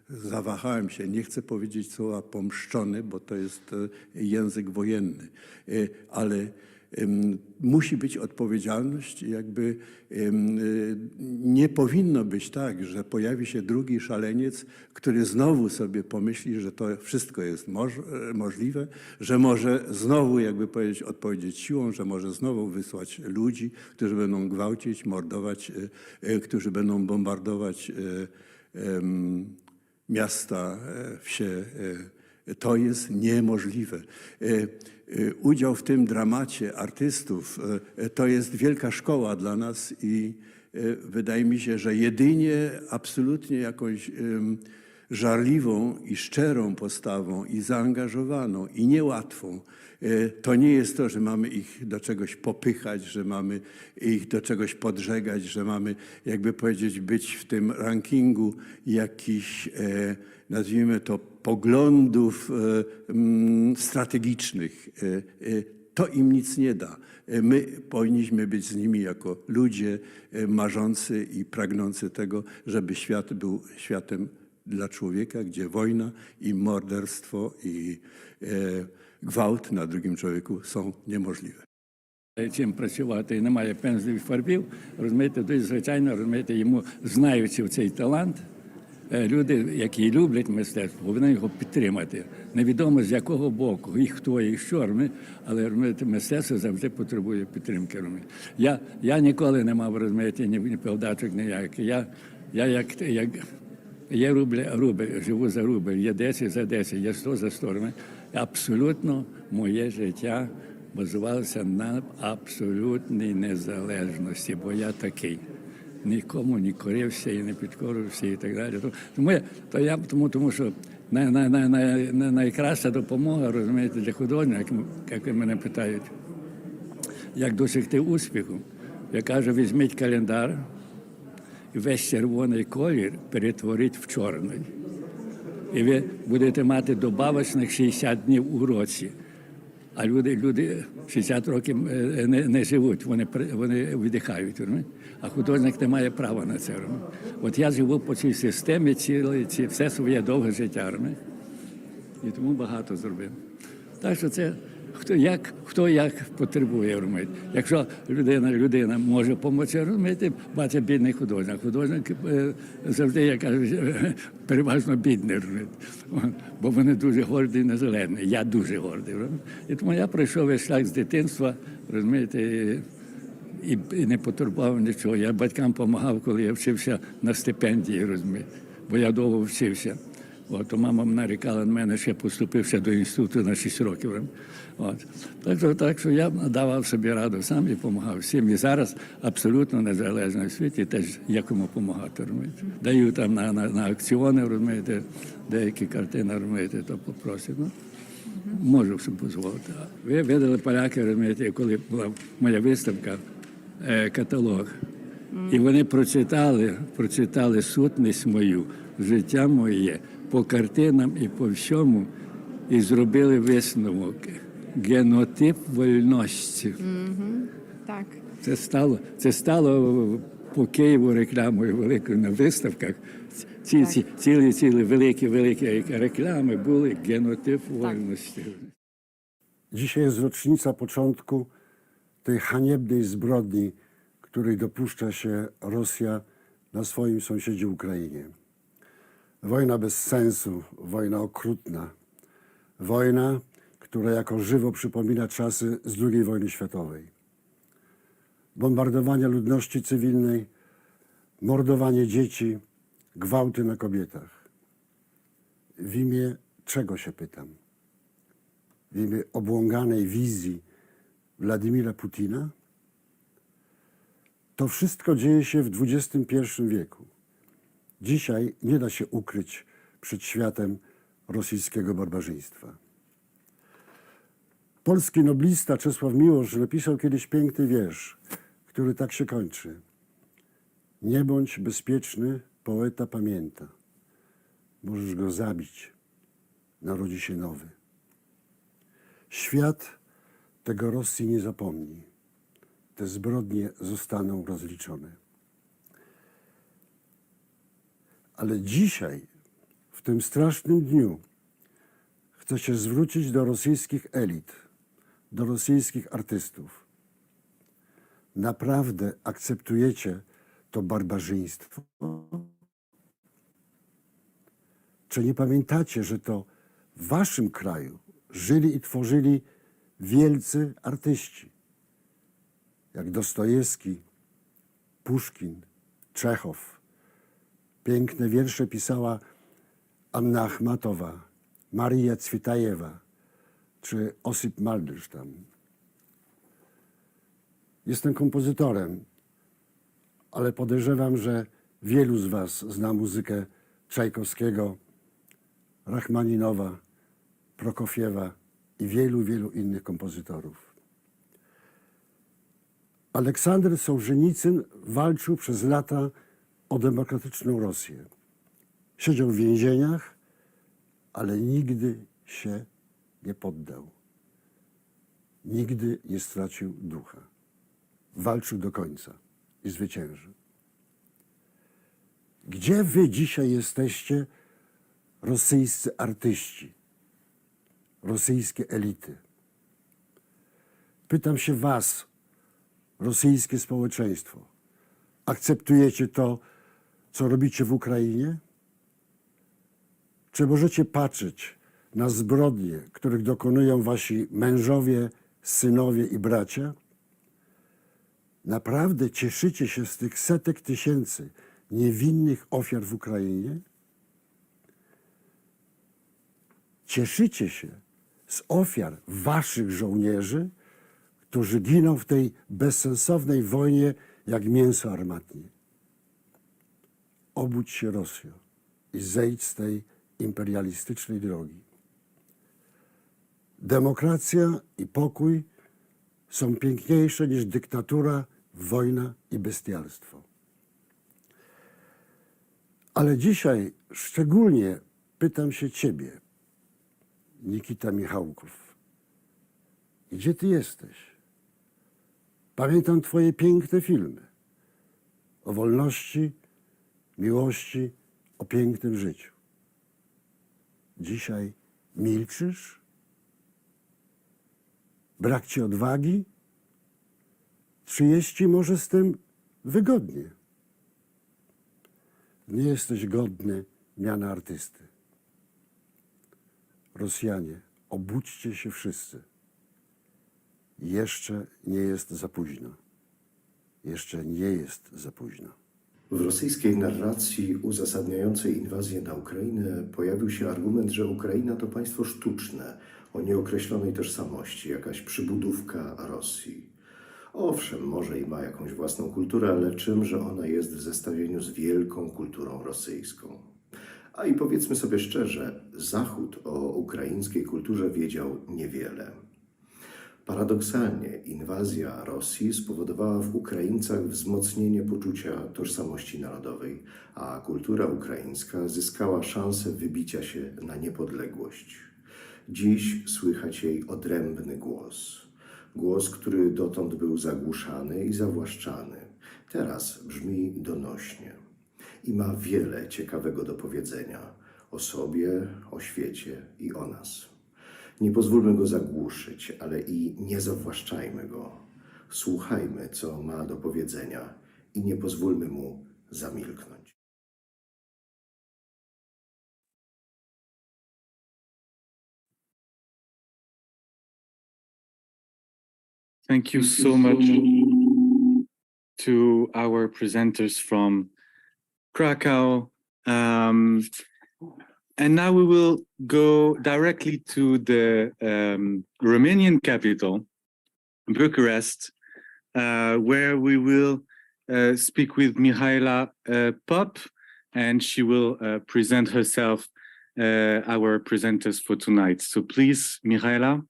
zawahałem się, nie chcę powiedzieć słowa pomszczony, bo to jest język wojenny, ale musi być odpowiedzialność, jakby nie powinno być tak, że pojawi się drugi szaleniec, który znowu sobie pomyśli, że to wszystko jest możliwe, że może znowu, jakby powiedzieć, odpowiedzieć siłą, że może znowu wysłać ludzi, którzy będą gwałcić, mordować, którzy będą bombardować miasta, wsie. To jest niemożliwe. Udział w tym dramacie artystów to jest wielka szkoła dla nas i wydaje mi się, że jedynie absolutnie jakąś żarliwą i szczerą postawą i zaangażowaną i niełatwą. To nie jest to, że mamy ich do czegoś popychać, że mamy ich do czegoś podżegać, że mamy, jakby powiedzieć, być w tym rankingu jakichś, nazwijmy to, poglądów strategicznych. To im nic nie da. My powinniśmy być z nimi jako ludzie marzący i pragnący tego, żeby świat był światem dla człowieka, gdzie wojna i morderstwo i gwałт на другим człowieku są niemożliwe. Чим працювати, немає пензлів, фарбів, розумієте, то звичайно, розумієте, йому знаючи цей талант, люди, які люблять мистецтво, повинні його підтримати. Невідомо з якого боку, і хто, і що, але розумієте, мистецтво завжди потребує підтримки. Я ніколи не мав, розумієте, ні передачок ніяких. Я рубль, живу за рубль, є 10 за 10, є 100 за 100. Абсолютно моє життя базувалося на абсолютній незалежності, бо я такий. Нікому не корився і не підкорився і так далі. Тому що найкраща допомога, розумієте, для художника, як мене питають, як досягти успіху. Я кажу, візьміть календар, і весь червоний колір перетворіть в чорний. І ви будете мати добавочних 60 днів у році. А люди 60 років не живуть, вони видихають. А художник не має права на це. От я живу по цій системі все своє довге життя. І тому багато зробив. Так що це хто як потребує, розумієте. Якщо людина може допомогти, розумієте, бачить бідний художник. Художник завжди, я кажу, переважно бідний, розумієте. Бо вони дуже горді і незалежні. Я дуже гордий. Розумієте. І тому я пройшов весь шлях з дитинства, розумієте, і не потурбував нічого. Я батькам допомагав, коли я вчився на стипендії, розумієте, бо я довго вчився. От, мама нарікала на мене, що я поступився до інституту на 6 років. От. Так що я давав собі раду сам і допомагав всім. І зараз абсолютно незалежно в світі теж є кому допомагати. Розумієте. Даю там на аукціони, розумієте, деякі картини, розумієте, то попросять. Можу собі дозволити. Ви видали, поляки, розумієте, коли була моя виставка, каталог. І вони прочитали сутність мою, життя моє, по картинам і по всьому, і зробили висновок. Генотип вольності. Так. Це стало по Києву рекламою великою на виставках. Цілі великі реклamy були генотип wolności. Dzisiaj jest rocznica początku tej haniebnej zbrodni, której dopuszcza się Rosja na swoim sąsiedzie Ukrainie. Wojna bez sensu, wojna okrutna, wojna, która jako żywo przypomina czasy z II wojny światowej. Bombardowania ludności cywilnej, mordowanie dzieci, gwałty na kobietach. W imię czego się pytam? W imię obłąkanej wizji Wladimira Putina? To wszystko dzieje się w XXI wieku. Dzisiaj nie da się ukryć przed światem rosyjskiego barbarzyństwa. Polski noblista Czesław Miłosz napisał kiedyś piękny wiersz, który tak się kończy. Nie bądź bezpieczny, poeta pamięta. Możesz go zabić, narodzi się nowy. Świat tego Rosji nie zapomni. Te zbrodnie zostaną rozliczone. Ale dzisiaj w tym strasznym dniu chcę się zwrócić do rosyjskich elit, do rosyjskich artystów. Naprawdę akceptujecie to barbarzyństwo? Czy nie pamiętacie, że to w waszym kraju żyli i tworzyli wielcy artyści, jak Dostojewski, Puszkin, Czechow. Piękne wiersze pisała Anna Achmatowa, Maria Cwitajewa czy Osip Mandelstam. Jestem kompozytorem, ale podejrzewam, że wielu z was zna muzykę Czajkowskiego, Rachmaninowa, Prokofiewa i wielu innych kompozytorów. Aleksander Sołżenicyn walczył przez lata o demokratyczną Rosję. Siedział w więzieniach, ale nigdy się nie poddał. Nigdy nie stracił ducha. Walczył do końca i zwyciężył. Gdzie wy dzisiaj jesteście, rosyjscy artyści, rosyjskie elity? Pytam się was, rosyjskie społeczeństwo. Akceptujecie to, co robicie w Ukrainie? Czy możecie patrzeć na zbrodnie, których dokonują wasi mężowie, synowie i bracia? Naprawdę cieszycie się z tych setek tysięcy niewinnych ofiar w Ukrainie? Cieszycie się z ofiar waszych żołnierzy, którzy giną w tej bezsensownej wojnie jak mięso armatnie. Obudź się, Rosjo, i zejdź z tej imperialistycznej drogi. Demokracja i pokój są piękniejsze niż dyktatura, wojna i bestialstwo. Ale dzisiaj szczególnie pytam się ciebie, Nikita Michałków. Gdzie ty jesteś? Pamiętam twoje piękne filmy o wolności, miłości, o pięknym życiu. Dzisiaj milczysz? Brak ci odwagi? Czy jest ci może z tym wygodnie? Nie jesteś godny miana artysty. Rosjanie, obudźcie się wszyscy. Jeszcze nie jest za późno. Jeszcze nie jest za późno. W rosyjskiej narracji uzasadniającej inwazję na Ukrainę pojawił się argument, że Ukraina to państwo sztuczne, o nieokreślonej tożsamości, jakaś przybudówka Rosji. Owszem, może i ma jakąś własną kulturę, ale czymże ona jest w zestawieniu z wielką kulturą rosyjską? A i powiedzmy sobie szczerze, Zachód o ukraińskiej kulturze wiedział niewiele. Paradoksalnie inwazja Rosji spowodowała w Ukraińcach wzmocnienie poczucia tożsamości narodowej, a kultura ukraińska zyskała szansę wybicia się na niepodległość. Dziś słychać jej odrębny głos. Głos, który dotąd był zagłuszany i zawłaszczany. Teraz brzmi donośnie i ma wiele ciekawego do powiedzenia o sobie, o świecie i o nas. Nie pozwólmy go zagłuszyć, ale i nie zawłaszczajmy go. Słuchajmy, co ma do powiedzenia i nie pozwólmy mu zamilknąć. Thank you so much to our presenters from Cracow. And now we will go directly to the Romanian capital, Bucharest, where we will speak with Mihaela Pop, and she will present herself, our presenters for tonight. So please, Mihaela.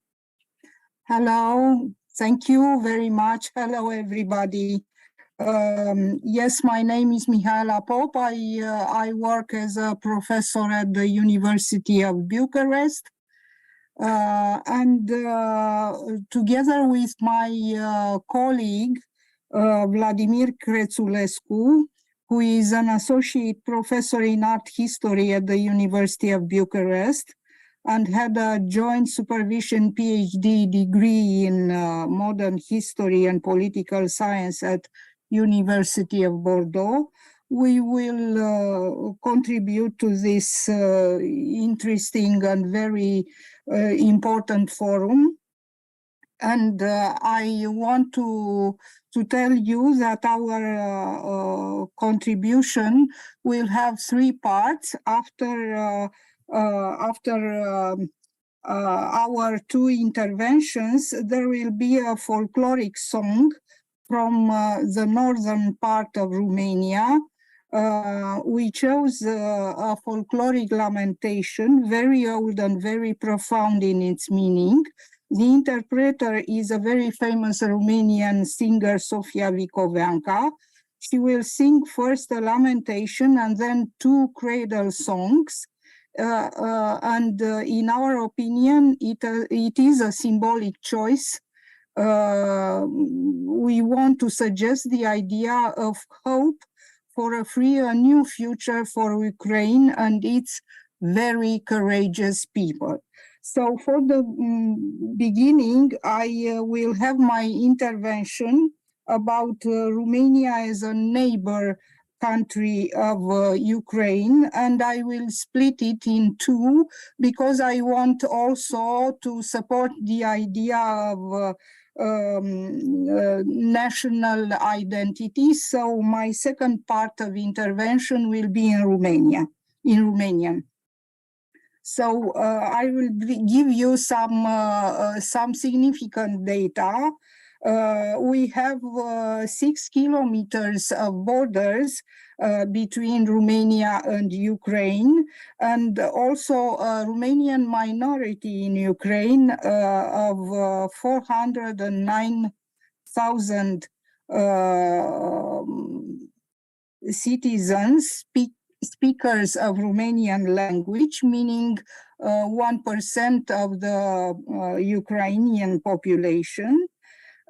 Hello, thank you very much. Hello, everybody. Yes, my name is Mihaela Pop. I work as a professor at the University of Bucharest. And together with my colleague, Vladimir Crețulescu, who is an associate professor in art history at the University of Bucharest and had a joint supervision PhD degree in modern history and political science at University of Bordeaux. We will contribute to this interesting and very important forum. And I want to tell you that our contribution will have three parts. After our two interventions, there will be a folkloric song from the northern part of Romania. We chose a folkloric lamentation, very old and very profound in its meaning. The interpreter is a very famous Romanian singer, Sofia. She will sing first a lamentation and then two cradle songs. And in our opinion, it is a symbolic choice. We want to suggest the idea of hope for a free and new future for Ukraine and its very courageous people. So for the beginning, I will have my intervention about Romania as a neighbor country of Ukraine, and I will split it in two because I want also to support the idea of national identity. So my second part of intervention will be in Romanian. So I will give you some significant data. We have 6 kilometers of borders between Romania and Ukraine, and also a Romanian minority in Ukraine of 409,000 citizens speakers of Romanian language, meaning 1% of the Ukrainian population.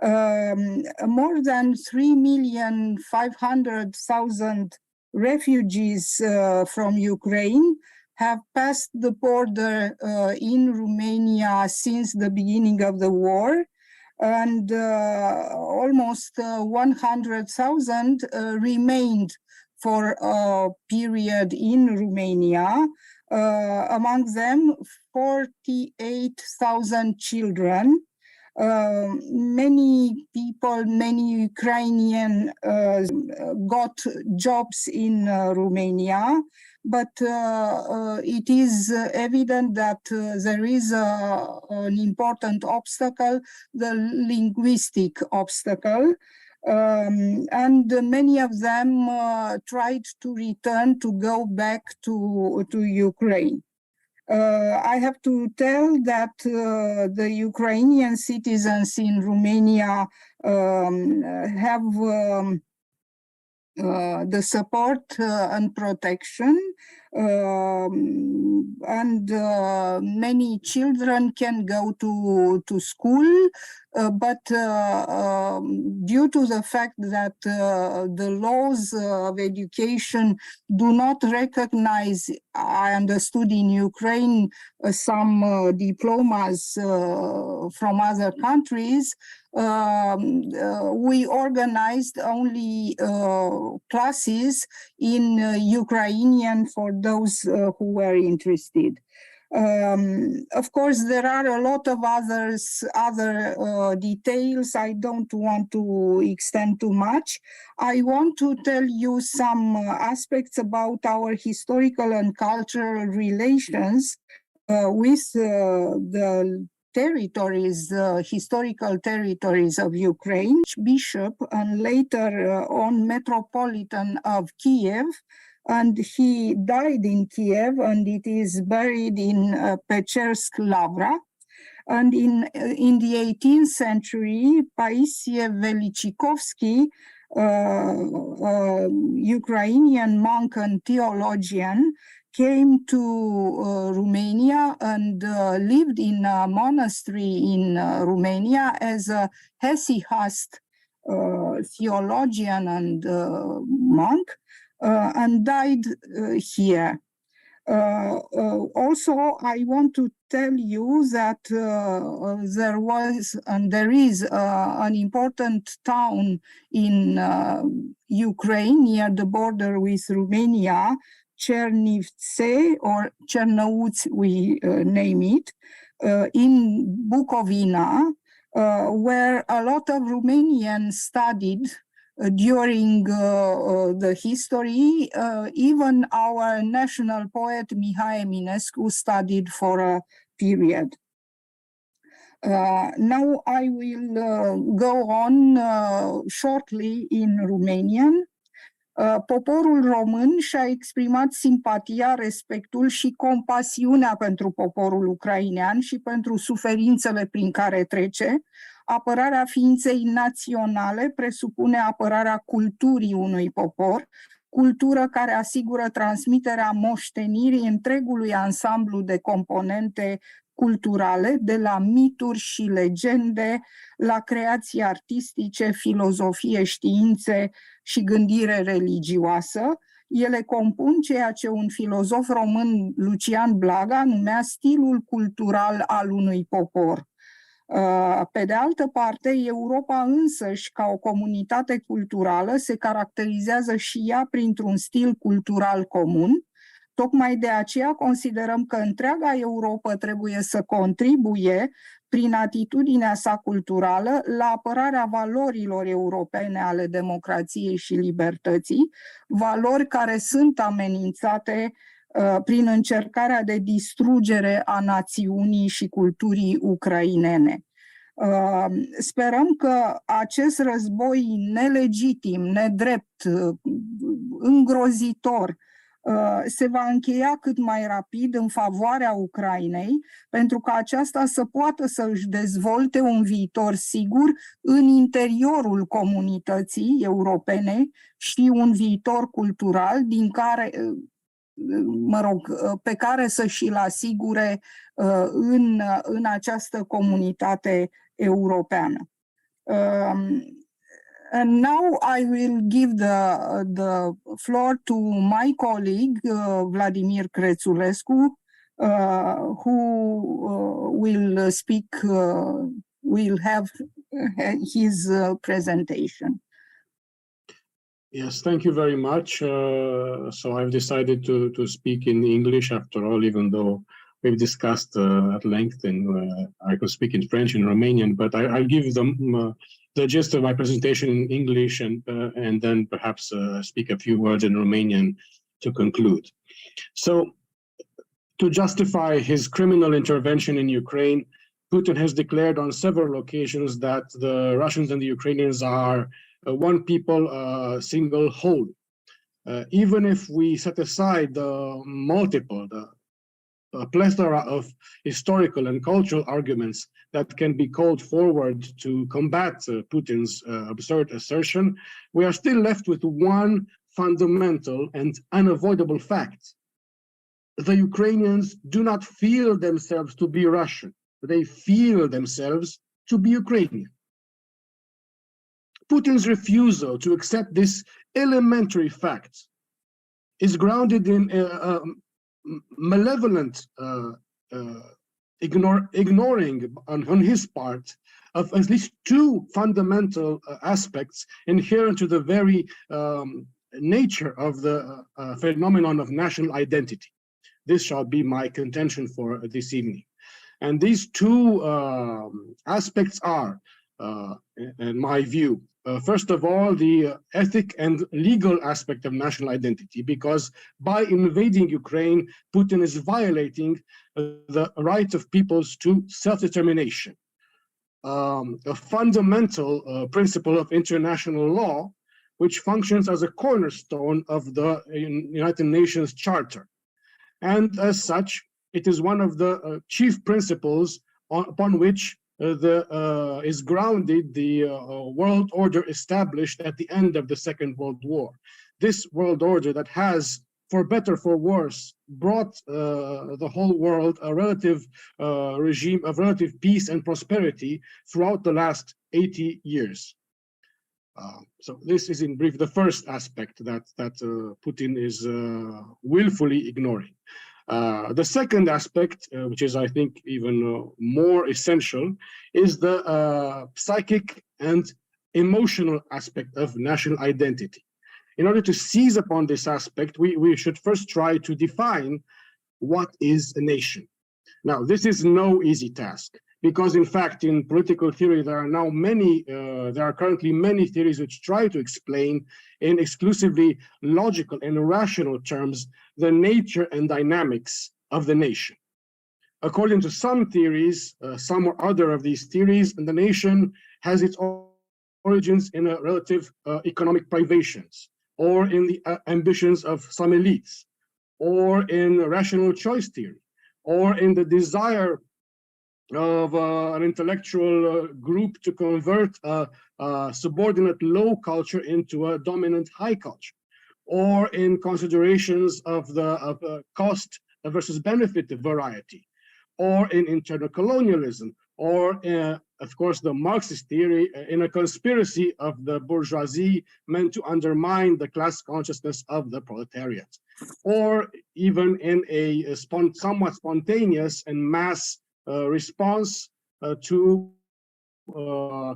More than 3,500,000 refugees from Ukraine have passed the border in Romania since the beginning of the war, and almost 100,000 remained for a period in Romania. Among them, 48,000 children. Many people, many Ukrainian got jobs in Romania, but it is evident that there is an important obstacle, the linguistic obstacle. And many of them tried to return, to go back to Ukraine. I have to tell that the Ukrainian citizens in Romania have the support and protection, and many children can go to school, but due to the fact that the laws of education do not recognize, I understood in Ukraine, some diplomas from other countries, we organized only classes in Ukrainian for those who were interested. Of course, there are a lot of other details. I don't want to extend too much. I want to tell you some aspects about our historical and cultural relations with the territories, historical territories of Ukraine. Bishop and later on Metropolitan of Kyiv, and he died in Kyiv, and it is buried in Pechersk Lavra. And in the 18th century, Paisiev Velichikovsky, Ukrainian monk and theologian, came to Romania and lived in a monastery in Romania as a hesychast theologian and monk. and died here. Also, I want to tell you that there was and there is an important town in Ukraine near the border with Romania, Chernivtse or Chernăuți, we name it, in Bucovina, where a lot of Romanians studied during the history. Even our national poet Mihai Eminescu studied for a period. Now I will go on shortly in Romanian. Poporul român și-a exprimat simpatia, respectul și compasiunea pentru poporul ucrainean și pentru suferințele prin care trece. Apărarea ființei naționale presupune apărarea culturii unui popor, cultură care asigură transmiterea moștenirii întregului ansamblu de componente culturale, de la mituri și legende, la creații artistice, filozofie, științe și gândire religioasă. Ele compun ceea ce un filozof român, Lucian Blaga, numea stilul cultural al unui popor. Pe de altă parte, Europa însăși, ca o comunitate culturală, se caracterizează și ea printr-un stil cultural comun. Tocmai de aceea considerăm că întreaga Europa trebuie să contribuie, prin atitudinea sa culturală, la apărarea valorilor europene ale democrației și libertății, valori care sunt amenințate prin încercarea de distrugere a națiunii și culturii ucrainene. Sperăm că acest război nelegitim, nedrept, îngrozitor, se va încheia cât mai rapid în favoarea Ucrainei, pentru că aceasta să poată să își dezvolte un viitor sigur în interiorul comunității europene și un viitor cultural din care, pe care să și-l asigure în această comunitate europeană. And now I will give the floor to my colleague, Vladimir Crețulescu, who will speak, will have his presentation. Yes, thank you very much. So I've decided to speak in English after all, even though we've discussed at length, and I could speak in French and Romanian, but I'll give them the gist of my presentation in English and then perhaps speak a few words in Romanian to conclude. So, to justify his criminal intervention in Ukraine, Putin has declared on several occasions that the Russians and the Ukrainians are one people, a single whole. Even if we set aside the a plethora of historical and cultural arguments that can be called forward to combat Putin's absurd assertion, we are still left with one fundamental and unavoidable fact. The Ukrainians do not feel themselves to be Russian. They feel themselves to be Ukrainian. Putin's refusal to accept this elementary fact is grounded in malevolent ignoring on his part of at least two fundamental aspects inherent to the very nature of the phenomenon of national identity. This shall be my contention for this evening. And these two aspects are, in my view, first of all, the ethic and legal aspect of national identity, because by invading Ukraine, Putin is violating the right of peoples to self-determination, a fundamental principle of international law, which functions as a cornerstone of the United Nations Charter. And as such, it is one of the chief principles upon which is grounded the world order established at the end of the Second World War. This world order that has, for better for worse, brought the whole world a relative regime of relative peace and prosperity throughout the last 80 years. So this is in brief the first aspect that Putin is willfully ignoring. The second aspect, which is I think even more essential, is the psychic and emotional aspect of national identity. In order to seize upon this aspect, we should first try to define what is a nation. Now, this is no easy task, because in fact, in political theory, there are currently many theories which try to explain in exclusively logical and rational terms the nature and dynamics of the nation. According to some theories, some or other of these theories, the nation has its origins in a relative economic privations, or in the ambitions of some elites, or in rational choice theory, or in the desire of an intellectual group to convert a subordinate low culture into a dominant high culture, or in considerations of the cost versus benefit variety, or in internal colonialism, or of course the Marxist theory in a conspiracy of the bourgeoisie meant to undermine the class consciousness of the proletariat, or even in a somewhat spontaneous and mass response to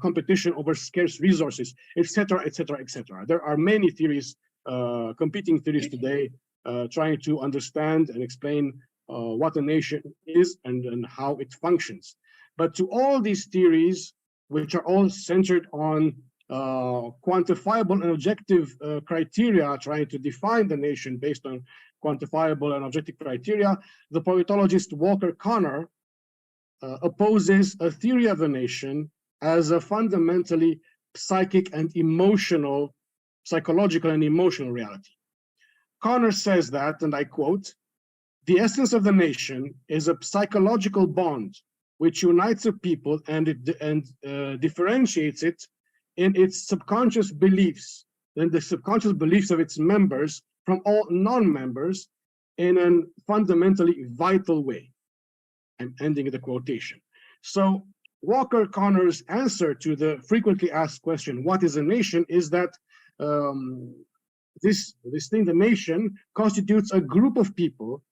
competition over scarce resources, etc., etc., etc. There are many theories, competing theories today, trying to understand and explain what a nation is and how it functions. But to all these theories, which are all centered on quantifiable and objective criteria, trying to define the nation based on quantifiable and objective criteria, the politologist Walker Connor opposes a theory of the nation as a fundamentally psychological and emotional reality. Connor says that, and I quote, "The essence of the nation is a psychological bond which unites a people and differentiates it in its subconscious beliefs, and the subconscious beliefs of its members from all non-members in a fundamentally vital way." I'm ending the quotation. So Walker Connor's answer to the frequently asked question, what is a nation, is that this thing, the nation, constitutes a group of people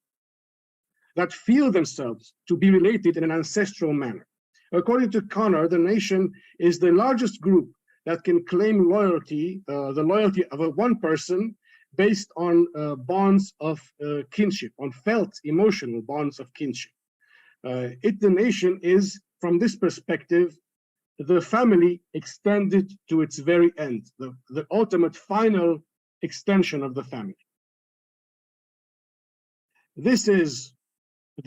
that feel themselves to be related in an ancestral manner. According to Connor, the nation is the largest group that can claim loyalty, the loyalty of one person based on bonds of kinship, on felt emotional bonds of kinship. The nation is, from this perspective, the family extended to its very end, the ultimate final extension of the family. This is,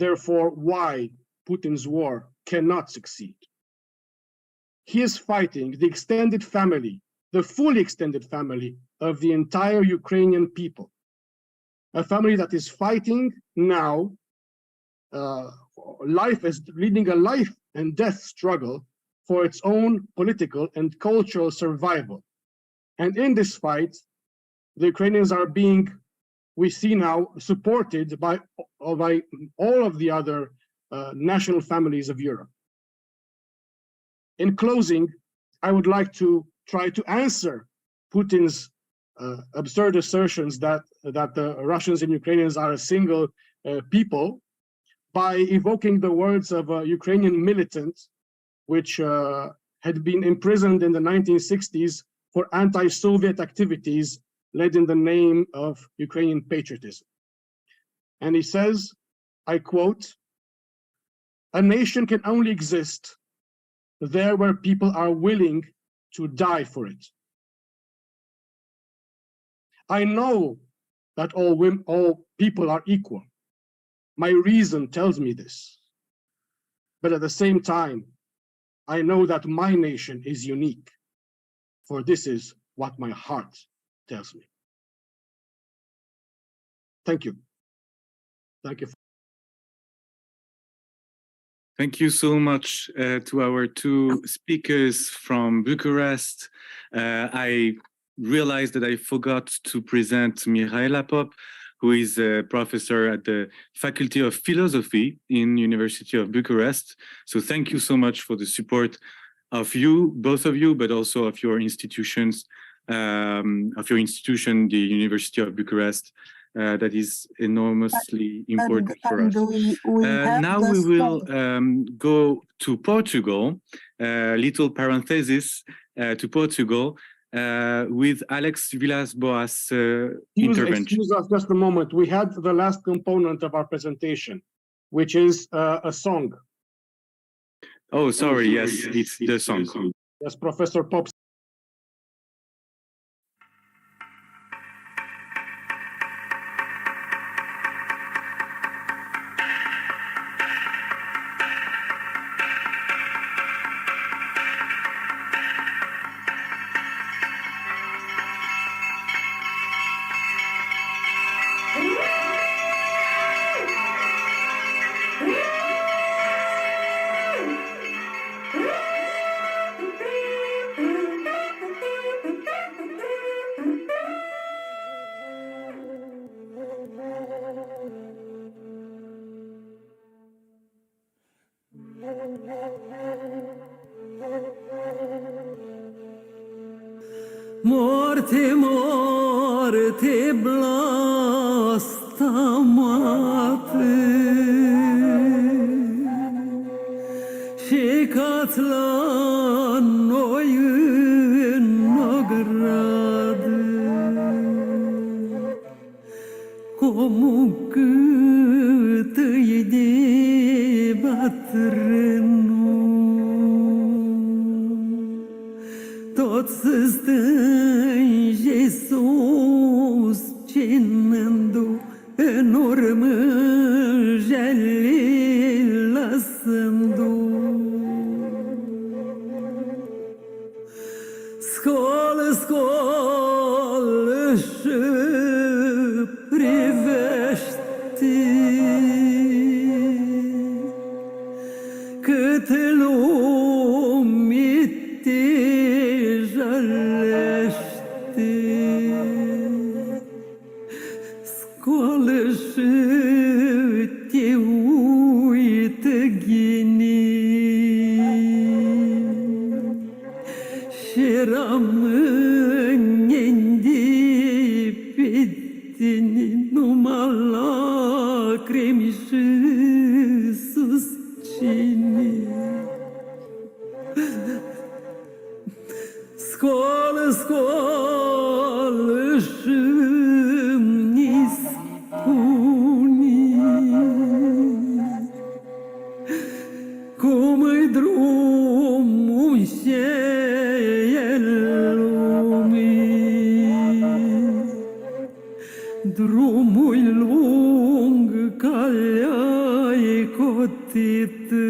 therefore, why Putin's war cannot succeed. He is fighting the extended family, the fully extended family of the entire Ukrainian people, a family that is fighting now, leading a life and death struggle for its own political and cultural survival. And in this fight, the Ukrainians are being, we see now, supported by all of the other national families of Europe. In closing, I would like to try to answer Putin's absurd assertions that the Russians and Ukrainians are a single people by evoking the words of a Ukrainian militant which had been imprisoned in the 1960s for anti-Soviet activities led in the name of Ukrainian patriotism. And he says, I quote, "A nation can only exist there where people are willing to die for it. I know that all people are equal. My reason tells me this. But at the same time, I know that my nation is unique, for this is what my heart tells me." Thank you. Thank you. Thank you so much to our two speakers from Bucharest. I realized that I forgot to present Mihaela Pop, who is a professor at the Faculty of Philosophy in University of Bucharest. So thank you so much for the support of you, both of you, but also of your institutions, the University of Bucharest, that is enormously important for us. Now we will go to Portugal, little parenthesis to Portugal, with Alex Villas-Boas' intervention. Excuse us just a moment. We had the last component of our presentation, which is a song. Oh, sorry. Yes, it's the song. Yes, Professor Pope. Morte, morte, blastamate, șecați la noi în ogradă, cum câtăi de bătrânul, tot se stânge sus, cinându în urmă jale lăsându. Scoală, scoală și privește câte lume te jalește. Scoală și te uită ghinii și rămâne-nde pe tine numai lacrimi și susțineri. Scoală, scoală și-mi spune cum-i drumul înșeie lumii. Drumul-i lung, calea-i cotită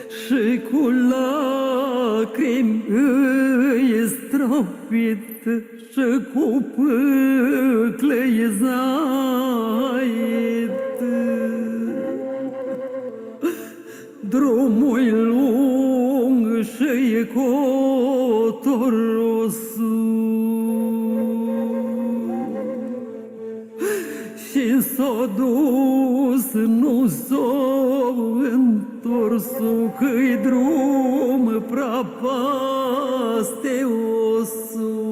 și cu lacrimi îi stropită și cu pâclă-i zaită. Drumul-i lung și-i cotorosul și s-o dus, nu s-o întors-o, că-i drum prapaste osul.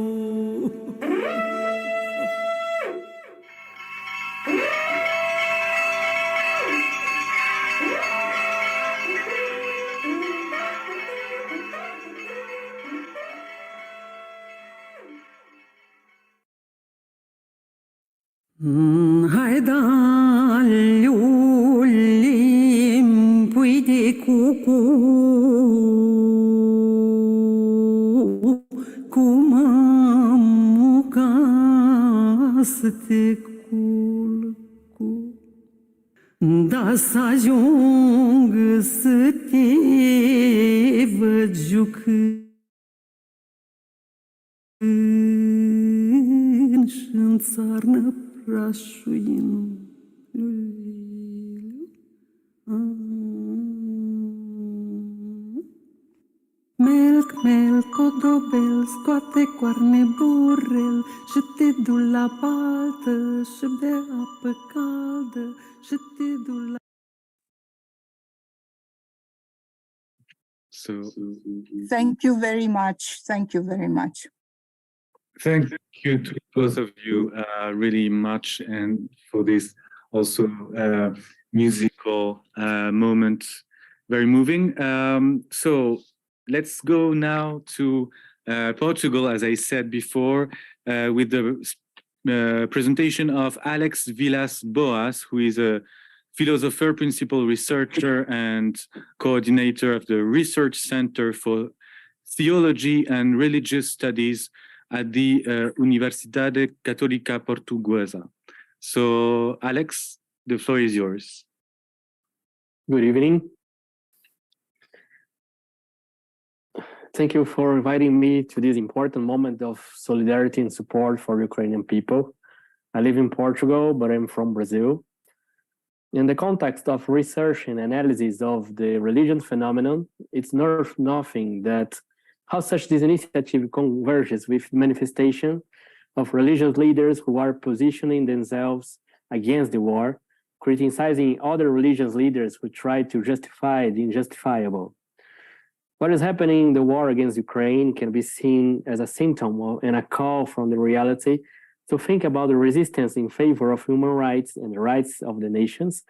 Hai da-liulim, pui de cucu, cum am ca să te culcu. Da să ajung să te văd jucând și-n țarnă prașuind. Melc, melc, codobel, scoate coarne burel și te du la baltă și bea apă caldă și te du la So Thank you very much. Thank you very much. thank you to both of you really much, and for this also musical moment, very moving. So let's go now to Portugal, as I said before, with the presentation of Alex Vilas Boas, who is a philosopher, principal researcher, and coordinator of the Research Center for Theology and Religious Studies at the Universidade Católica Portuguesa. So, Alex, the floor is yours. Good evening. Thank you for inviting me to this important moment of solidarity and support for Ukrainian people. I live in Portugal, but I'm from Brazil. In the context of research and analysis of the religion phenomenon, it's nothing that how such this initiative converges with manifestation of religious leaders who are positioning themselves against the war, criticizing other religious leaders who try to justify the unjustifiable. What is happening in the war against Ukraine can be seen as a symptom and a call from the reality to think about the resistance in favor of human rights and the rights of the nations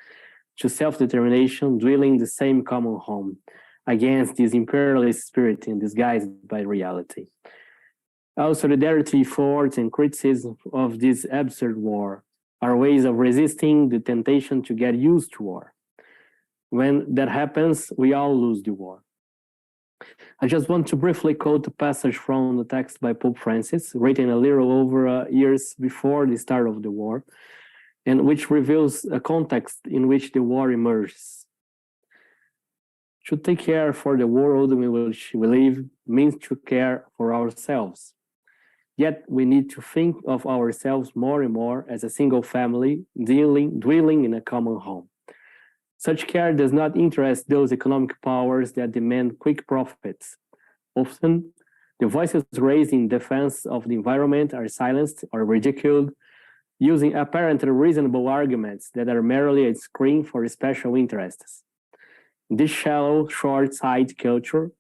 to self-determination, dwelling the same common home against this imperialist spirit in disguised by reality. Our solidarity efforts and criticism of this absurd war are ways of resisting the temptation to get used to war. When that happens, we all lose the war. I just want to briefly quote a passage from the text by Pope Francis, written a little over years before the start of the war, and which reveals a context in which the war emerges. To take care for the world in which we live means to care for ourselves. Yet we need to think of ourselves more and more as a single family, dwelling in a common home. Such care does not interest those economic powers that demand quick profits. Often, the voices raised in defense of the environment are silenced or ridiculed, using apparently reasonable arguments that are merely a screen for special interests. This shallow, short-sighted culture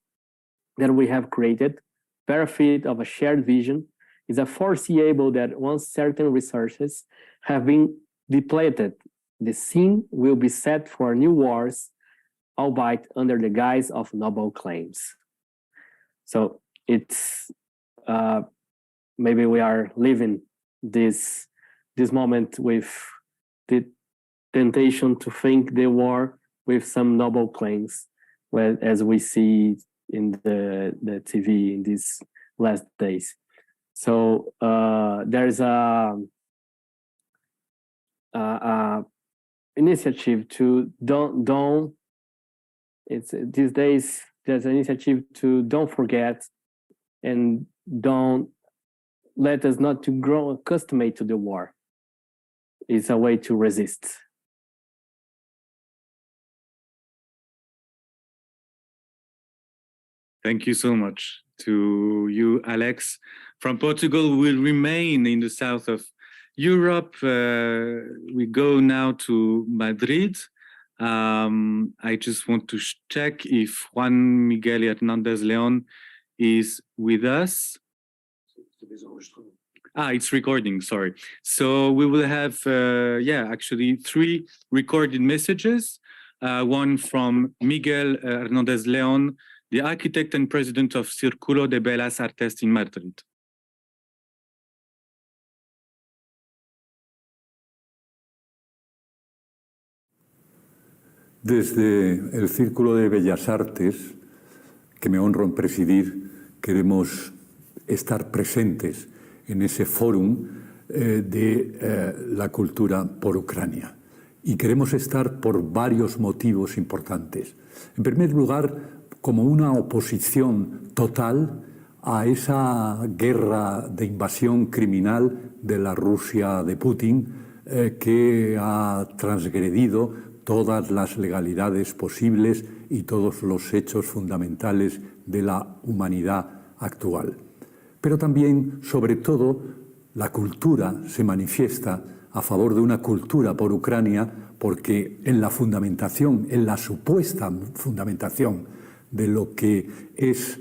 that we have created, bereft of a shared vision, is a foreseeable that once certain resources have been depleted, the scene will be set for new wars, albeit under the guise of noble claims. So it's maybe we are living this moment with the temptation to think the war with some noble claims, as we see in the TV in these last days. So there's a initiative to these days there's an initiative to don't forget and don't let us not to grow accustomed to the war. It's a way to resist. Thank you so much to you, Alex. From Portugal, we'll remain in the south of Europe. We go now to Madrid. I just want to check if Juan Miguel Hernández León is with us. It's recording, sorry. So we will have, actually 3 recorded messages. One from Miguel Hernández León, the architect and president of Círculo de Bellas Artes in Madrid. Desde el Círculo de Bellas Artes, que me honro en presidir, queremos estar presentes en ese fórum de la cultura por Ucrania. Y queremos estar por varios motivos importantes. En primer lugar, como una oposición total a esa guerra de invasión criminal de la Rusia de Putin, que ha transgredido todas las legalidades posibles y todos los hechos fundamentales de la humanidad actual. Pero también, sobre todo, la cultura se manifiesta a favor de una cultura por Ucrania, porque en la fundamentación, en la supuesta fundamentación de lo que es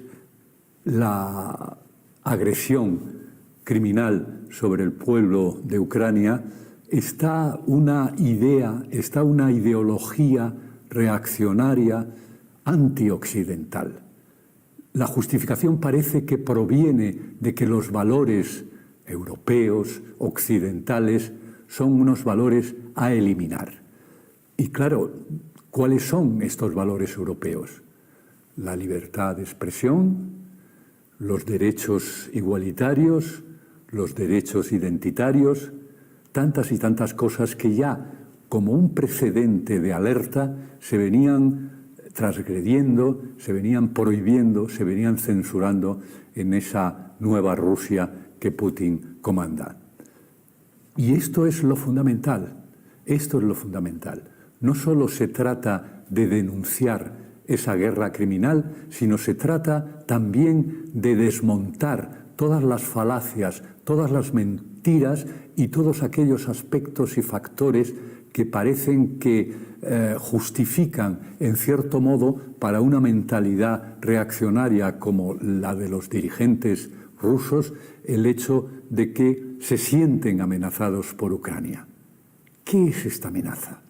la agresión criminal sobre el pueblo de Ucrania, está una idea, está una ideología reaccionaria antioccidental. La justificación parece que proviene de que los valores europeos, occidentales, son unos valores a eliminar. Y claro, ¿cuáles son estos valores europeos? La libertad de expresión, los derechos igualitarios, los derechos identitarios, tantas y tantas cosas que ya, como un precedente de alerta, se venían transgrediendo, se venían prohibiendo, se venían censurando en esa nueva Rusia que Putin comanda. Y esto es lo fundamental, esto es lo fundamental. No solo se trata de denunciar esa guerra criminal, sino se trata también de desmontar todas las falacias, todas las mentiras y todos aquellos aspectos y factores que parecen que justifican, en cierto modo, para una mentalidad reaccionaria como la de los dirigentes rusos, el hecho de que se sienten amenazados por Ucrania. ¿Qué es esta amenaza?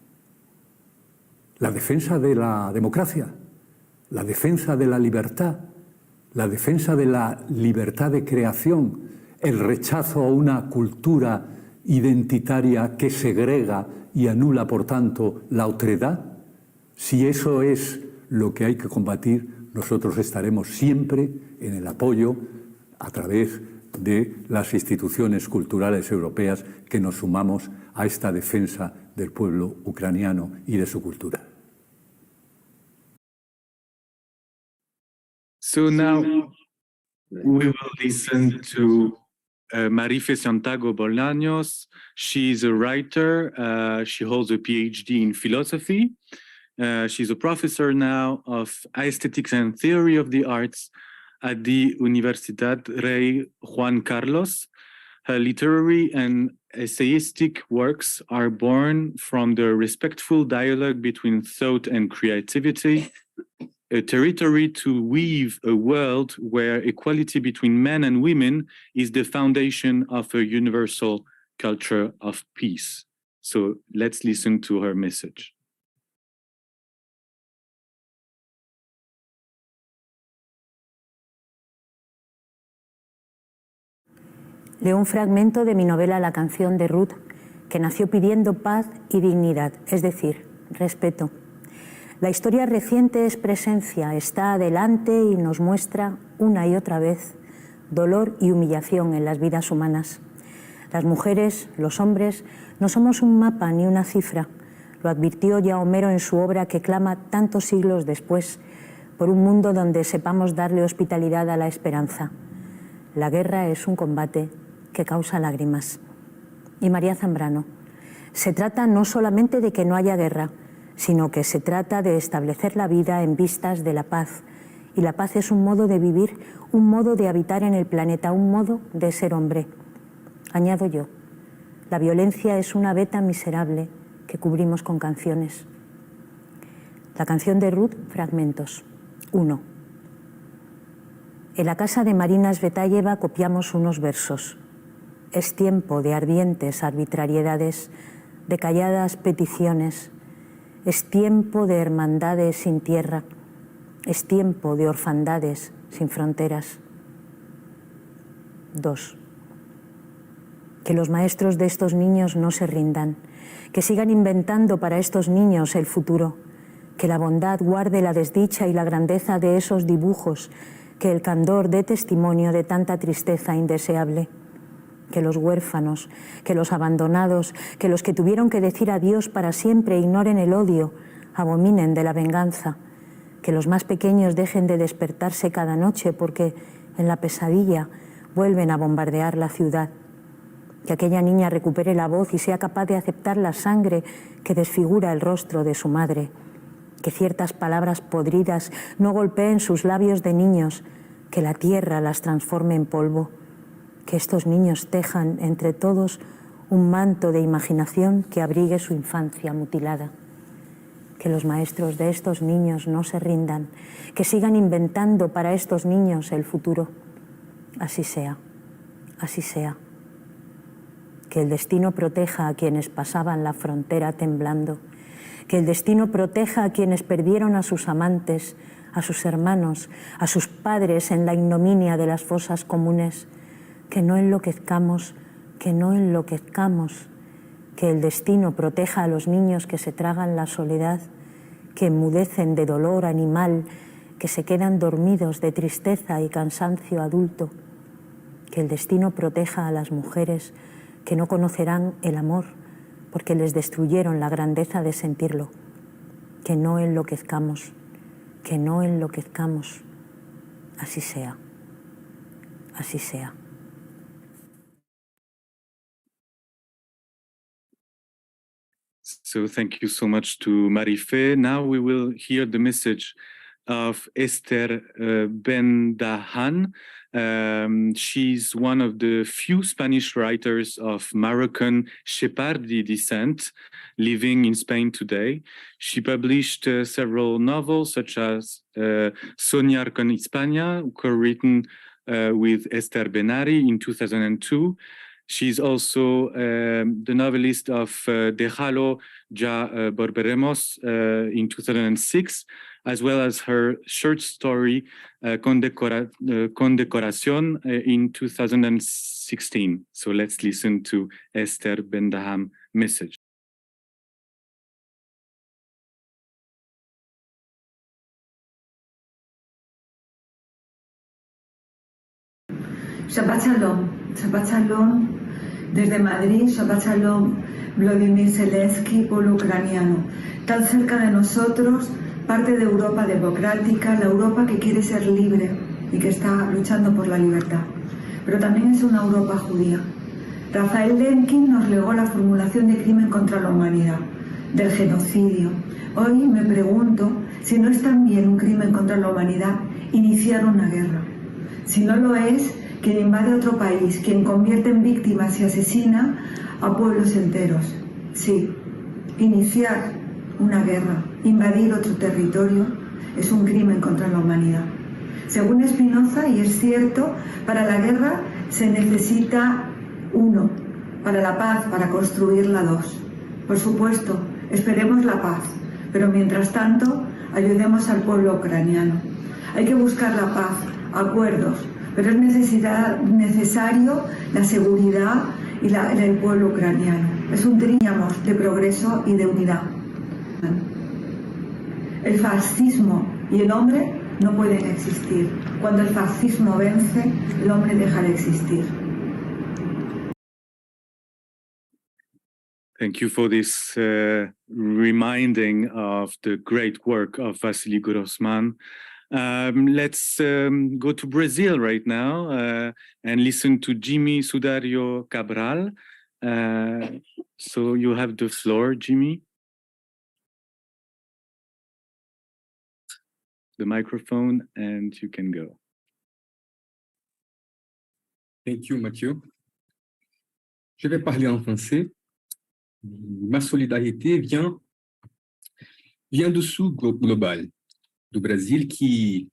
La defensa de la democracia, la defensa de la libertad de creación, el rechazo a una cultura identitaria que segrega y anula, por tanto, la otredad. Si eso es lo que hay que combatir, nosotros estaremos siempre en el apoyo a través de las instituciones culturales europeas que nos sumamos a esta defensa del pueblo ucraniano y de su cultura. So now we will listen to Marife Santiago Bolaños. She's a writer. She holds a PhD in philosophy. She's a professor now of aesthetics and theory of the arts at the Universidad Rey Juan Carlos. Her literary and essayistic works are born from the respectful dialogue between thought and creativity, a territory to weave a world where equality between men and women is the foundation of a universal culture of peace. So let's listen to her message. Leo un fragmento de mi novela La canción de Ruth, que nació pidiendo paz y dignidad, es decir, respeto. La historia reciente es presencia, está adelante y nos muestra una y otra vez dolor y humillación en las vidas humanas. Las mujeres, los hombres, no somos un mapa ni una cifra. Lo advirtió ya Homero en su obra que clama tantos siglos después por un mundo donde sepamos darle hospitalidad a la esperanza. La guerra es un combate que causa lágrimas. Y María Zambrano, se trata no solamente de que no haya guerra, sino que se trata de establecer la vida en vistas de la paz. Y la paz es un modo de vivir, un modo de habitar en el planeta, un modo de ser hombre. Añado yo, la violencia es una veta miserable que cubrimos con canciones. La canción de Ruth, fragmentos. 1. En la casa de Marina Svetaeva copiamos unos versos. Es tiempo de ardientes arbitrariedades, de calladas peticiones. Es tiempo de hermandades sin tierra. Es tiempo de orfandades sin fronteras. 2. Que los maestros de estos niños no se rindan, que sigan inventando para estos niños el futuro, que la bondad guarde la desdicha y la grandeza de esos dibujos, que el candor dé testimonio de tanta tristeza indeseable. Que los huérfanos, que los abandonados, que los que tuvieron que decir adiós para siempre ignoren el odio, abominen de la venganza, que los más pequeños dejen de despertarse cada noche porque en la pesadilla vuelven a bombardear la ciudad, que aquella niña recupere la voz y sea capaz de aceptar la sangre que desfigura el rostro de su madre, que ciertas palabras podridas no golpeen sus labios de niños, que la tierra las transforme en polvo, que estos niños tejan entre todos un manto de imaginación que abrigue su infancia mutilada. que los maestros de estos niños no se rindan, que sigan inventando para estos niños el futuro. Así sea, así sea. Que el destino proteja a quienes pasaban la frontera temblando, que el destino proteja a quienes perdieron a sus amantes, a sus hermanos, a sus padres en la ignominia de las fosas comunes. Que no enloquezcamos, que no enloquezcamos. Que el destino proteja a los niños que se tragan la soledad, que enmudecen de dolor animal, que se quedan dormidos de tristeza y cansancio adulto. Que el destino proteja a las mujeres que no conocerán el amor porque les destruyeron la grandeza de sentirlo. Que no enloquezcamos, que no enloquezcamos. Así sea, así sea. So thank you so much to Marifé. Now we will hear the message of Esther Ben-Dahan. She's one of the few Spanish writers of Moroccan Sephardi descent living in Spain today. She published several novels such as Soñar con España, co-written with Esther Benari in 2002. She's also the novelist of Déjalo ya Volveremos in 2006, as well as her short story Condecoración in 2016. So let's listen to Esther Ben-Dahan's message. Shabbat Shalom, desde Madrid, Shabbat Shalom, Vladimir Zelensky, pueblo ucraniano, tan cerca de nosotros, parte de Europa democrática, la Europa que quiere ser libre y que está luchando por la libertad, pero también es una Europa judía. Rafael Lemkin nos legó la formulación de crimen contra la humanidad, del genocidio. Hoy me pregunto si no es también un crimen contra la humanidad iniciar una guerra. Si no lo es, quien invade otro país, quien convierte en víctimas y asesina a pueblos enteros. Sí, iniciar una guerra, invadir otro territorio, es un crimen contra la humanidad. Según Spinoza, y es cierto, para la guerra se necesita uno, para la paz, para construirla dos. Por supuesto, esperemos la paz, pero mientras tanto, ayudemos al pueblo ucraniano. Hay que buscar la paz, acuerdos, pero es necesario la seguridad y el pueblo ucraniano. Es un tríamo de progreso y de unidad. El fascismo y el hombre no pueden existir. Cuando el fascismo vence, el hombre deja de existir. Thank you for this reminding of the great work of Vasily Grossman. Let's go to Brazil right now and listen to Jimmy Sudario Cabral. So you have the floor, Jimmy. The microphone, and you can go. Thank you, Mathieu. Je vais parler en français. Ma solidarité vient du Sud global, du Brésil, qui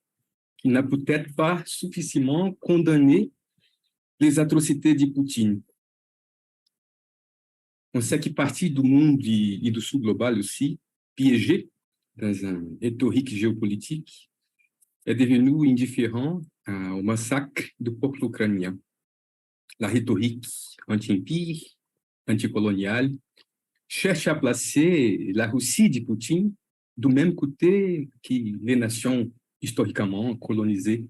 n'a peut-être pas suffisamment condamné les atrocités de Poutine. On sait qu'une partie du monde et du Sud global aussi, piégé dans un rhétorique géopolitique, est devenu indifférent au massacre du peuple ukrainien. La rhétorique anti-empire, anticoloniale, cherche à placer la Russie de Poutine du même côté que les nations historiquement colonisées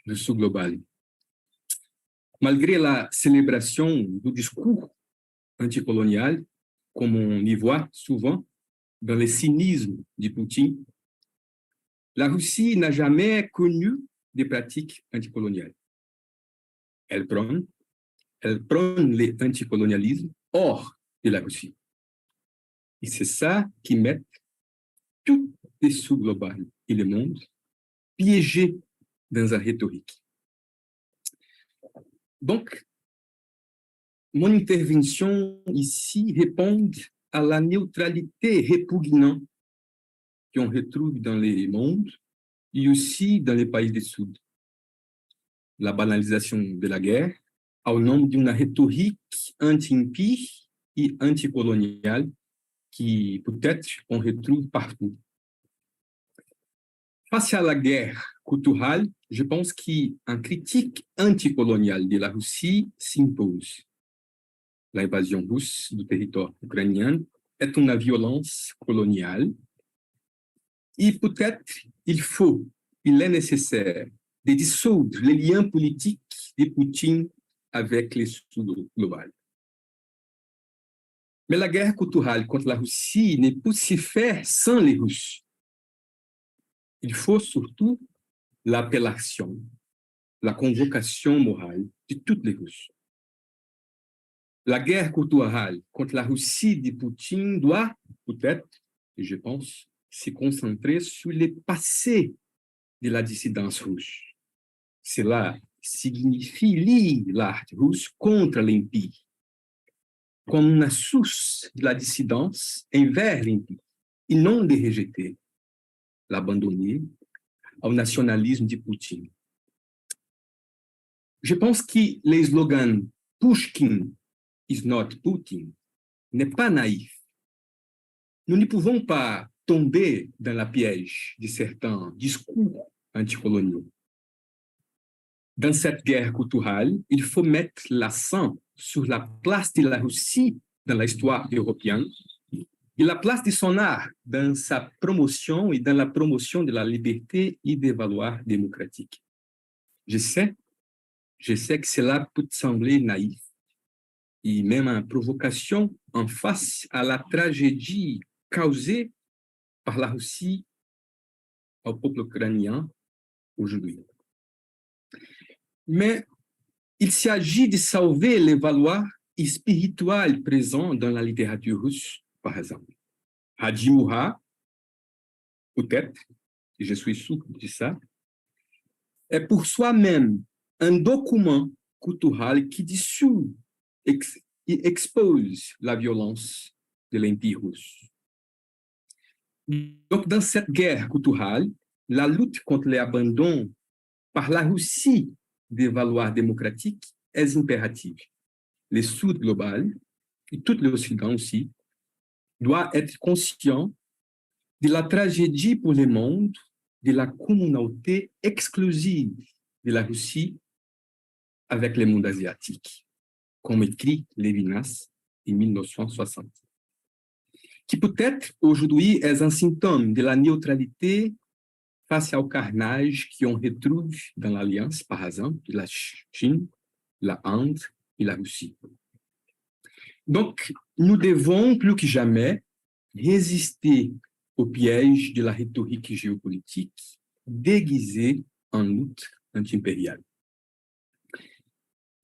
du Sud global. Malgré la célébration du discours anticolonial, comme on y voit souvent dans le cynisme de Poutine, la Russie n'a jamais connu des pratiques anticoloniales. Elle prône l'anticolonialisme hors de la Russie. Et c'est ça qui met tout le Sud global et le monde piégés dans une rhétorique. Donc, mon intervention ici répond à la neutralité répugnante qu'on retrouve dans les mondes et aussi dans les pays du Sud. La banalisation de la guerre au nom d'une rhétorique anti-impie et anticoloniale qui peut-être on retrouve partout. Face à la guerre culturelle, je pense qu'une critique anticoloniale de la Russie s'impose. L'invasion russe du territoire ukrainien est une violence coloniale et peut-être il est nécessaire de dissoudre les liens politiques de Poutine avec les Sud global. Mais la guerre culturelle contre la Russie ne peut se faire sans les Russes. Il faut surtout l'appellation, la convocation morale de toutes les Russes. La guerre culturelle contre la Russie de Poutine doit peut-être, je pense, se concentrer sur le passé de la dissidence russe. Cela signifie lire l'art russe contre l'impie, comme une source de la dissidence envers l'impie, et non de rejeter, l'abandonner au nationalisme de Poutine. Je pense que le slogan « Pushkin is not Putin » n'est pas naïf. Nous ne pouvons pas tomber dans la piège de certains discours anticoloniaux. Dans cette guerre culturelle, il faut mettre l'accent sur la place de la Russie dans l'histoire européenne et la place de son art dans sa promotion et dans la promotion de la liberté et des valeurs démocratiques. Je sais que cela peut sembler naïf et même une provocation en face à la tragédie causée par la Russie au peuple ukrainien aujourd'hui. Mais il s'agit de sauver les valeurs spirituelles présentes dans la littérature russe, par exemple. Hadjimura, peut-être, je suis sûr de ça, est pour soi-même un document culturel qui dissout et expose la violence de l'Empire russe. Donc, dans cette guerre culturelle, la lutte contre l'abandon par la Russie des valeurs démocratiques est impérative. Le Sud global, et tout l'Occident aussi, doit être conscient de la tragédie pour le monde de la communauté exclusive de la Russie avec le monde asiatique, comme écrit Levinas en 1960, qui peut-être aujourd'hui est un symptôme de la neutralité face au carnage qu'on retrouve dans l'alliance, par exemple, de la Chine, la Inde et la Russie. Donc, nous devons plus que jamais résister au piège de la rhétorique géopolitique déguisée en lutte anti-impériale.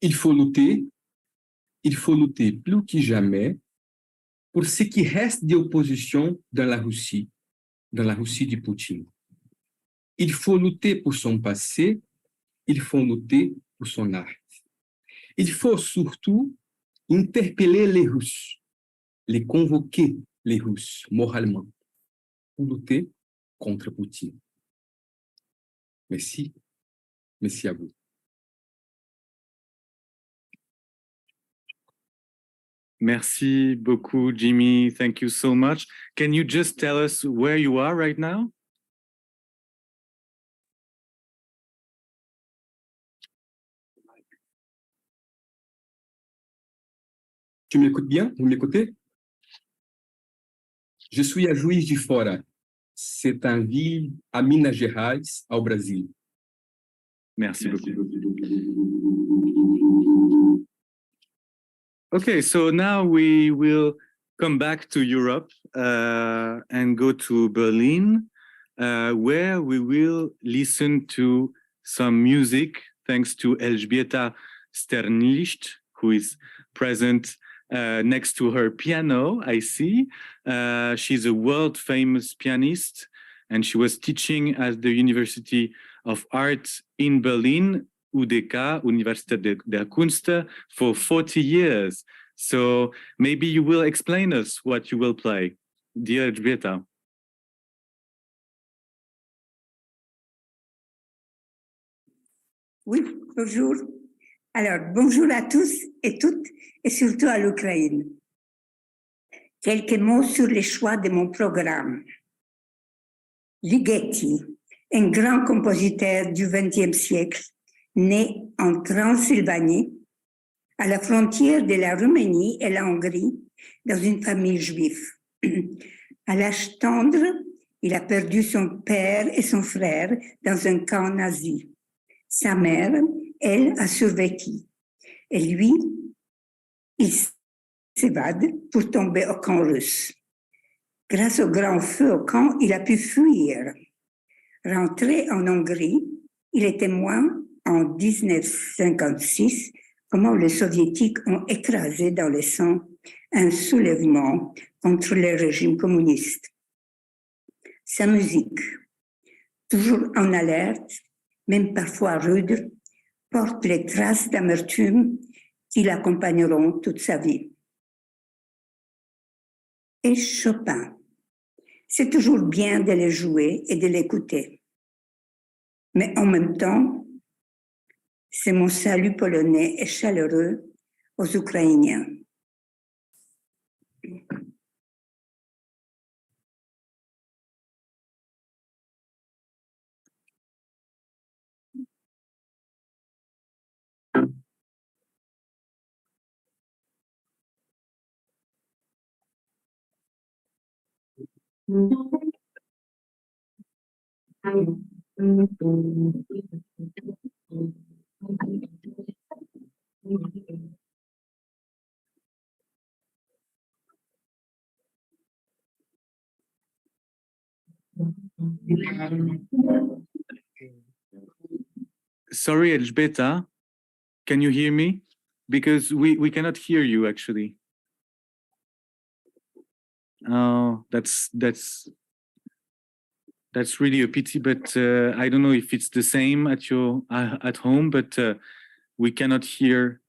Il faut lutter plus que jamais pour ce qui reste d'opposition dans la Russie de Poutine. Il faut lutter pour son passé, il faut lutter pour son art. Il faut surtout interpeller les Russes, les convoquer, les Russes, moralement, pour lutter contre Poutine. Merci. Merci à vous. Merci beaucoup, Jimmy. Thank you so much. Can you just tell us where you are right now? Tu m'écoutes bien? Vous m'écoutez? Je suis à Juiz de Fora. C'est une ville à Minas Gerais, au Brasil. Merci beaucoup. Okay, so now we will come back to Europe and go to Berlin, where we will listen to some music thanks to Elżbieta Sternlicht, who is present next to her piano, I see. She's a world-famous pianist, and she was teaching at the University of Art in Berlin, UDK, Universität der Künste, for 40 years. So maybe you will explain us what you will play. Dear Elżbieta. Oui, bonjour. Alors, bonjour à tous et toutes, et surtout à l'Ukraine. Quelques mots sur les choix de mon programme. Ligeti, un grand compositeur du XXe siècle, né en Transylvanie, à la frontière de la Roumanie et la Hongrie, dans une famille juive. À l'âge tendre, il a perdu son père et son frère dans un camp nazi. Sa mère, elle, a survécu. Et lui, il s'évade pour tomber au camp russe. Grâce au grand feu au camp, il a pu fuir. Rentré en Hongrie, il est témoin en 1956 comment les soviétiques ont écrasé dans le sang un soulèvement contre le régime communiste. Sa musique, toujours en alerte, même parfois rude, porte les traces d'amertume qui l'accompagneront toute sa vie. Et Chopin, c'est toujours bien de le jouer et de l'écouter. Mais en même temps, c'est mon salut polonais et chaleureux aux Ukrainiens. Sorry, Elżbieta, can you hear me? Because we cannot hear you actually. Oh, that's really a pity, but I don't know if it's the same at your at home, but we cannot hear.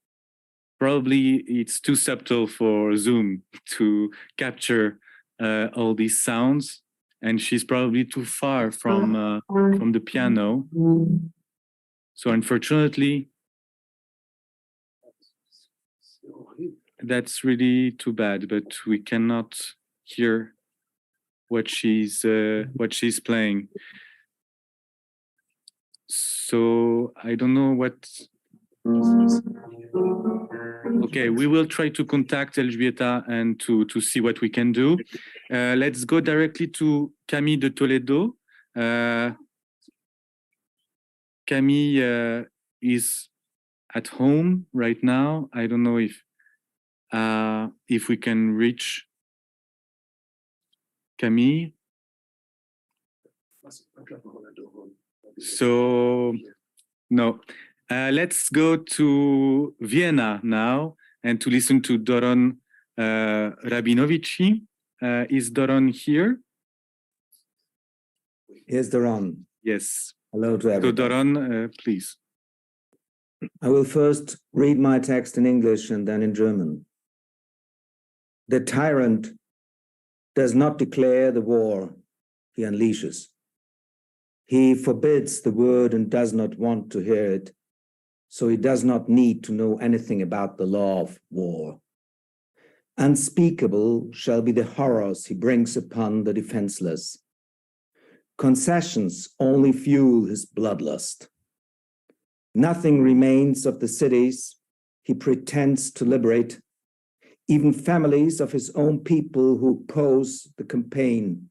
Probably it's too subtle for Zoom to capture all these sounds, and she's probably too far from the piano. So unfortunately, that's really too bad, but we cannot hear what she's playing. So I don't know what. Okay, we will try to contact Elżbieta and to see what we can do. Let's go directly to Camille de Toledo. Camille is at home right now. I don't know if we can reach Camille. So, no. Let's go to Vienna now and to listen to Doron Rabinovici. Is Doron here? Here's Doron. Yes. Hello to everyone. So Doron, please. I will first read my text in English and then in German. The tyrant does not declare the war he unleashes. He forbids the word and does not want to hear it, so he does not need to know anything about the law of war. Unspeakable shall be the horrors he brings upon the defenseless. Concessions only fuel his bloodlust. Nothing remains of the cities he pretends to liberate. Even families of his own people who oppose the campaign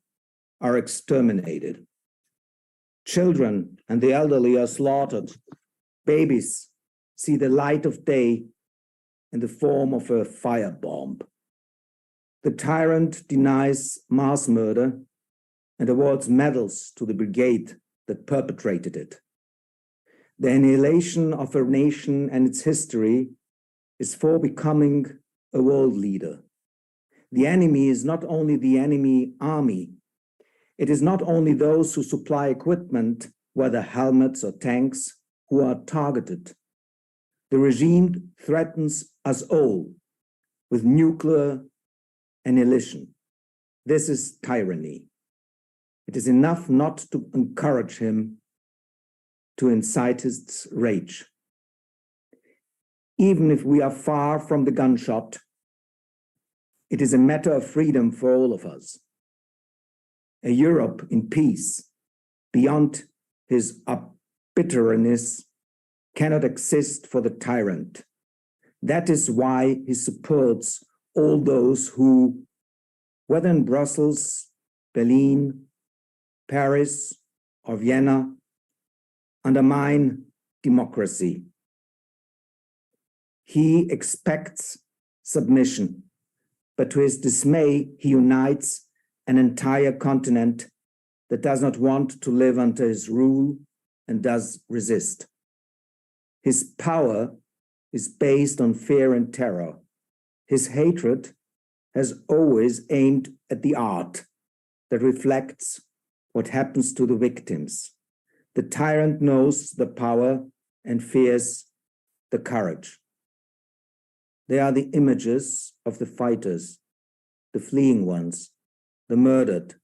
are exterminated. Children and the elderly are slaughtered. Babies see the light of day in the form of a firebomb. The tyrant denies mass murder and awards medals to the brigade that perpetrated it. The annihilation of a nation and its history is for becoming a world leader. The enemy is not only the enemy army, it is not only those who supply equipment, whether helmets or tanks, who are targeted. The regime threatens us all with nuclear annihilation. This is tyranny. It is enough not to encourage him to incite his rage. Even if we are far from the gunshot, it is a matter of freedom for all of us. A Europe in peace, beyond his bitterness, cannot exist for the tyrant. That is why he supports all those who, whether in Brussels, Berlin, Paris, or Vienna, undermine democracy. He expects submission, but to his dismay, he unites an entire continent that does not want to live under his rule and does resist. His power is based on fear and terror. His hatred has always aimed at the art that reflects what happens to the victims. The tyrant knows the power and fears the courage. They are the images of the fighters, the fleeing ones, the murdered,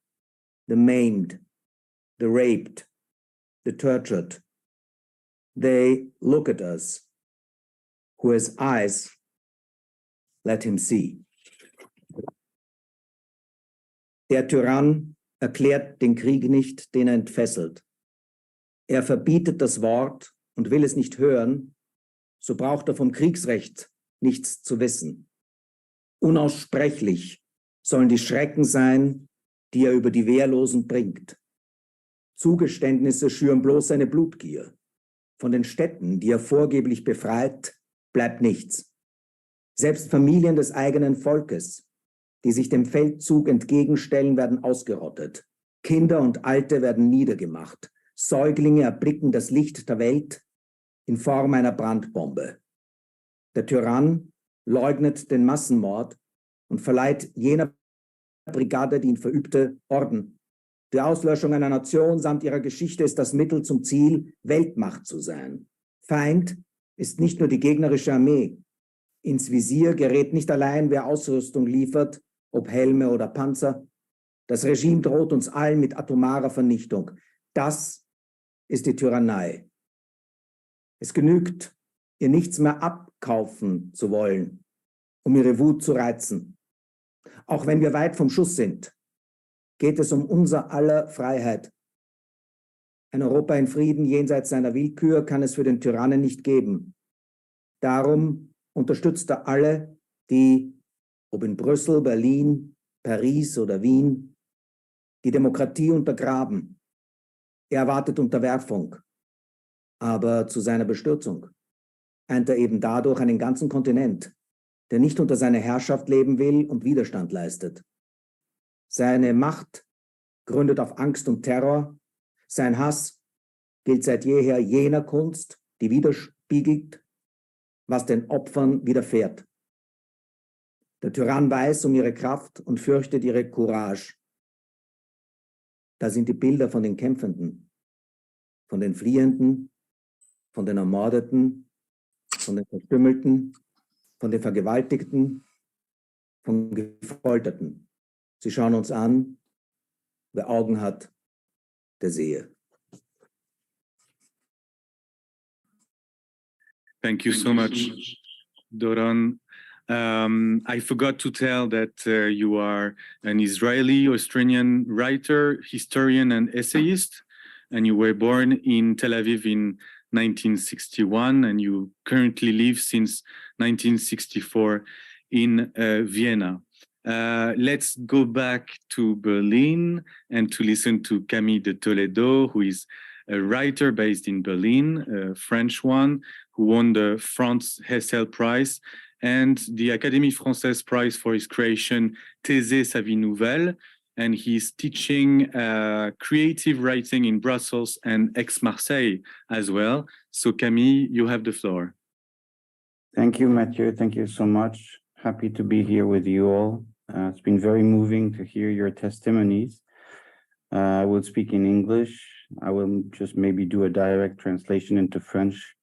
the maimed, the raped, the tortured. They look at us. Who has eyes, let him see. Der Tyrann erklärt den Krieg nicht, den er entfesselt. Er verbietet das Wort und will es nicht hören, so braucht er vom Kriegsrecht nichts zu wissen. Unaussprechlich sollen die Schrecken sein, die er über die Wehrlosen bringt. Zugeständnisse schüren bloß seine Blutgier. Von den Städten, die er vorgeblich befreit, bleibt nichts. Selbst Familien des eigenen Volkes, die sich dem Feldzug entgegenstellen, werden ausgerottet. Kinder und Alte werden niedergemacht. Säuglinge erblicken das Licht der Welt in Form einer Brandbombe. Der Tyrann leugnet den Massenmord und verleiht jener Brigade, die ihn verübte, Orden. Die Auslöschung einer Nation samt ihrer Geschichte ist das Mittel zum Ziel, Weltmacht zu sein. Feind ist nicht nur die gegnerische Armee. Ins Visier gerät nicht allein, wer Ausrüstung liefert, ob Helme oder Panzer. Das Regime droht uns allen mit atomarer Vernichtung. Das ist die Tyrannei. Es genügt, ihr nichts mehr abkaufen zu wollen, um ihre Wut zu reizen. Auch wenn wir weit vom Schuss sind, geht es um unser aller Freiheit. Ein Europa in Frieden jenseits seiner Willkür kann es für den Tyrannen nicht geben. Darum unterstützt er alle, die, ob in Brüssel, Berlin, Paris oder Wien, die Demokratie untergraben. Er erwartet Unterwerfung, aber zu seiner Bestürzung eint er eben dadurch einen ganzen Kontinent, der nicht unter seiner Herrschaft leben will und Widerstand leistet. Seine Macht gründet auf Angst und Terror. Sein Hass gilt seit jeher jener Kunst, die widerspiegelt, was den Opfern widerfährt. Der Tyrann weiß um ihre Kraft und fürchtet ihre Courage. Da sind die Bilder von den Kämpfenden, von den Fliehenden, von den Ermordeten, von den Verstümmelten, von den Vergewaltigten, von Gefolterten. Sie schauen uns an. Wer Augen hat, der sehe. Thank you so much, Doron. I forgot to tell that you are an Israeli-Australian writer, historian, and essayist, and you were born in Tel Aviv in 1961, and you currently live since 1964 in Vienna. Let's go back to Berlin and to listen to Camille de Toledo, who is a writer based in Berlin, a French one, who won the France Hessel Prize and the Académie Française Prize for his creation, Thésée, sa vie nouvelle. And he's teaching creative writing in Brussels and Aix Marseille as well. So Camille, you have the floor. Thank you, Mathieu. Thank you so much. Happy to be here with you all. It's been very moving to hear your testimonies. I will speak in English. I will just maybe do a direct translation into French.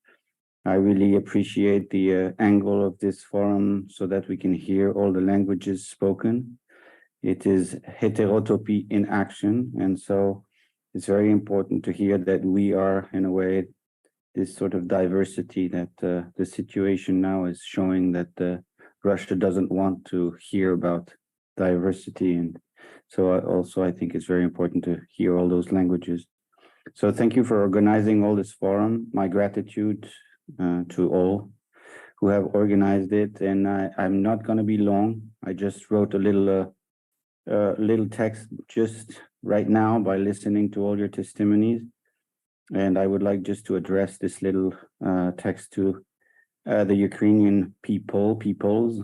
I really appreciate the angle of this forum so that we can hear all the languages spoken. It is heterotopy in action, and so it's very important to hear that we are, in a way, this sort of diversity that the situation now is showing, that Russia doesn't want to hear about diversity. And so also I think it's very important to hear all those languages. So thank you for organizing all this forum. My gratitude to all who have organized it. And I'm not going to be long. I just wrote a little text just right now by listening to all your testimonies. And I would like just to address this little text to the Ukrainian peoples.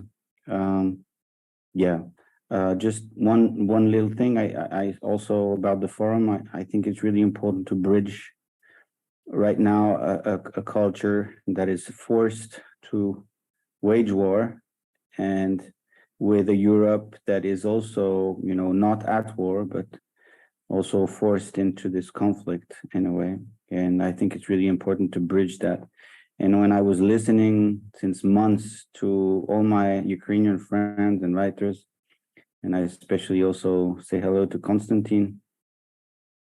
Just one little thing. I also about the forum. I think it's really important to bridge right now a culture that is forced to wage war, and with a Europe that is also, not at war, but also forced into this conflict in a way. And I think it's really important to bridge that. And when I was listening since months to all my Ukrainian friends and writers, and I especially also say hello to Constantin,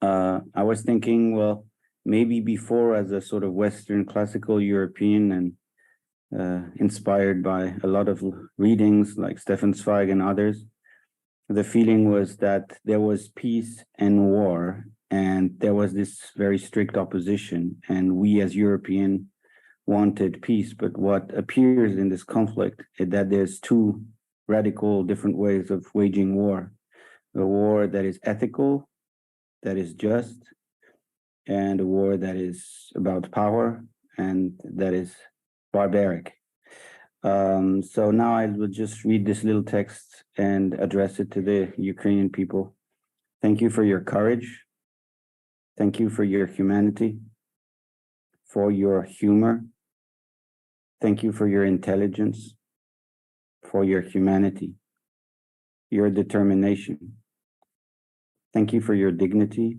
I was thinking, well, maybe before, as a sort of Western classical European and inspired by a lot of readings like Stefan Zweig and others, the feeling was that there was peace and war, and there was this very strict opposition, and we as European wanted peace. But what appears in this conflict is that there's two radical different ways of waging war: a war that is ethical, that is just, and a war that is about power and that is barbaric. So now I will just read this little text and address it to the Ukrainian people. Thank you for your courage. Thank you for your humanity, for your humor. Thank you for your intelligence, for your humanity, your determination. Thank you for your dignity,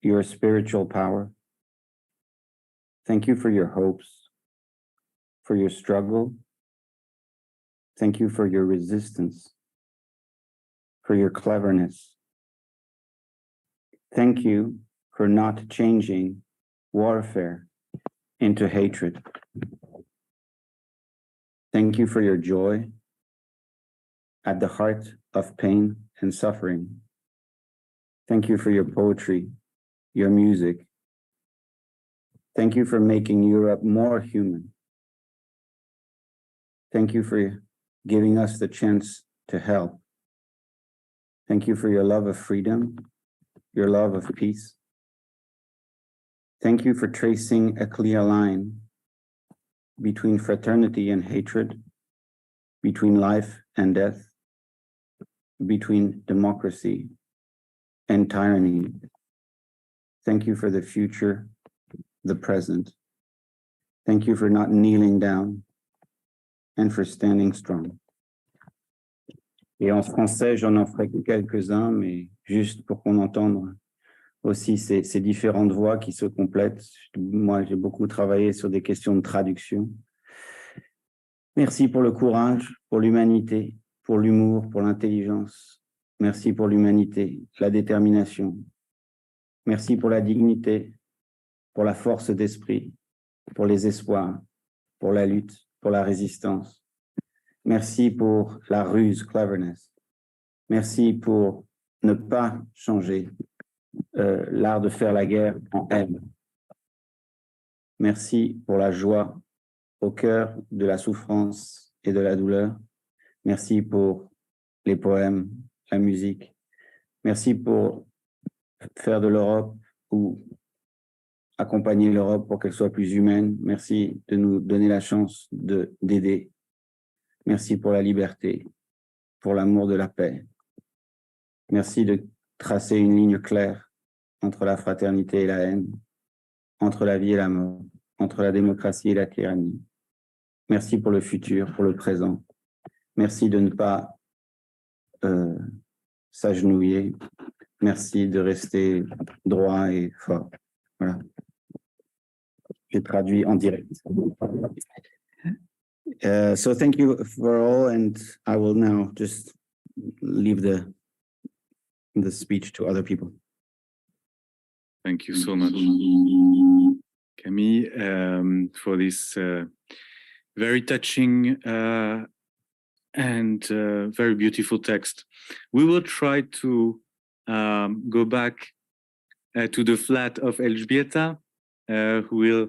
your spiritual power. Thank you for your hopes, for your struggle. Thank you for your resistance, for your cleverness. Thank you for not changing warfare into hatred. Thank you for your joy at the heart of pain and suffering. Thank you for your poetry, your music. Thank you for making Europe more human. Thank you for giving us the chance to help. Thank you for your love of freedom, your love of peace. Thank you for tracing a clear line between fraternity and hatred, between life and death, between democracy and tyranny. Thank you for the future, the present. Thank you for not kneeling down and for standing strong. Et en français, j'en ferai quelques-uns, mais juste pour qu'on entende aussi ces différentes voix qui se complètent. Moi, j'ai beaucoup travaillé sur des questions de traduction. Merci pour le courage, pour l'humanité, pour l'humour, pour l'intelligence. Merci pour l'humanité, la détermination. Merci pour la dignité, pour la force d'esprit, pour les espoirs, pour la lutte, pour la résistance. Merci pour la ruse, cleverness. Merci pour ne pas changer l'art de faire la guerre en haine. Merci pour la joie au cœur de la souffrance et de la douleur. Merci pour les poèmes, la musique. Merci pour faire de l'Europe ou accompagner l'Europe pour qu'elle soit plus humaine. Merci de nous donner la chance d'aider. Merci pour la liberté, pour l'amour de la paix. Merci de tracer une ligne claire entre la fraternité et la haine, entre la vie et la mort, entre la démocratie et la tyrannie. Merci pour le futur, pour le présent. Merci de ne pas s'agenouiller. Merci de rester droit et fort. Voilà. J'ai traduit en direct. So thank you for all, and I will now just leave the speech to other people. Thank you so much. Camille, for this very touching and very beautiful text. We will try to go back to the flat of Elżbieta, who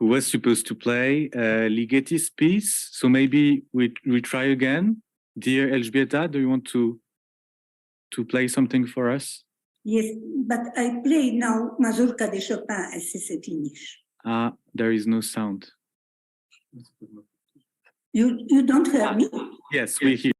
was supposed to play Ligeti's piece. So maybe we try again. Dear Elżbieta, do you want to play something for us? Yes, but I play now Mazurka de Chopin as c'est finish. There is no sound. You don't hear me? Yes, we hear.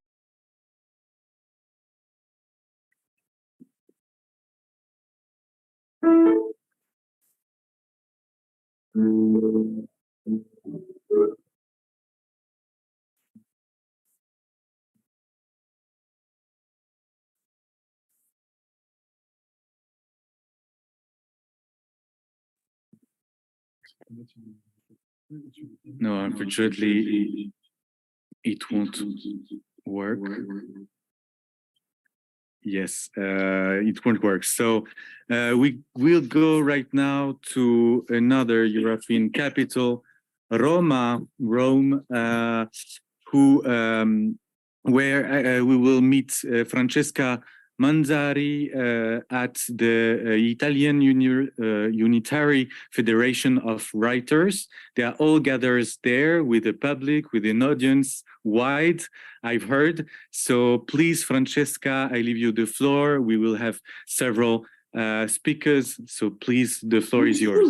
No, unfortunately, it won't work. Yes, it won't work. So we will go right now to another European capital, Rome, where we will meet Francesca Manzari at the Italian Unitary Federation of Writers. They are all gathered there with the public, with an audience wide, I've heard. So please, Francesca, I leave you the floor. We will have several speakers. So please, the floor is yours.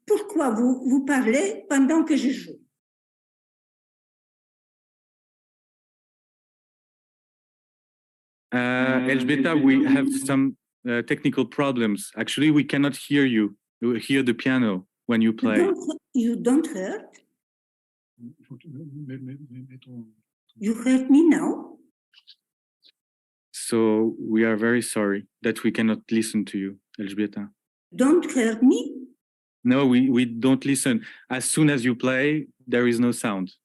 Pourquoi vous parlez pendant que je joue? Elżbieta, we have some technical problems. Actually, we cannot hear you. We hear the piano when you play. You don't hear? You heard me now? So we are very sorry that we cannot listen to you, Elżbieta. Don't hear me? No, we don't listen. As soon as you play, there is no sound.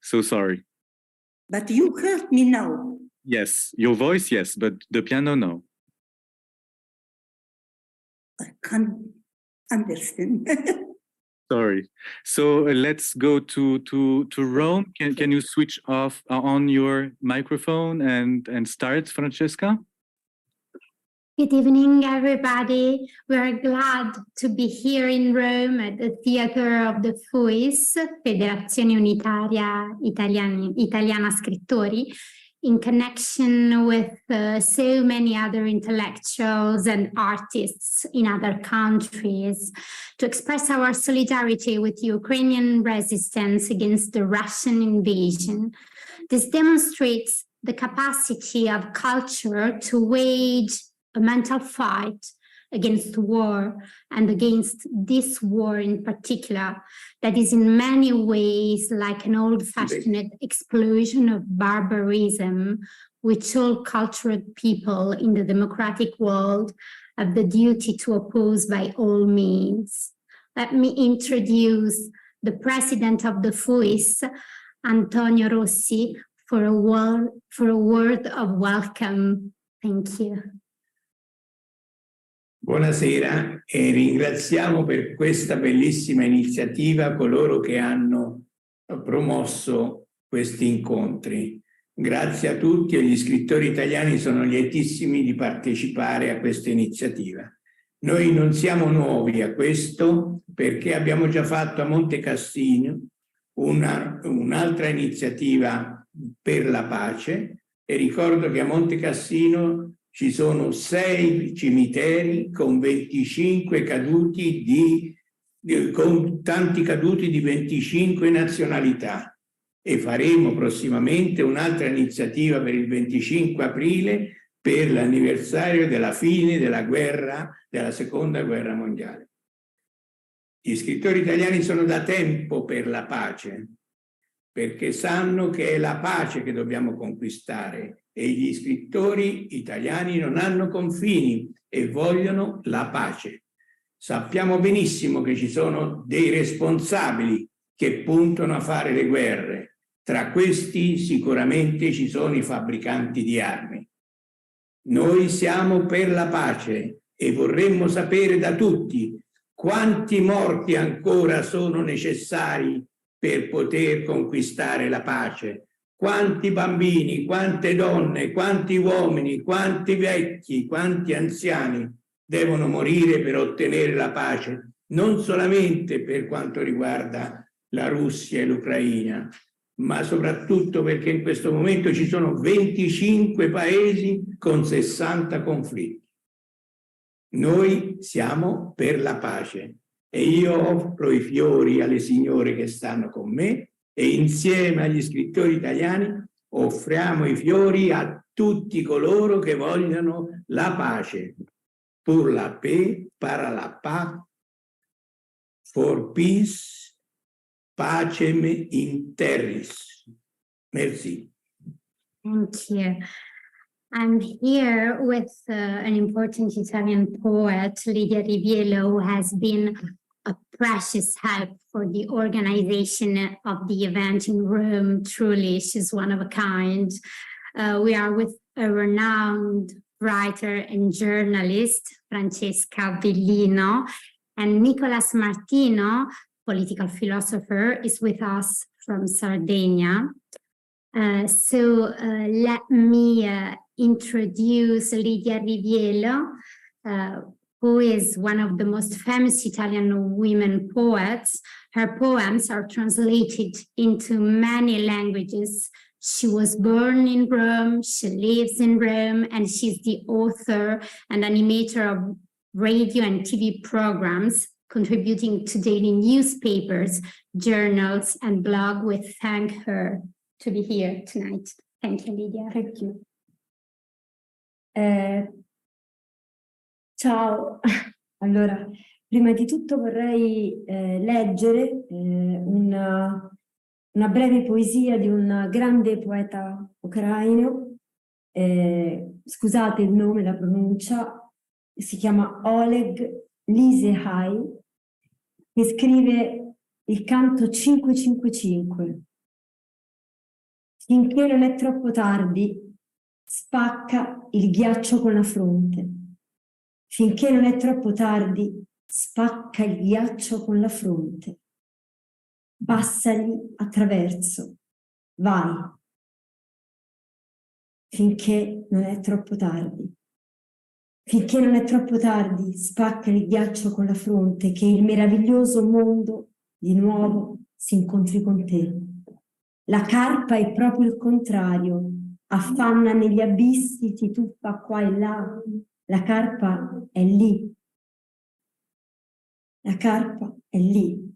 So sorry. But you heard me now. Yes, your voice, yes, but the piano, no. I can't understand. Sorry. So let's go to Rome. Can you switch off on your microphone and start, Francesca? Good evening, everybody. We are glad to be here in Rome at the Theatre of the FUIS, Federazione Unitaria Italiana Scrittori, in connection with so many other intellectuals and artists in other countries, to express our solidarity with Ukrainian resistance against the Russian invasion. This demonstrates the capacity of culture to wage a mental fight against war, and against this war in particular, that is in many ways like an old-fashioned explosion of barbarism, which all cultured people in the democratic world have the duty to oppose by all means. Let me introduce the president of the FUIS, Antonio Rossi, for a word of welcome. Thank you. Buonasera e ringraziamo per questa bellissima iniziativa coloro che hanno promosso questi incontri. Grazie a tutti e gli scrittori italiani sono lietissimi di partecipare a questa iniziativa. Noi non siamo nuovi a questo perché abbiamo già fatto a Monte Cassino un'altra iniziativa per la pace e ricordo che a Monte Cassino ci sono 6 cimiteri con 25 caduti con tanti caduti di 25 nazionalità e faremo prossimamente un'altra iniziativa per il 25 aprile per l'anniversario della fine della seconda guerra mondiale. Gli scrittori italiani sono da tempo per la pace, perché sanno che è la pace che dobbiamo conquistare e gli scrittori italiani non hanno confini e vogliono la pace. Sappiamo benissimo che ci sono dei responsabili che puntano a fare le guerre Tra questi sicuramente ci sono i fabbricanti di armi. Noi siamo per la pace e vorremmo sapere da tutti quanti morti ancora sono necessari per poter conquistare la pace. Quanti bambini, quante donne, quanti uomini, quanti vecchi, quanti anziani devono morire per ottenere la pace, non solamente per quanto riguarda la Russia e l'Ucraina, ma soprattutto perché in questo momento ci sono 25 paesi con 60 conflitti. Noi siamo per la pace e io offro i fiori alle signore che stanno con me e insieme agli scrittori italiani offriamo i fiori a tutti coloro che vogliono la pace. Pour la paix, para la paix, for peace, pacem in terris. Merci. Thank you. I'm here with an important Italian poet, Lydia Riviello, who has been a precious help for the organization of the event in Rome. Truly, she's one of a kind. We are with a renowned writer and journalist, Francesca Bellino, and Nicolas Martino, political philosopher, is with us from Sardinia. So let me introduce Lydia Riviello, who is one of the most famous Italian women poets. Her poems are translated into many languages. She was born in Rome, she lives in Rome, and she's the author and animator of radio and TV programs, contributing to daily newspapers, journals, and blog. We thank her to be here tonight. Thank you, Lydia. Thank you. Ciao, allora, prima di tutto vorrei leggere una breve poesia di un grande poeta ucraino, scusate il nome, la pronuncia, si chiama Oleg Lisehai, che scrive il canto 555. Finché non è troppo tardi, spacca il ghiaccio con la fronte. Finché non è troppo tardi, spacca il ghiaccio con la fronte. Passagli attraverso, vai. Finché non è troppo tardi. Finché non è troppo tardi, spacca il ghiaccio con la fronte, che il meraviglioso mondo di nuovo si incontri con te. La carpa è proprio il contrario, affanna negli abissi, si tuffa qua e là. La carpa è lì. La carpa è lì.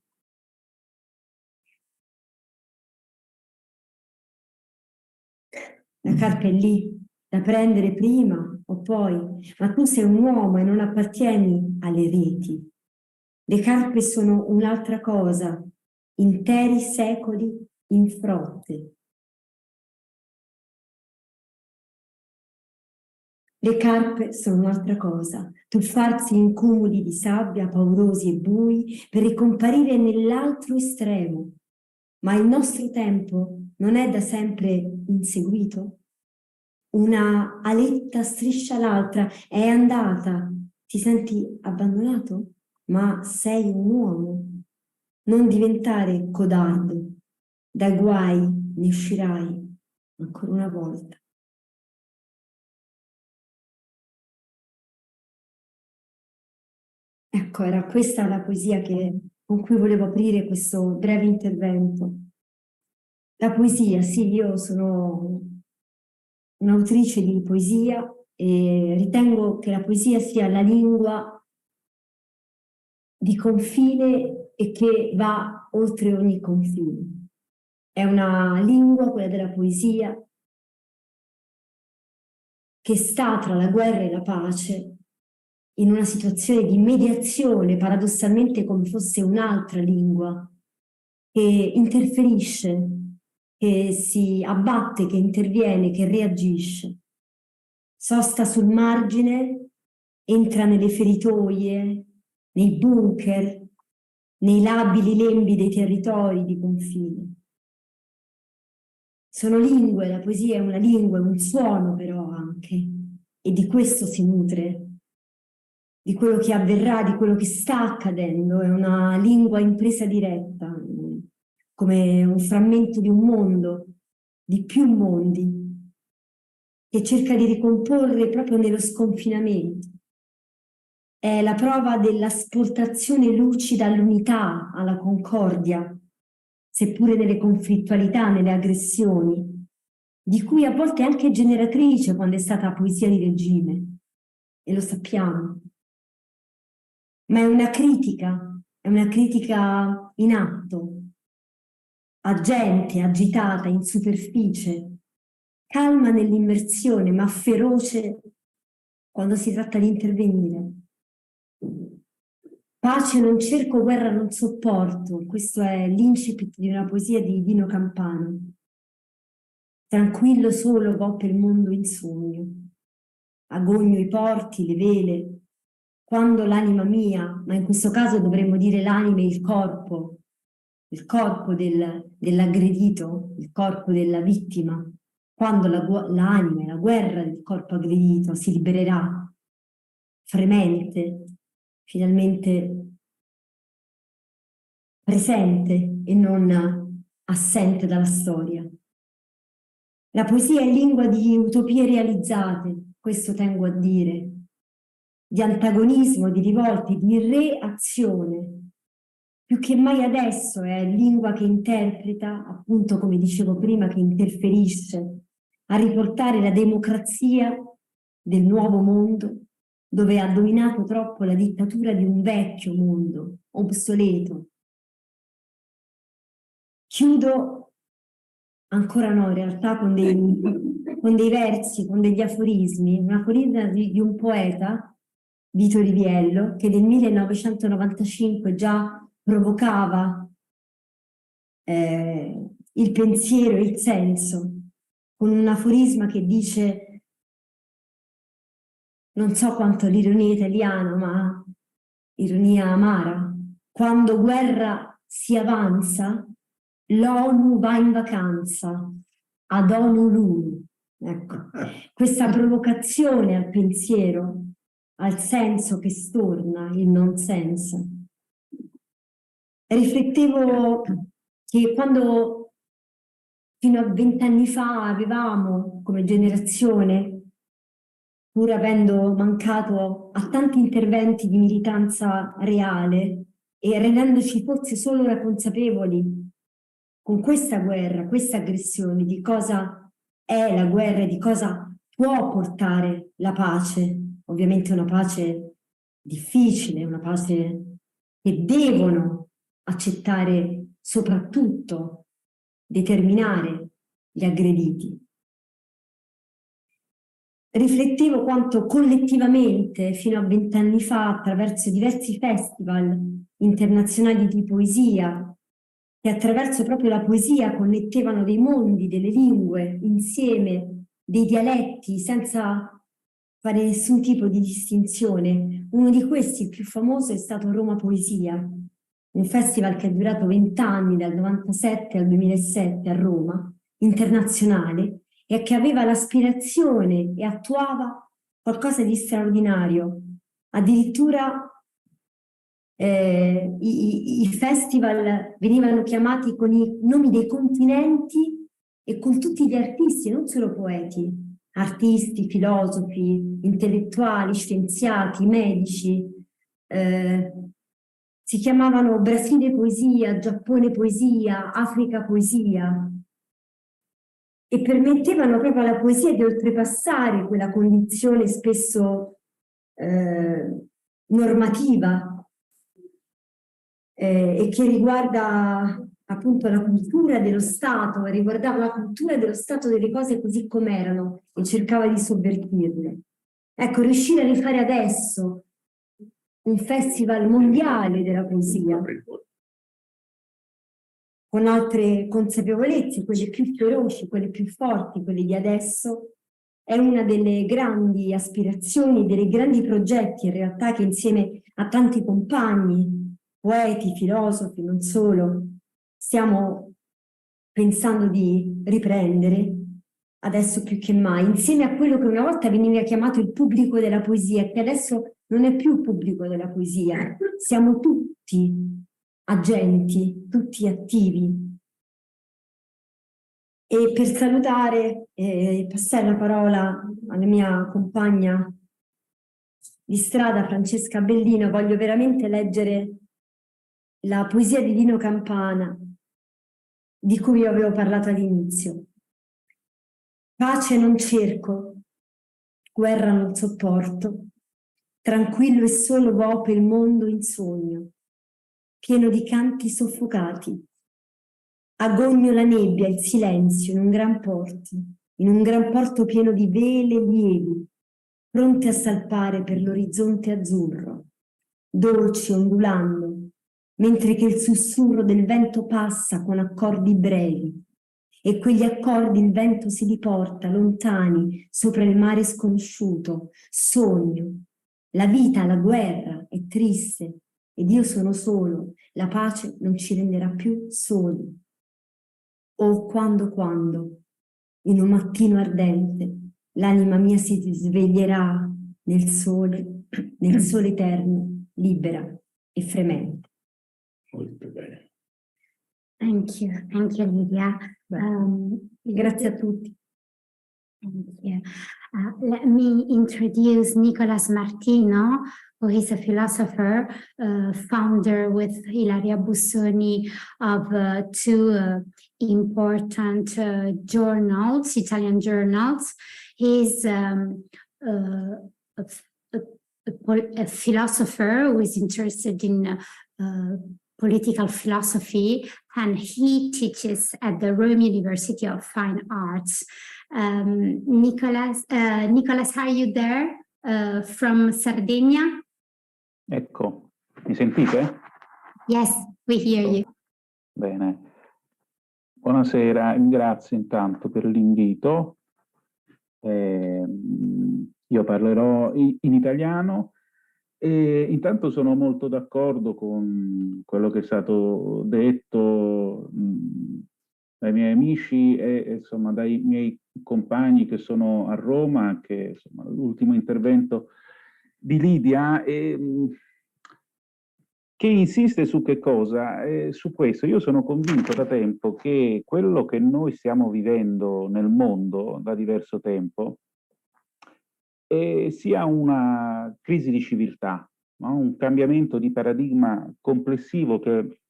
La carpa è lì, da prendere prima o poi, ma tu sei un uomo e non appartieni alle reti. Le carpe sono un'altra cosa, interi secoli in frotte. Le carpe sono un'altra cosa, tuffarsi in cumuli di sabbia paurosi e bui per ricomparire nell'altro estremo. Ma il nostro tempo non è da sempre inseguito? Una aletta striscia l'altra, è andata, ti senti abbandonato? Ma sei un uomo. Non diventare codardo, dai guai ne uscirai ancora una volta. Ecco, era questa la poesia con cui volevo aprire questo breve intervento. La poesia, sì, io sono un'autrice di poesia e ritengo che la poesia sia la lingua di confine e che va oltre ogni confine. È una lingua, quella della poesia, che sta tra la guerra e la pace, in una situazione di mediazione, paradossalmente come fosse un'altra lingua, che interferisce, che si abbatte, che interviene, che reagisce. Sosta sul margine, entra nelle feritoie, nei bunker, nei labili lembi dei territori di confine. Sono lingue, la poesia è una lingua, è un suono però anche, e di questo si nutre, di quello che avverrà, di quello che sta accadendo, è una lingua in presa diretta, come un frammento di un mondo, di più mondi, che cerca di ricomporre proprio nello sconfinamento. È la prova dell'asportazione lucida all'unità, alla concordia, seppure nelle conflittualità, nelle aggressioni, di cui a volte è anche generatrice quando è stata poesia di regime, e lo sappiamo. Ma è una critica in atto, agente, agitata, in superficie, calma nell'immersione, ma feroce quando si tratta di intervenire. Pace non cerco, guerra non sopporto. Questo è l'incipit di una poesia di Dino Campano. Tranquillo solo vo per il mondo in sogno. Agogno i porti, le vele. Quando l'anima mia, ma in questo caso dovremmo dire l'anima e il corpo dell'aggredito, il corpo della vittima, quando l'anima e la guerra del corpo aggredito si libererà, fremente, finalmente presente e non assente dalla storia. La poesia è lingua di utopie realizzate, questo tengo a dire, di antagonismo, di rivolte, di reazione. Più che mai adesso è lingua che interpreta, appunto come dicevo prima, che interferisce a riportare la democrazia del nuovo mondo, dove ha dominato troppo la dittatura di un vecchio mondo, obsoleto. Chiudo, ancora no in realtà, con dei versi, con degli aforismi, un aforisma di un poeta, Vito Riviello, che nel 1995 già provocava il pensiero e il senso, con un aforisma che dice, non so quanto l'ironia italiana, ma ironia amara, quando guerra si avanza, l'ONU va in vacanza, ad Honolulu. Ecco, questa provocazione al pensiero, al senso che storna il non senso. Riflettevo che quando fino a 20 anni fa avevamo come generazione, pur avendo mancato a tanti interventi di militanza reale e rendendoci forse solo ora consapevoli con questa guerra, questa aggressione, di cosa è la guerra e di cosa può portare la pace, ovviamente una pace difficile, una pace che devono accettare soprattutto, determinare gli aggrediti. Riflettevo quanto collettivamente fino a 20 anni fa, attraverso diversi festival internazionali di poesia, che attraverso proprio la poesia connettevano dei mondi, delle lingue, insieme, dei dialetti, senza fare nessun tipo di distinzione. Uno di questi, il più famoso, è stato Roma Poesia, un festival che è durato 20 anni, dal 97 al 2007 a Roma, internazionale, e che aveva l'aspirazione e attuava qualcosa di straordinario. Addirittura i festival venivano chiamati con i nomi dei continenti e con tutti gli artisti, non solo poeti, artisti, filosofi, intellettuali, scienziati, medici. Si chiamavano Brasile Poesia, Giappone Poesia, Africa Poesia, e permettevano proprio alla poesia di oltrepassare quella condizione spesso normativa e che riguarda appunto la cultura dello Stato, riguardava la cultura dello Stato delle cose così com'erano e cercava di sovvertirle. Ecco, riuscire a rifare adesso un festival mondiale della poesia, con altre consapevolezze, quelle più feroci, quelle più forti, quelle di adesso, è una delle grandi aspirazioni, dei grandi progetti in realtà che insieme a tanti compagni, poeti, filosofi, non solo, stiamo pensando di riprendere, adesso più che mai, insieme a quello che una volta veniva chiamato il pubblico della poesia, che adesso non è più il pubblico della poesia, siamo tutti agenti, tutti attivi. E per salutare e passare la parola alla mia compagna di strada Francesca Bellino, voglio veramente leggere la poesia di Dino Campana, di cui io avevo parlato all'inizio. Pace non cerco, guerra non sopporto, tranquillo e solo vuoto il mondo in sogno, pieno di canti soffocati. Agogno la nebbia, il silenzio in un gran porto pieno di vele lievi, pronte a salpare per l'orizzonte azzurro, dolci ondulando, mentre che il sussurro del vento passa con accordi brevi, e quegli accordi il vento si diporta lontani sopra il mare sconosciuto, sogno. La vita, la guerra è triste ed io sono solo, la pace non ci renderà più soli. O quando, in un mattino ardente, l'anima mia si sveglierà nel sole eterno, libera e fremente. Molto bene. Thank you, Lidia. Grazie a tutti. Thank you. Let me introduce Nicolas Martino, who is a philosopher, founder with Ilaria Bussoni of two important journals, Italian journals. He's a philosopher who is interested in political philosophy, and he teaches at the Rome University of Fine Arts. Nicolas, are you there from Sardinia? Ecco, mi sentite? Yes, we hear you. Bene. Buonasera, grazie intanto per l'invito. Io parlerò in italiano e intanto sono molto d'accordo con quello che è stato detto dai miei amici e insomma dai miei compagni che sono a Roma, che insomma l'ultimo intervento di Lidia che insiste su che cosa? Su questo. Io sono convinto da tempo che quello che noi stiamo vivendo nel mondo da diverso tempo sia una crisi di civiltà, no? Un cambiamento di paradigma complessivo che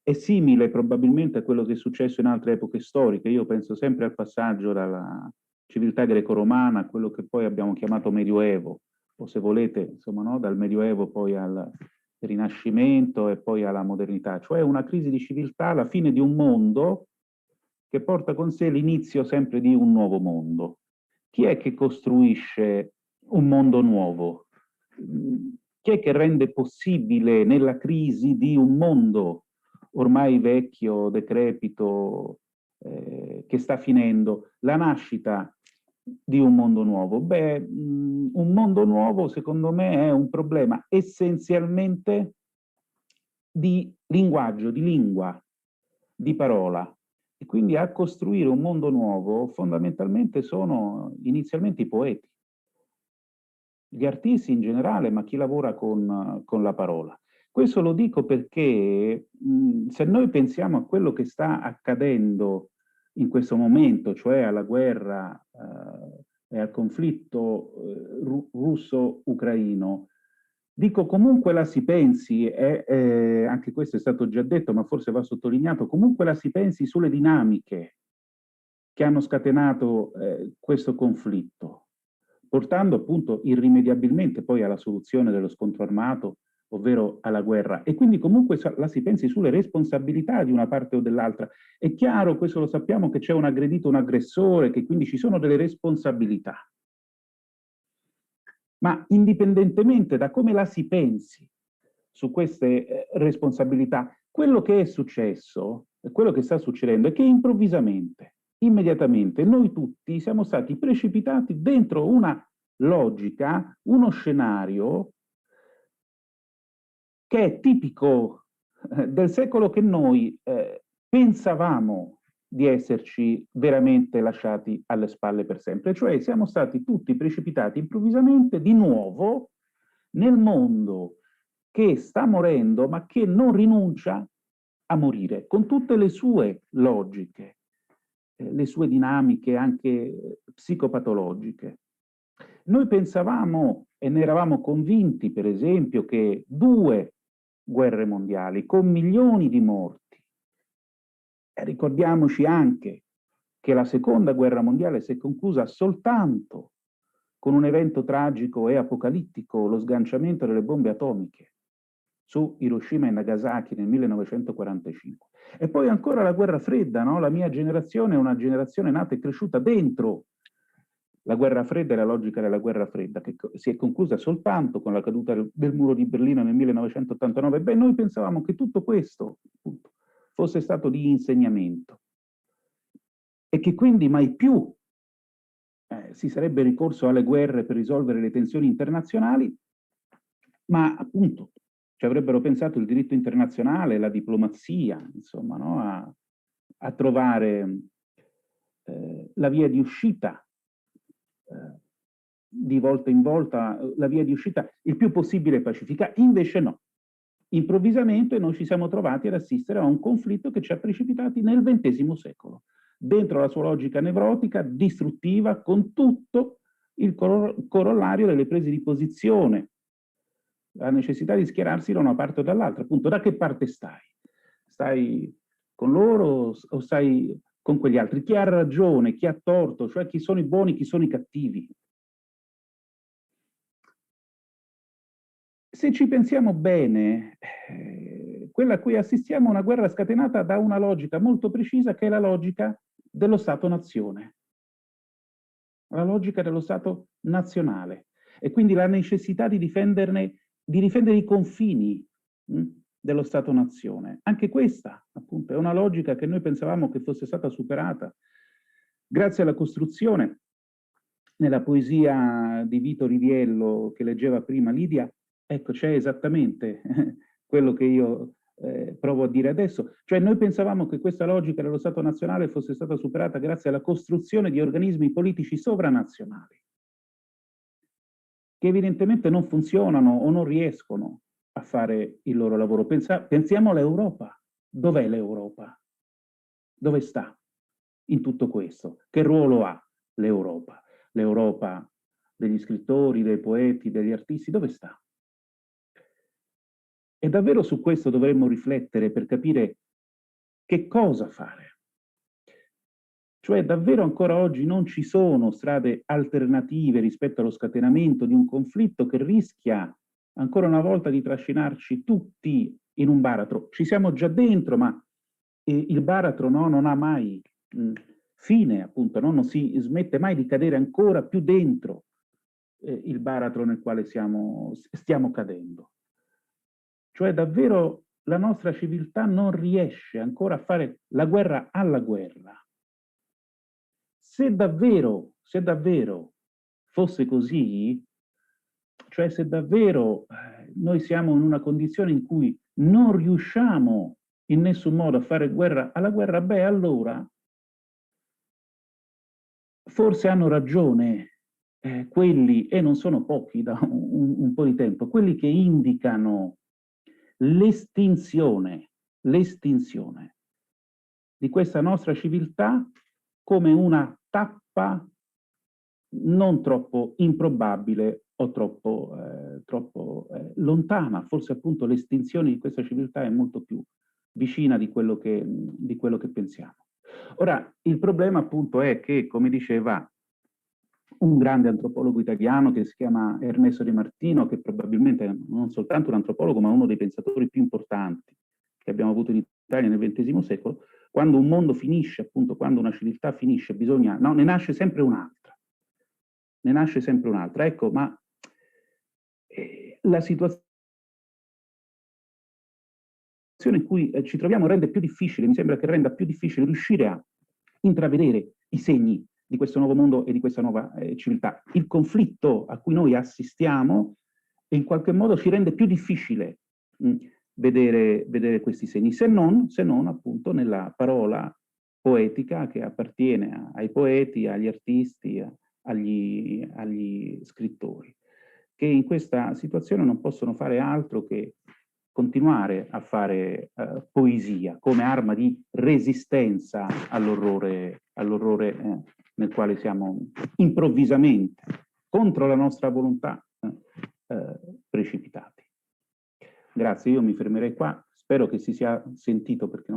è simile probabilmente a quello che è successo in altre epoche storiche. Io penso sempre al passaggio dalla civiltà greco-romana a quello che poi abbiamo chiamato Medioevo, o se volete, insomma, no? Dal Medioevo poi al Rinascimento e poi alla modernità, cioè una crisi di civiltà, la fine di un mondo che porta con sé l'inizio sempre di un nuovo mondo. Chi è che costruisce un mondo nuovo? Chi è che rende possibile nella crisi di un mondo ormai vecchio, decrepito, che sta finendo, la nascita di un mondo nuovo? Beh, un mondo nuovo secondo me è un problema essenzialmente di linguaggio, di lingua, di parola. E quindi a costruire un mondo nuovo fondamentalmente sono inizialmente i poeti, gli artisti in generale, ma chi lavora con la parola. Questo lo dico perché se noi pensiamo a quello che sta accadendo in questo momento, cioè alla guerra e al conflitto russo-ucraino, dico comunque la si pensi, anche questo è stato già detto, ma forse va sottolineato, comunque la si pensi sulle dinamiche che hanno scatenato questo conflitto, portando appunto irrimediabilmente poi alla soluzione dello scontro armato, ovvero alla guerra, e quindi comunque la si pensi sulle responsabilità di una parte o dell'altra. È chiaro, questo lo sappiamo, che c'è un aggredito, un aggressore, che quindi ci sono delle responsabilità. Ma indipendentemente da come la si pensi su queste responsabilità, quello che è successo, e quello che sta succedendo, è che improvvisamente, immediatamente, noi tutti siamo stati precipitati dentro una logica, uno scenario che è tipico del secolo che noi pensavamo di esserci veramente lasciati alle spalle per sempre. Cioè siamo stati tutti precipitati improvvisamente di nuovo nel mondo che sta morendo, ma che non rinuncia a morire, con tutte le sue logiche, le sue dinamiche anche psicopatologiche. Noi pensavamo e ne eravamo convinti, per esempio, che 2 guerre mondiali con milioni di morti, e ricordiamoci anche che la seconda guerra mondiale si è conclusa soltanto con un evento tragico e apocalittico, lo sganciamento delle bombe atomiche su Hiroshima e Nagasaki nel 1945. E poi ancora la guerra fredda, no? La mia generazione è una generazione nata e cresciuta dentro la guerra fredda e la logica della guerra fredda, che si è conclusa soltanto con la caduta del muro di Berlino nel 1989. Beh, noi pensavamo che tutto questo, appunto, fosse stato di insegnamento e che quindi mai più si sarebbe ricorso alle guerre per risolvere le tensioni internazionali, ma appunto ci avrebbero pensato il diritto internazionale, la diplomazia, insomma, no? a trovare la via di uscita, di volta in volta, la via di uscita il più possibile pacifica. Invece no. Improvvisamente noi ci siamo trovati ad assistere a un conflitto che ci ha precipitati nel XX secolo, dentro la sua logica nevrotica, distruttiva, con tutto il corollario delle prese di posizione, la necessità di schierarsi da una parte o dall'altra. Appunto, da che parte stai? Stai con loro o stai con quegli altri? Chi ha ragione, chi ha torto, cioè chi sono i buoni, chi sono i cattivi? Se ci pensiamo bene, quella a cui assistiamo è una guerra scatenata da una logica molto precisa, che è la logica dello Stato-nazione, la logica dello Stato nazionale, e quindi la necessità di difendere i confini dello Stato-nazione. Anche questa, appunto, è una logica che noi pensavamo che fosse stata superata grazie alla costruzione, nella poesia di Vito Riviello che leggeva prima Lidia. Ecco, c'è esattamente quello che io provo a dire adesso. Cioè noi pensavamo che questa logica dello Stato nazionale fosse stata superata grazie alla costruzione di organismi politici sovranazionali, che evidentemente non funzionano o non riescono a fare il loro lavoro. Pensiamo all'Europa. Dov'è l'Europa? Dove sta in tutto questo? Che ruolo ha l'Europa? L'Europa degli scrittori, dei poeti, degli artisti, dove sta? E davvero su questo dovremmo riflettere per capire che cosa fare. Cioè davvero ancora oggi non ci sono strade alternative rispetto allo scatenamento di un conflitto che rischia ancora una volta di trascinarci tutti in un baratro. Ci siamo già dentro, ma il baratro non ha mai fine, appunto, no? Non si smette mai di cadere ancora più dentro il baratro nel quale stiamo cadendo. Cioè davvero la nostra civiltà non riesce ancora a fare la guerra alla guerra. Se davvero fosse così, cioè se davvero noi siamo in una condizione in cui non riusciamo in nessun modo a fare guerra alla guerra, beh allora forse hanno ragione quelli, e non sono pochi da un po' di tempo, quelli che indicano l'estinzione di questa nostra civiltà come una tappa non troppo improbabile o troppo lontana. Forse appunto l'estinzione di questa civiltà è molto più vicina di quello che pensiamo. Ora, il problema appunto è che, come diceva un grande antropologo italiano che si chiama Ernesto Di Martino, che probabilmente non soltanto un antropologo, ma uno dei pensatori più importanti che abbiamo avuto in Italia nel XX secolo, quando un mondo finisce, appunto, quando una civiltà finisce, bisogna, no, ne nasce sempre un'altra. Ne nasce sempre un'altra. Ecco, ma la situazione in cui ci troviamo rende più difficile, mi sembra che renda più difficile riuscire a intravedere i segni di questo nuovo mondo e di questa nuova civiltà. Il conflitto a cui noi assistiamo in qualche modo ci rende più difficile vedere questi segni, se non appunto nella parola poetica che appartiene ai poeti, agli artisti, agli scrittori, che in questa situazione non possono fare altro che continuare a fare poesia come arma di resistenza all'orrore nel quale siamo improvvisamente, contro la nostra volontà, precipitati. Grazie, io mi fermerei qua, spero che si sia sentito perché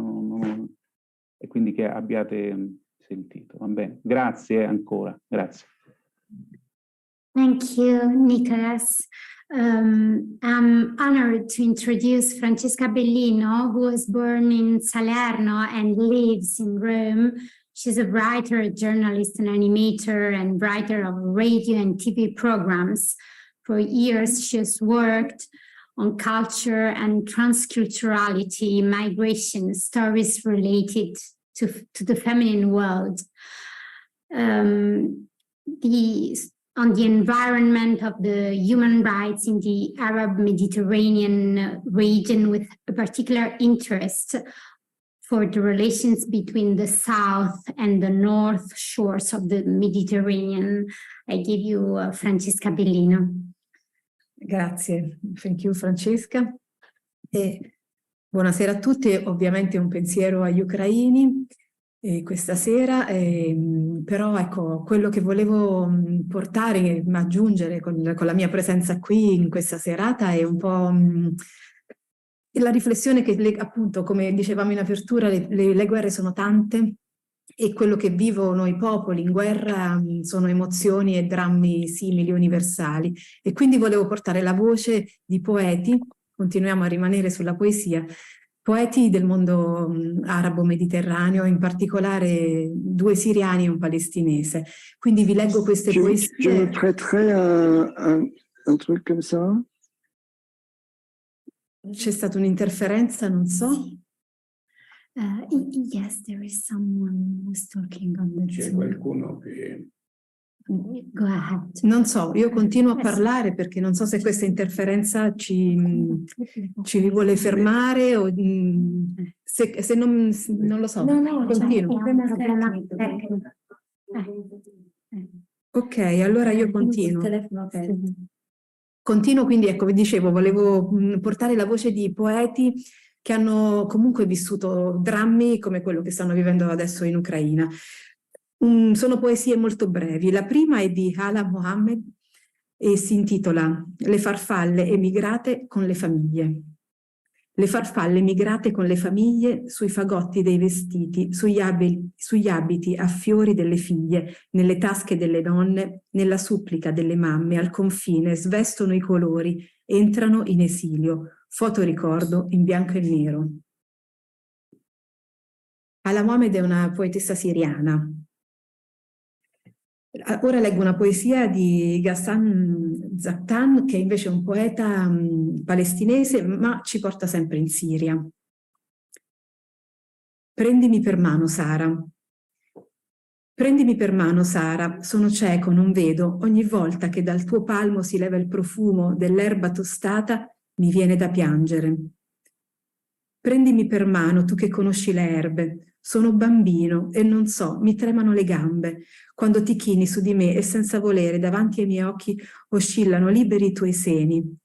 e quindi che abbiate sentito. Va bene, grazie ancora, grazie. Thank you, Nicholas. I'm honored to introduce Francesca Bellino, who was born in Salerno and lives in Rome. She's a writer, a journalist, an animator, and writer of radio and TV programs. For years, she has worked on culture and transculturality, migration, stories related to the feminine world. On the environment of the human rights in the Arab Mediterranean region, with a particular interest for the relations between the south and the north shores of the Mediterranean. I give you Francesca Bellino. Grazie, thank you Francesca. Buonasera a tutti, ovviamente un pensiero agli ucraini questa sera, però ecco, quello che volevo portare, aggiungere con la mia presenza qui in questa serata è un po' la riflessione che appunto, come dicevamo in apertura, le guerre sono tante e quello che vivono i popoli in guerra sono emozioni e drammi simili, universali, e quindi volevo portare la voce di poeti, continuiamo a rimanere sulla poesia, poeti del mondo arabo-mediterraneo, in particolare 2 siriani e un palestinese. Quindi vi leggo queste poesie. Je me prêterai à un truc comme ça. C'è stata un'interferenza, non so. Yes, there is someone who's talking on the C'è qualcuno che... Go ahead. Non so, io continuo a parlare perché non so se questa interferenza ci vuole fermare o se non lo so. No, continuo. Ok, allora io continuo. Continuo, quindi ecco, vi dicevo, volevo portare la voce di poeti che hanno comunque vissuto drammi come quello che stanno vivendo adesso in Ucraina. Sono poesie molto brevi. La prima è di Hala Mohammed e si intitola Le farfalle emigrate con le famiglie. Le farfalle emigrate con le famiglie sui fagotti dei vestiti, sugli abiti a fiori delle figlie, nelle tasche delle donne, nella supplica delle mamme, al confine, svestono i colori, entrano in esilio, fotoricordo in bianco e nero. Hala Mohammed è una poetessa siriana. Ora leggo una poesia di Ghassan Zaktan, che invece è un poeta palestinese, ma ci porta sempre in Siria. Prendimi per mano, Sara. Prendimi per mano, Sara, sono cieco, non vedo. Ogni volta che dal tuo palmo si leva il profumo dell'erba tostata, mi viene da piangere. Prendimi per mano, tu che conosci le erbe. Sono bambino e non so, mi tremano le gambe. Quando ti chini su di me e senza volere davanti ai miei occhi oscillano liberi i tuoi seni.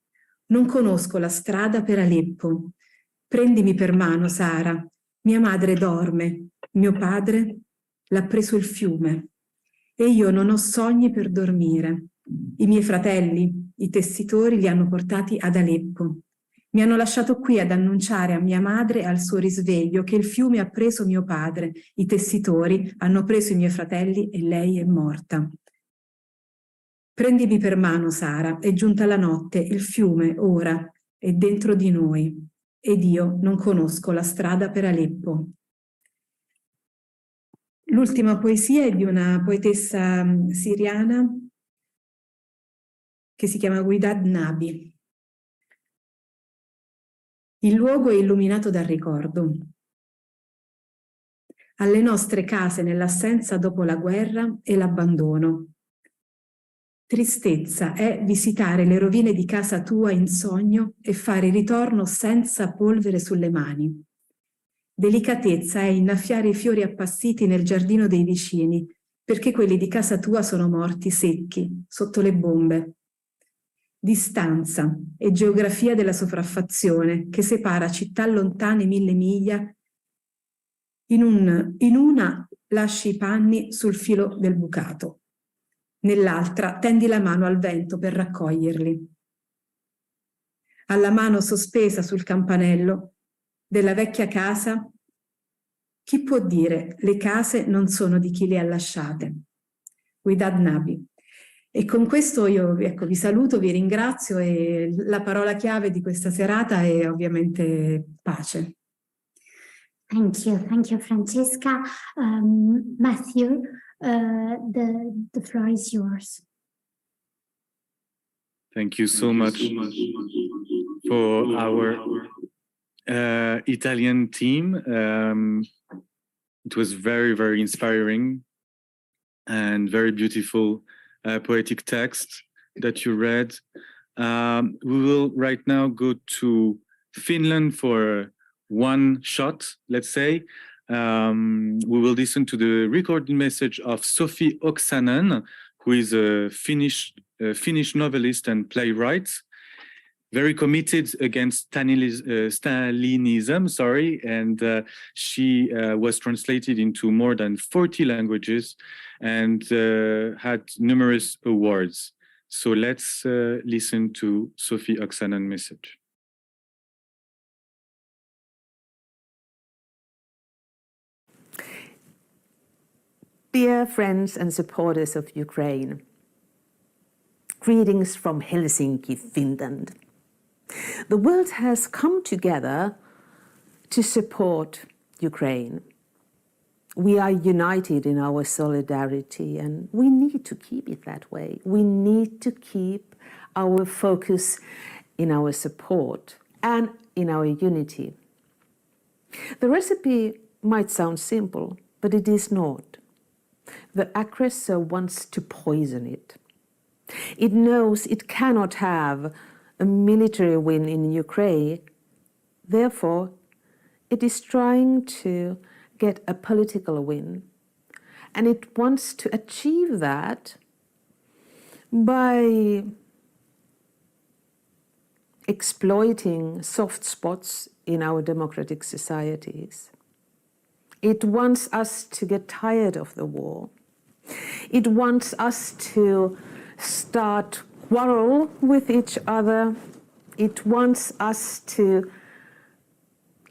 Non conosco la strada per Aleppo. Prendimi per mano, Sara. Mia madre dorme. Mio padre l'ha preso il fiume. E io non ho sogni per dormire. I miei fratelli, i tessitori, li hanno portati ad Aleppo. Mi hanno lasciato qui ad annunciare a mia madre al suo risveglio che il fiume ha preso mio padre, i tessitori hanno preso i miei fratelli e lei è morta. Prendimi per mano, Sara, è giunta la notte, il fiume ora è dentro di noi ed io non conosco la strada per Aleppo. L'ultima poesia è di una poetessa siriana che si chiama Guidad Nabi. Il luogo è illuminato dal ricordo. Alle nostre case nell'assenza dopo la guerra e l'abbandono. Tristezza è visitare le rovine di casa tua in sogno e fare ritorno senza polvere sulle mani. Delicatezza è innaffiare i fiori appassiti nel giardino dei vicini, perché quelli di casa tua sono morti secchi, sotto le bombe. Distanza e geografia della sopraffazione che separa città lontane 1000 miglia. In una lasci i panni sul filo del bucato, nell'altra tendi la mano al vento per raccoglierli. Alla mano sospesa sul campanello della vecchia casa, chi può dire le case non sono di chi le ha lasciate? Widad Nabi. E con questo io vi saluto, vi ringrazio e la parola chiave di questa serata è ovviamente pace. Thank you, Francesca. Matthew, the floor is yours. Thank you so much for our Italian team. It was very, very inspiring and very beautiful poetic text that you read. We will right now go to Finland for one shot, let's say. We will listen to the recorded message of Sofia Oksanen, who is a Finnish novelist and playwright, very committed against Stalinism, and she was translated into more than 40 languages and had numerous awards. So let's listen to Sofia Oksanen's message. Dear friends and supporters of Ukraine, greetings from Helsinki, Finland. The world has come together to support Ukraine. We are united in our solidarity and we need to keep it that way. We need to keep our focus in our support and in our unity. The recipe might sound simple, but it is not. The aggressor wants to poison it. It knows it cannot have a military win in Ukraine. Therefore, it is trying to get a political win. And it wants to achieve that by exploiting soft spots in our democratic societies. It wants us to get tired of the war. It wants us to start quarrel with each other. It wants us to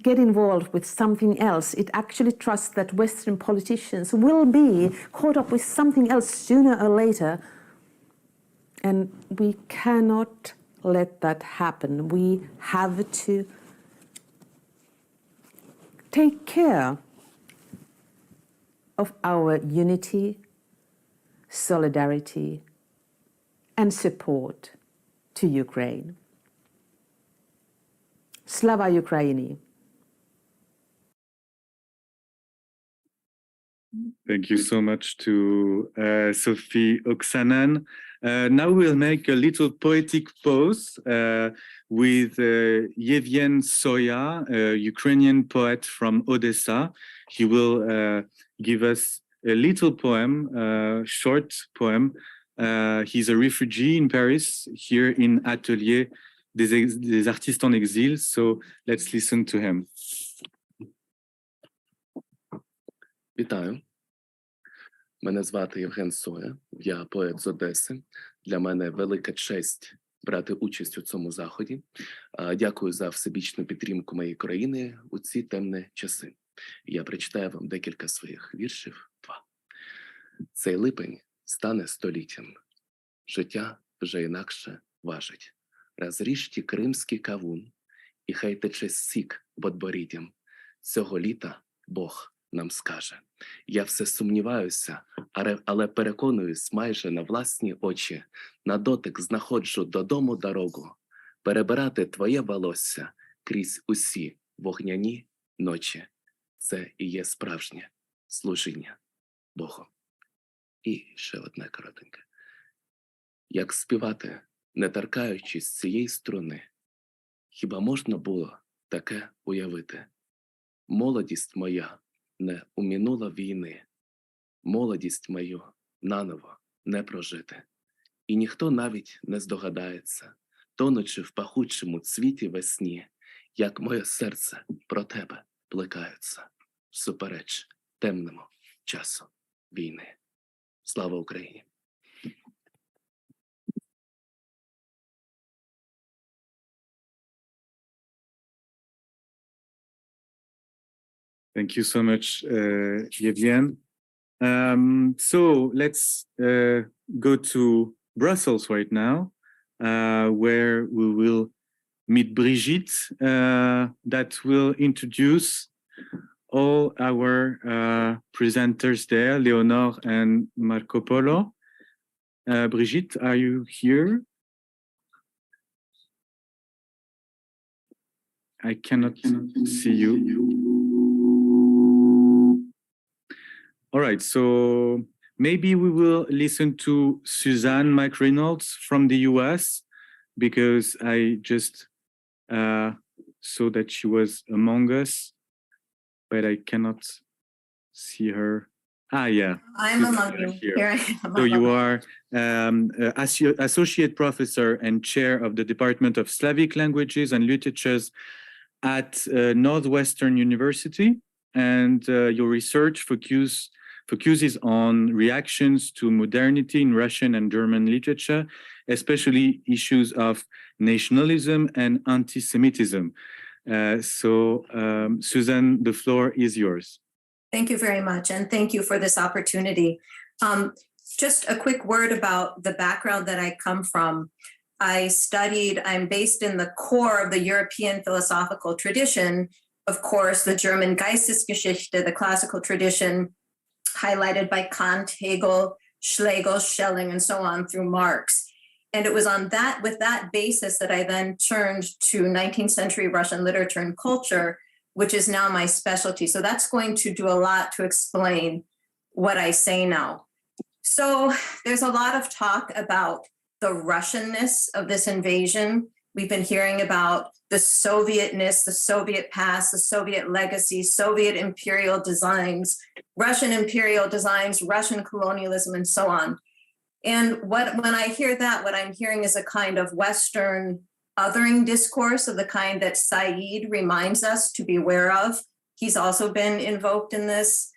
get involved with something else. It actually trusts that Western politicians will be caught up with something else sooner or later. And we cannot let that happen. We have to take care of our unity, solidarity, and support to Ukraine. Slava Ukraini. Thank you so much to Sofia Oksanen. Now we'll make a little poetic pause with Yevhen Soya, a Ukrainian poet from Odessa. He will give us a little poem, short poem. He's a refugee in Paris, here in Atelier des Artistes en Exil. So let's listen to him. Вітаю. Мене звати Євген Соя, я поет з Одеси. Для мене велика честь брати участь у цьому заході. Дякую за всебічну підтримку моєї країни у ці темні часи. Я прочитаю вам декілька своїх віршів. 2. Цей липень стане століттям. Життя вже інакше важить. Розріжте кримський кавун, і хай тече сік подборіддям. Цього літа Бог нам скаже. Я все сумніваюся, але переконуюсь майже на власні очі. На дотик знаходжу додому дорогу. Перебирати твоє волосся крізь усі вогняні ночі. Це і є справжнє служіння Богу. І ще одне коротеньке. Як співати, не торкаючись цієї струни, хіба можна було таке уявити? Молодість моя не уминула війни, молодість мою наново не прожити. І ніхто навіть не здогадається, тонучи в пахучому цвіті весні, як моє серце про тебе плекається, всупереч темному часу війни. Слава Україні! Thank you so much, Yevgen. So let's go to Brussels right now, where we will meet Brigitte, that will introduce all our presenters there, Leonor and Marco Polo. Brigitte, are you here? I cannot see you. All right, so maybe we will listen to Suzanne McReynolds from the US, because I just saw that she was among us, but I cannot see her. Ah, yeah. I'm among you. Here I am. So you are Associate Professor and Chair of the Department of Slavic Languages and Literatures at Northwestern University, and your research focuses on reactions to modernity in Russian and German literature, especially issues of nationalism and anti-Semitism. Susan, the floor is yours. Thank you very much, and thank you for this opportunity. Just a quick word about the background that I come from. I'm based in the core of the European philosophical tradition, of course, the German Geistesgeschichte, the classical tradition, highlighted by Kant, Hegel, Schlegel, Schelling, and so on through Marx. And it was with that basis that I then turned to 19th century Russian literature and culture, which is now my specialty. So that's going to do a lot to explain what I say now. So there's a lot of talk about the Russianness of this invasion. We've been hearing about the Sovietness, the Soviet past, the Soviet legacy, Soviet imperial designs, Russian colonialism, and so on. And when I hear that, what I'm hearing is a kind of Western othering discourse of the kind that Said reminds us to be aware of. He's also been invoked in this.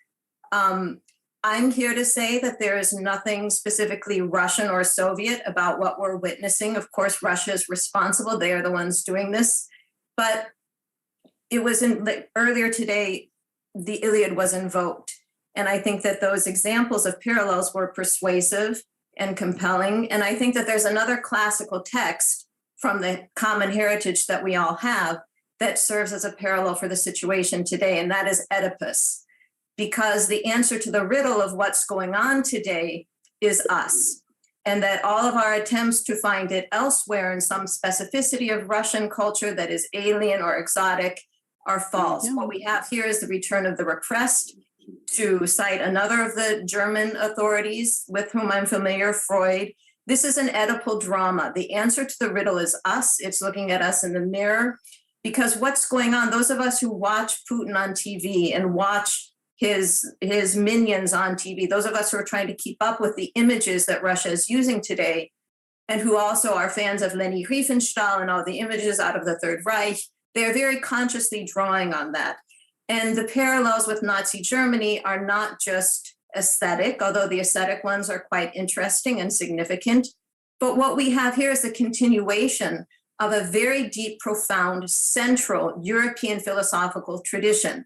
I'm here to say that there is nothing specifically Russian or Soviet about what we're witnessing. Of course, Russia is responsible. They are the ones doing this. But it was earlier today, the Iliad was invoked. And I think that those examples of parallels were persuasive and compelling. And I think that there's another classical text from the common heritage that we all have that serves as a parallel for the situation today, and that is Oedipus. Because the answer to the riddle of what's going on today is us, and that all of our attempts to find it elsewhere in some specificity of Russian culture that is alien or exotic are false. What we have here is the return of the repressed, to cite another of the German authorities with whom I'm familiar, Freud. This is an Oedipal drama. The answer to the riddle is us. It's looking at us in the mirror, because what's going on, those of us who watch Putin on TV and watch his minions on TV, those of us who are trying to keep up with the images that Russia is using today, and who also are fans of Leni Riefenstahl and all the images out of the Third Reich, they're very consciously drawing on that. And the parallels with Nazi Germany are not just aesthetic, although the aesthetic ones are quite interesting and significant. But what we have here is the continuation of a very deep, profound, central European philosophical tradition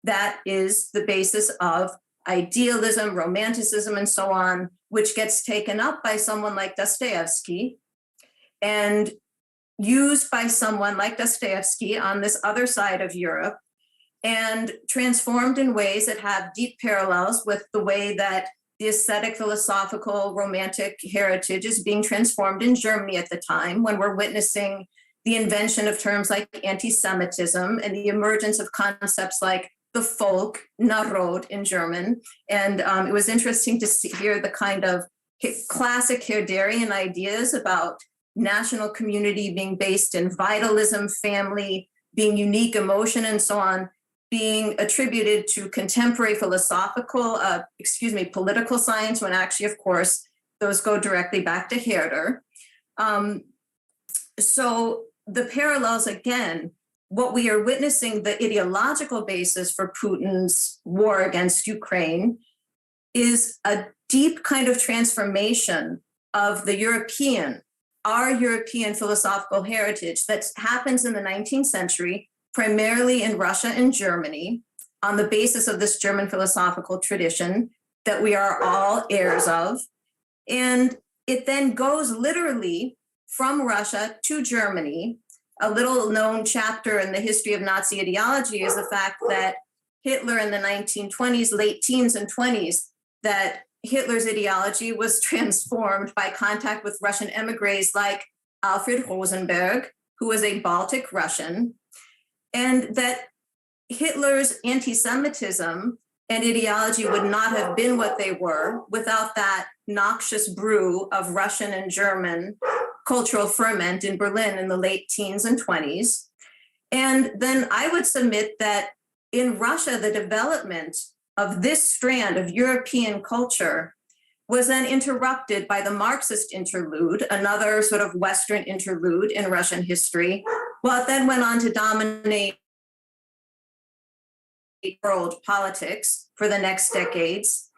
that is the basis of idealism, romanticism, and so on, which gets taken up by someone like Dostoevsky and used by someone like Dostoevsky on this other side of Europe, and transformed in ways that have deep parallels with the way that the aesthetic, philosophical, romantic heritage is being transformed in Germany at the time, when we're witnessing the invention of terms like anti-Semitism and the emergence of concepts like the folk, Narod in German. And it was interesting to hear the kind of classic Herderian ideas about national community being based in vitalism, family, being unique, emotion, and so on, being attributed to contemporary political science, when actually, of course, those go directly back to Herder. So the parallels, again, what we are witnessing, the ideological basis for Putin's war against Ukraine is a deep kind of transformation of our European philosophical heritage that happens in the 19th century, primarily in Russia and Germany, on the basis of this German philosophical tradition that we are all heirs of. And it then goes literally from Russia to Germany. A little known chapter in the history of Nazi ideology is the fact that Hitler in the 1920s, late teens and 20s, that Hitler's ideology was transformed by contact with Russian emigres like Alfred Rosenberg, who was a Baltic Russian, and that Hitler's anti-Semitism and ideology would not have been what they were without that noxious brew of Russian and German cultural ferment in Berlin in the late teens and 20s. And then I would submit that in Russia, the development of this strand of European culture was then interrupted by the Marxist interlude, another sort of Western interlude in Russian history, well, it then went on to dominate world politics for the next decades.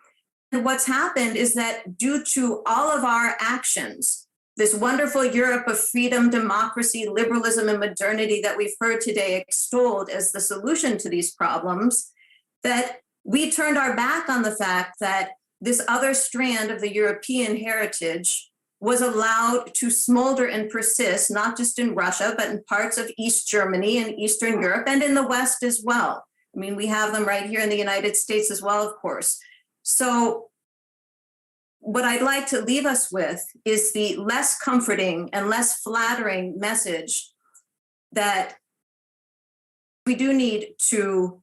And what's happened is that due to all of our actions, this wonderful Europe of freedom, democracy, liberalism, and modernity that we've heard today extolled as the solution to these problems, that we turned our back on the fact that this other strand of the European heritage was allowed to smolder and persist, not just in Russia, but in parts of East Germany and Eastern Europe and in the West as well. I mean, we have them right here in the United States as well, of course. So what I'd like to leave us with is the less comforting and less flattering message that we do need to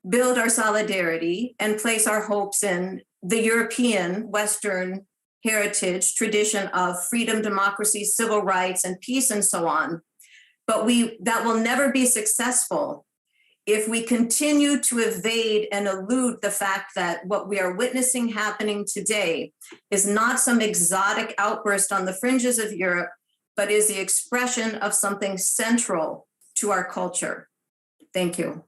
build our solidarity and place our hopes in the European Western heritage, tradition of freedom, democracy, civil rights, and peace, and so on. But that will never be successful if we continue to evade and elude the fact that what we are witnessing happening today is not some exotic outburst on the fringes of Europe, but is the expression of something central to our culture. Thank you.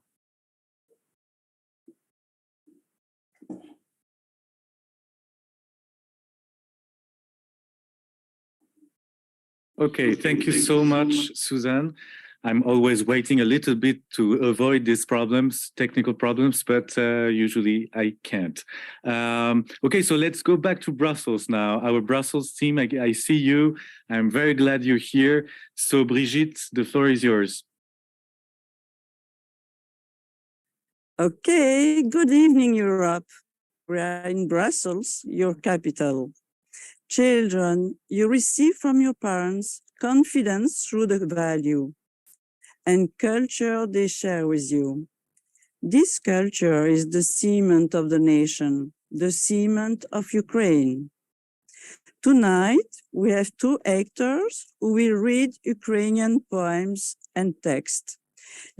Okay, thank you so much, Suzanne. I'm always waiting a little bit to avoid these problems, technical problems, but usually I can't. Okay, so let's go back to Brussels now. Our Brussels team, I see you. I'm very glad you're here. So Brigitte, the floor is yours. Okay, good evening, Europe. We are in Brussels, your capital. Children, you receive from your parents confidence through the value and culture they share with you. This culture is the cement of the nation, the cement of Ukraine. Tonight, we have two actors who will read Ukrainian poems and text.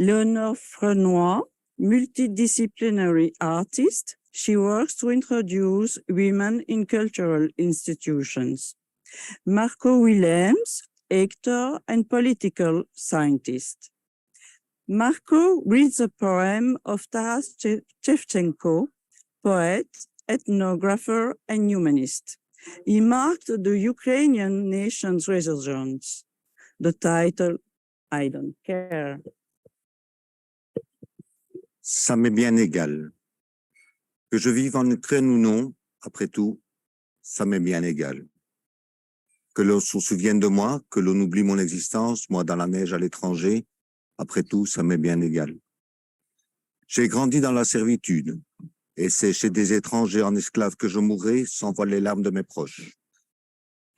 Léonore Frenois, multidisciplinary artist, she works to introduce women in cultural institutions. Marco Willems, actor and political scientist. Marco reads a poem of Taras Shevchenko, poet, ethnographer, and humanist. He marked the Ukrainian nation's resurgence. The title, I Don't Care. Ça m'est bien égal. Que je vive en Ukraine ou non, après tout, ça m'est bien égal. Que l'on se souvienne de moi, que l'on oublie mon existence, moi dans la neige à l'étranger, après tout, ça m'est bien égal. J'ai grandi dans la servitude, et c'est chez des étrangers en esclaves que je mourrai sans voir les larmes de mes proches.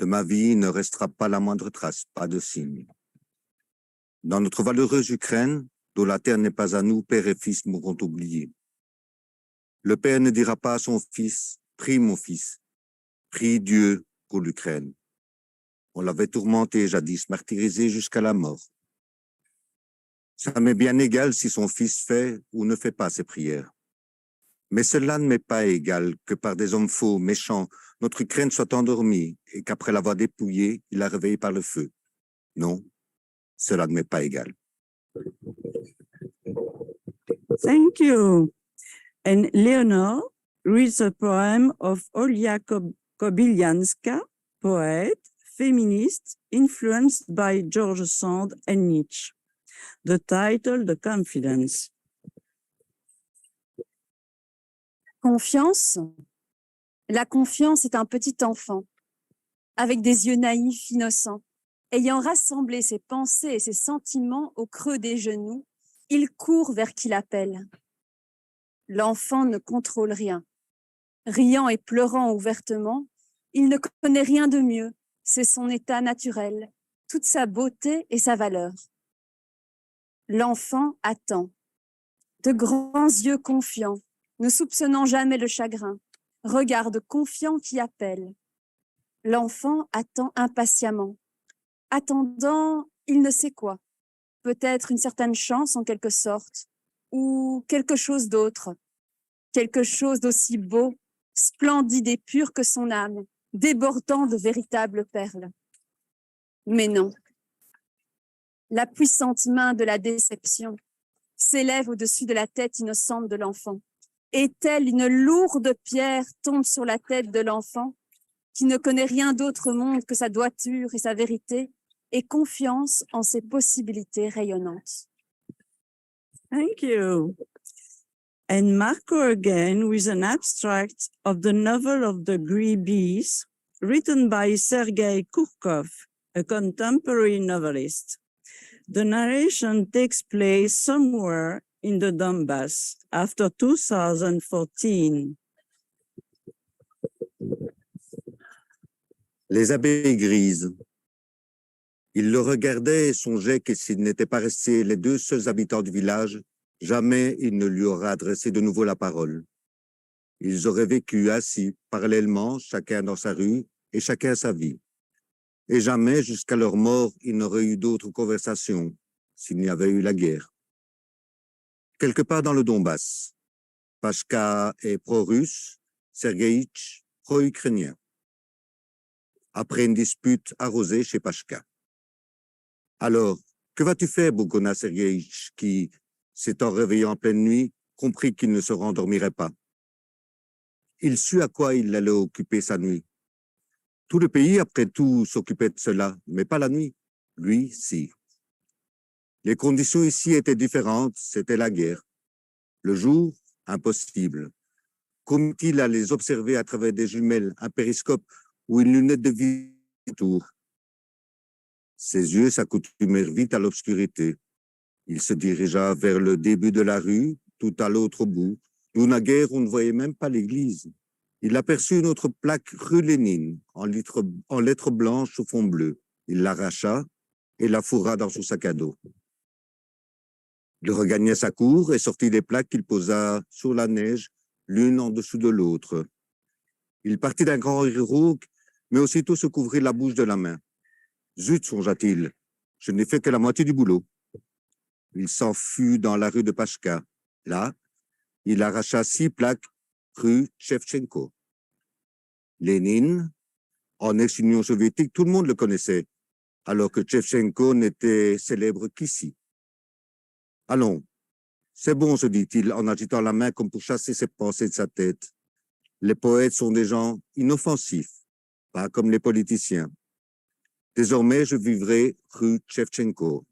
De ma vie, il ne restera pas la moindre trace, pas de signe. Dans notre valeureuse Ukraine, dont la terre n'est pas à nous, père et fils m'auront oublié. Le père ne dira pas à son fils, « Prie mon fils, prie Dieu pour l'Ukraine. » On l'avait tourmenté jadis, martyrisé jusqu'à la mort. Ça m'est bien égal si son fils fait ou ne fait pas ses prières. Mais cela ne m'est pas égal que par des hommes faux, méchants, notre Ukraine soit endormie et qu'après l'avoir dépouillée, il la réveille par le feu. Non, cela ne m'est pas égal. Thank you. And Leonor reads a poem of Olia Kobylianska, poet, feminist, influenced by George Sand and Nietzsche. The title, The Confidence. Confiance. La confiance est un petit enfant, avec des yeux naïfs, innocents. Ayant rassemblé ses pensées et ses sentiments au creux des genoux, il court vers qui l'appelle. L'enfant ne contrôle rien. Riant et pleurant ouvertement, il ne connaît rien de mieux. C'est son état naturel, toute sa beauté et sa valeur. L'enfant attend. De grands yeux confiants, ne soupçonnant jamais le chagrin, regarde confiant qui appelle. L'enfant attend impatiemment. Attendant, il ne sait quoi. Peut-être une certaine chance en quelque sorte, ou quelque chose d'autre. Quelque chose d'aussi beau, splendide et pur que son âme, débordant de véritables perles. Mais non. La puissante main de la déception s'élève au-dessus de la tête innocente de l'enfant. Et telle une lourde pierre tombe sur la tête de l'enfant qui ne connaît rien d'autre monde que sa droiture et sa vérité et confiance en ses possibilités rayonnantes. Thank you. And Marco again with an abstract of the novel of the Grey Bees, written by Sergei Kurkov, a contemporary novelist. The narration takes place somewhere in the Donbass after 2014. Les abeilles grises. Il le regardait et songeait que s'ils n'étaient pas restés les deux seuls habitants du village, jamais il ne lui aurait adressé de nouveau la parole. Ils auraient vécu assis, parallèlement, chacun dans sa rue et chacun sa vie. Et jamais, jusqu'à leur mort, il n'aurait eu d'autres conversations s'il n'y avait eu la guerre. Quelque part dans le Donbass, Pashka est pro-russe, Sergueïch pro-ukrainien. Après une dispute arrosée chez Pashka. Alors, que vas-tu faire, Bogona Sergueïch, qui, s'étant réveillé en pleine nuit, comprit qu'il ne se rendormirait pas. Il sut à quoi il allait occuper sa nuit. Tout le pays, après tout, s'occupait de cela, mais pas la nuit. Lui, si. Les conditions ici étaient différentes, c'était la guerre. Le jour, impossible. Comment-il à les observer à travers des jumelles, un périscope ou une lunette de vitour? Ses yeux s'accoutumèrent vite à l'obscurité. Il se dirigea vers le début de la rue, tout à l'autre bout, d'où naguère on ne voyait même pas l'église. Il aperçut une autre plaque rue Lénine, en lettres blanches au fond bleu. Il l'arracha et la fourra dans son sac à dos. Il regagna sa cour et sortit des plaques qu'il posa sur la neige, l'une en dessous de l'autre. Il partit d'un grand rire rauque, mais aussitôt se couvrit la bouche de la main. Zut, songea-t-il, je n'ai fait que la moitié du boulot. Il s'enfuit dans la rue de Pashka. Là, il arracha 6 plaques rue Shevchenko. Lénine, en ex-Union soviétique, tout le monde le connaissait, alors que Shevchenko n'était célèbre qu'ici. Allons, c'est bon, se dit-il en agitant la main comme pour chasser ses pensées de sa tête. Les poètes sont des gens inoffensifs, pas comme les politiciens. Désormais, je vivrai rue Shevchenko.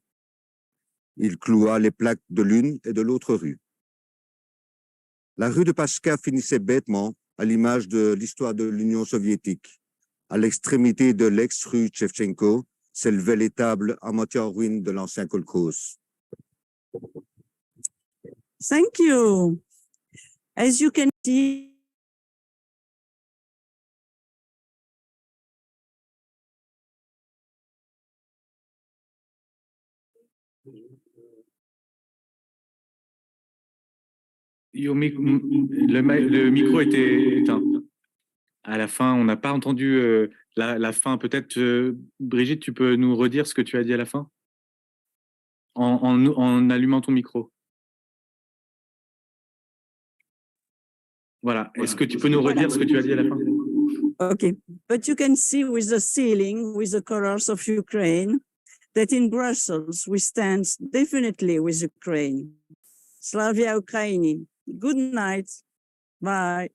Il cloua les plaques de l'une et de l'autre rue. La rue de Pashka finissait bêtement, à l'image de l'histoire de l'Union soviétique. À l'extrémité de l'ex-rue Shevchenko s'élevait l'étable à moitié en ruine de l'ancien kolkhoz. Thank you. As you can see, Le micro était éteint. À la fin, on n'a pas entendu la fin. Peut-être, Brigitte, tu peux nous redire ce que tu as dit à la fin? en allumant ton micro. Voilà. Est-ce que tu peux nous redire ce que tu as dit à la fin? Okay, but you can see with the ceiling, with the colors of Ukraine, that in Brussels we stand definitely with Ukraine. Slavia Ukraini. Good night. Bye.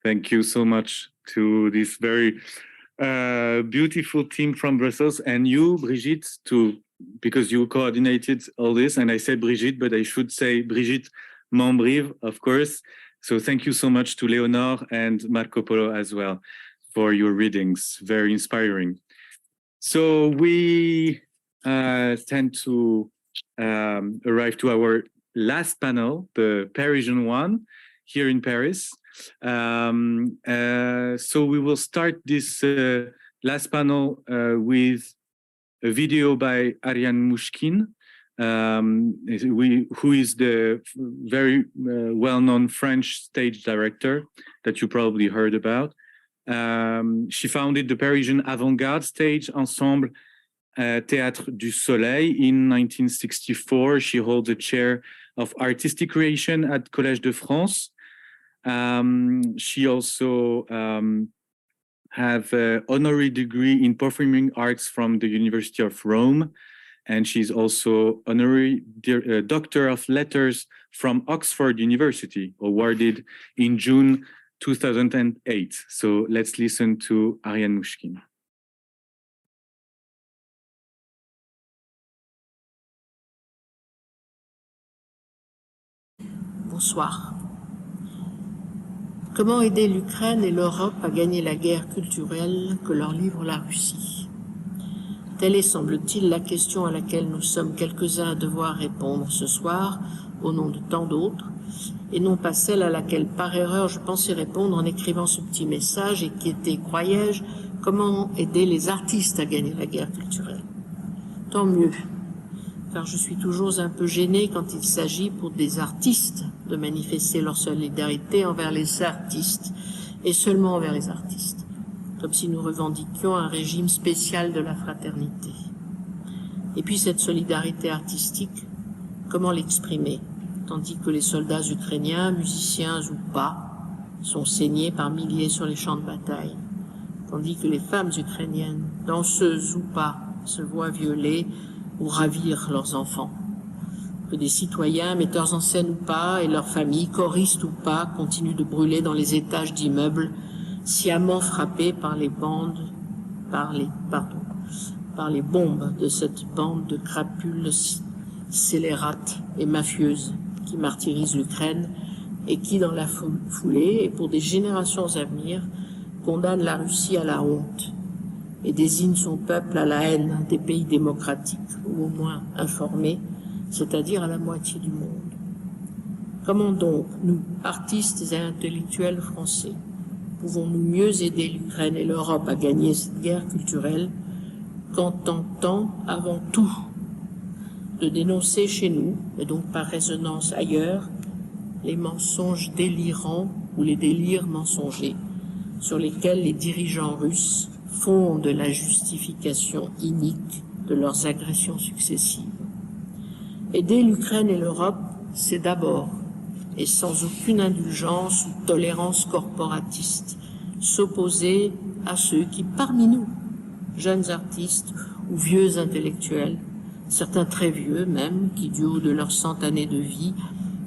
Thank you so much to this very beautiful team from Brussels, and you, Brigitte, because you coordinated all this, and I said Brigitte, but I should say Brigitte Mambrive, of course. So thank you so much to Leonor and Marco Polo as well for your readings, very inspiring. So we tend to arrive to our last panel, the Parisian one, here in Paris. So we will start this last panel with a video by Ariane Mouchkine, who is the very well-known French stage director that you probably heard about. She founded the Parisian avant-garde stage ensemble Théâtre du Soleil in 1964. She holds a chair of artistic creation at Collège de France. She also have an honorary degree in performing arts from the University of Rome, and she's also honorary Doctor of Letters from Oxford University, awarded in June 2008. So let's listen to Ariane Mouchkine. Bonsoir. Comment aider l'Ukraine et l'Europe à gagner la guerre culturelle que leur livre la Russie? Telle est, semble-t-il, la question à laquelle nous sommes quelques-uns à devoir répondre ce soir, au nom de tant d'autres, et non pas celle à laquelle, par erreur, je pensais répondre en écrivant ce petit message et qui était, croyais-je, comment aider les artistes à gagner la guerre culturelle. Tant mieux, car je suis toujours un peu gênée quand il s'agit pour des artistes de manifester leur solidarité envers les artistes, et seulement envers les artistes, comme si nous revendiquions un régime spécial de la fraternité. Et puis cette solidarité artistique, comment l'exprimer, tandis que les soldats ukrainiens, musiciens ou pas, sont saignés par milliers sur les champs de bataille, tandis que les femmes ukrainiennes, danseuses ou pas, se voient violer ou ravir leurs enfants, que des citoyens, metteurs en scène ou pas, et leurs familles, choristes ou pas, continuent de brûler dans les étages d'immeubles, sciemment frappés par les bombes de cette bande de crapules scélérates et mafieuses qui martyrisent l'Ukraine et qui, dans la foulée, et pour des générations à venir, condamnent la Russie à la honte et désigne son peuple à la haine des pays démocratiques, ou au moins informés, c'est-à-dire à la moitié du monde. Comment donc, nous, artistes et intellectuels français, pouvons-nous mieux aider l'Ukraine et l'Europe à gagner cette guerre culturelle qu'en tentant, avant tout, de dénoncer chez nous, et donc par résonance ailleurs, les mensonges délirants ou les délires mensongers sur lesquels les dirigeants russes fondent la justification inique de leurs agressions successives. Aider l'Ukraine et l'Europe, c'est d'abord, et sans aucune indulgence ou tolérance corporatiste, s'opposer à ceux qui, parmi nous, jeunes artistes ou vieux intellectuels, certains très vieux même, qui du haut de leurs 100 années de vie,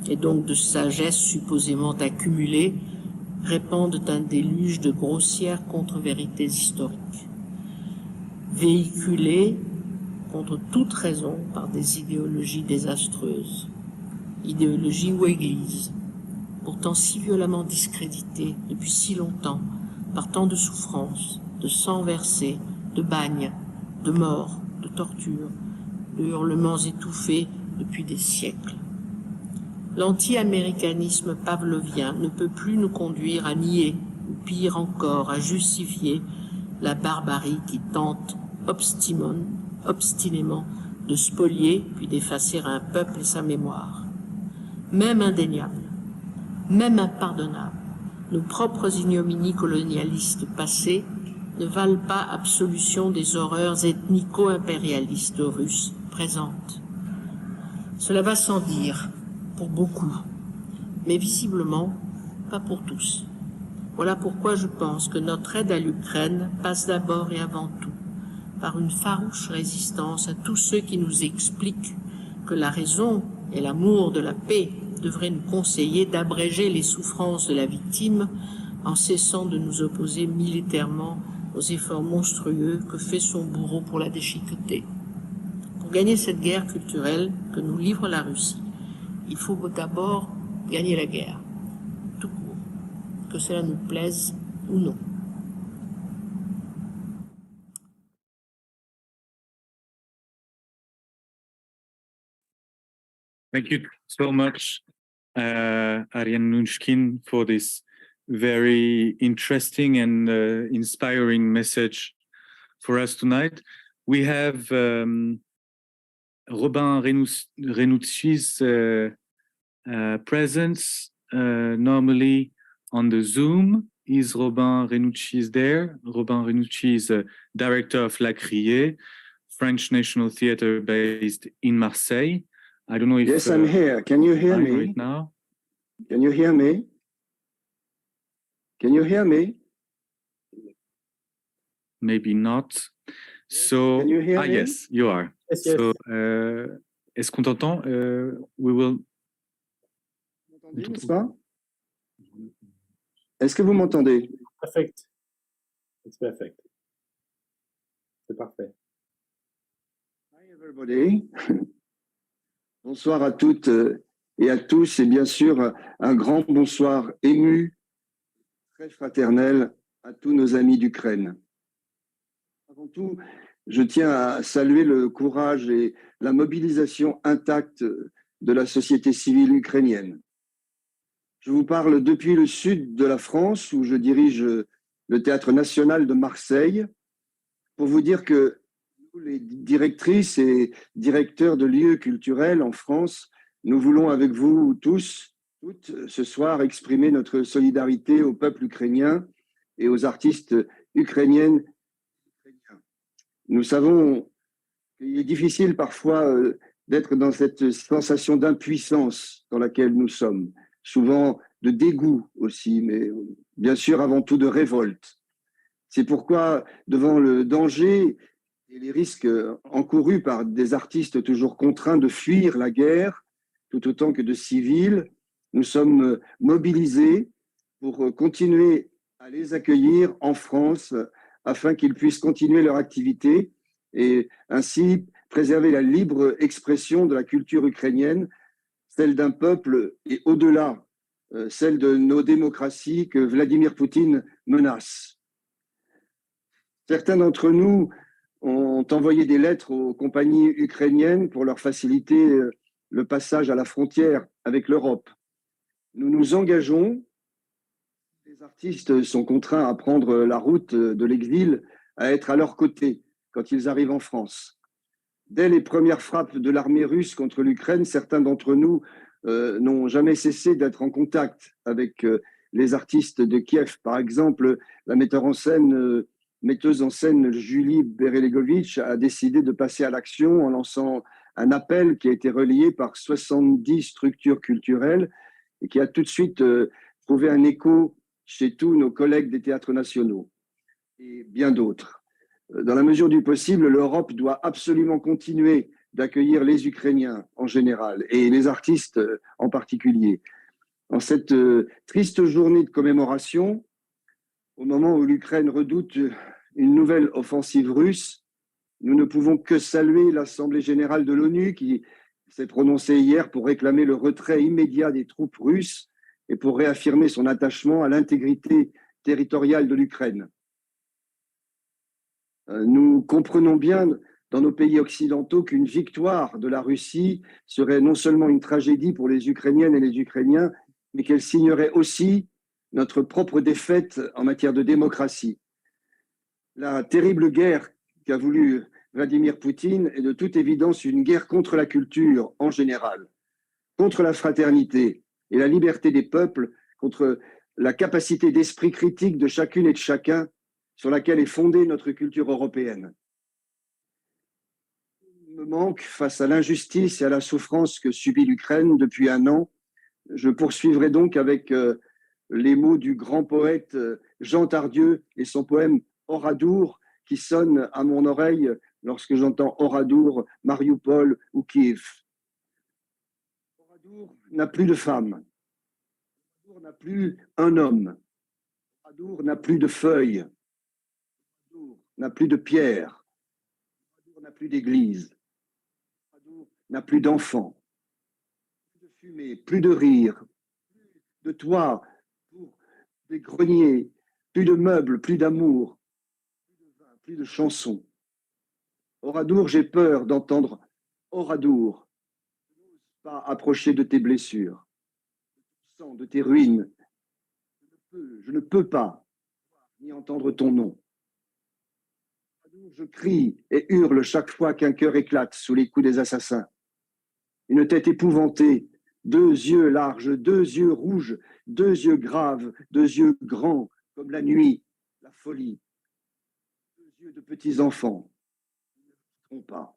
et donc de sagesse supposément accumulée, répandent un déluge de grossières contre-vérités historiques, véhiculées contre toute raison par des idéologies désastreuses, idéologies ou églises, pourtant si violemment discréditées depuis si longtemps par tant de souffrances, de sang versé, de bagnes, de morts, de tortures, de hurlements étouffés depuis des siècles. L'anti-américanisme pavlovien ne peut plus nous conduire à nier, ou pire encore, à justifier la barbarie qui tente obstinément de spolier puis d'effacer un peuple et sa mémoire. Même indéniable, même impardonnable, nos propres ignominies colonialistes passées ne valent pas absolution des horreurs ethnico-impérialistes russes présentes. Cela va sans dire pour beaucoup, mais visiblement pas pour tous. Voilà pourquoi je pense que notre aide à l'Ukraine passe d'abord et avant tout par une farouche résistance à tous ceux qui nous expliquent que la raison et l'amour de la paix devraient nous conseiller d'abréger les souffrances de la victime en cessant de nous opposer militairement aux efforts monstrueux que fait son bourreau pour la déchiqueter. Pour gagner cette guerre culturelle que nous livre la Russie, il faut d'abord gagner la guerre, tout court, que cela nous plaise ou non. Thank you so much, Ariane Nushkin, for this very interesting and inspiring message for us tonight. We have Robin Renucci's presence normally on the Zoom. Is Robin Renucci there? Robin Renucci is a director of La Criée, French National Theatre based in Marseille. I don't know if... Yes, I'm here. Can you hear me? Right now? Can you hear me? Can you hear me? Maybe not. So, Can you hear me? Yes, you are. Yes, so, est-ce qu'on t'entend? We will... N'est-ce pas? Est-ce que vous m'entendez? Perfect. It's perfect. C'est parfait. Hi everybody. Bonsoir à toutes et à tous, et bien sûr un grand bonsoir ému, très fraternel à tous nos amis d'Ukraine. Avant tout, je tiens à saluer le courage et la mobilisation intacte de la société civile ukrainienne. Je vous parle depuis le sud de la France, où je dirige le Théâtre national de Marseille, pour vous dire que les directrices et directeurs de lieux culturels en France, nous voulons avec vous tous, toutes, ce soir, exprimer notre solidarité au peuple ukrainien et aux artistes ukrainiennes. Nous savons qu'il est difficile parfois d'être dans cette sensation d'impuissance dans laquelle nous sommes, souvent de dégoût aussi, mais bien sûr avant tout de révolte. C'est pourquoi, devant le danger et les risques encourus par des artistes toujours contraints de fuir la guerre, tout autant que de civils, nous sommes mobilisés pour continuer à les accueillir en France afin qu'ils puissent continuer leur activité et ainsi préserver la libre expression de la culture ukrainienne, celle d'un peuple et au-delà, celle de nos démocraties que Vladimir Poutine menace. Certains d'entre nous ont envoyé des lettres aux compagnies ukrainiennes pour leur faciliter le passage à la frontière avec l'Europe. Nous nous engageons, les artistes sont contraints à prendre la route de l'exil, à être à leur côté quand ils arrivent en France. Dès les premières frappes de l'armée russe contre l'Ukraine, certains d'entre nous n'ont jamais cessé d'être en contact avec les artistes de Kiev. Par exemple, la metteuse en scène Julie Berelegovitch a décidé de passer à l'action en lançant un appel qui a été relayé par 70 structures culturelles et qui a tout de suite trouvé un écho chez tous nos collègues des théâtres nationaux et bien d'autres. Dans la mesure du possible, l'Europe doit absolument continuer d'accueillir les Ukrainiens en général et les artistes en particulier. En cette triste journée de commémoration, au moment où l'Ukraine redoute une nouvelle offensive russe, nous ne pouvons que saluer l'Assemblée générale de l'ONU qui s'est prononcée hier pour réclamer le retrait immédiat des troupes russes et pour réaffirmer son attachement à l'intégrité territoriale de l'Ukraine. Nous comprenons bien dans nos pays occidentaux qu'une victoire de la Russie serait non seulement une tragédie pour les Ukrainiennes et les Ukrainiens, mais qu'elle signerait aussi notre propre défaite en matière de démocratie. La terrible guerre qu'a voulu Vladimir Poutine est de toute évidence une guerre contre la culture en général, contre la fraternité et la liberté des peuples, contre la capacité d'esprit critique de chacune et de chacun sur laquelle est fondée notre culture européenne. Il me manque face à l'injustice et à la souffrance que subit l'Ukraine depuis un an. Je poursuivrai donc avec les mots du grand poète Jean Tardieu et son poème Oradour qui sonne à mon oreille lorsque j'entends Oradour, Mariupol ou Kyiv. Oradour n'a plus de femme. Oradour n'a plus un homme. Oradour n'a plus de feuilles. Oradour n'a plus de pierres. Oradour n'a plus d'église. Oradour n'a plus d'enfants. Plus de fumée, plus de rire, plus de toit pour des greniers, plus de meubles, plus d'amour, plus de vin, plus de chansons. Oradour, j'ai peur d'entendre Oradour. Je n'ose pas approcher de tes blessures, de ton sang, de tes ruines. Je ne peux pas ni entendre ton nom. Oradour, je crie et hurle chaque fois qu'un cœur éclate sous les coups des assassins. Une tête épouvantée, 2 yeux larges, 2 yeux rouges, 2 yeux graves, 2 yeux grands, comme la nuit, la folie. 2 yeux de petits enfants. Ne pas.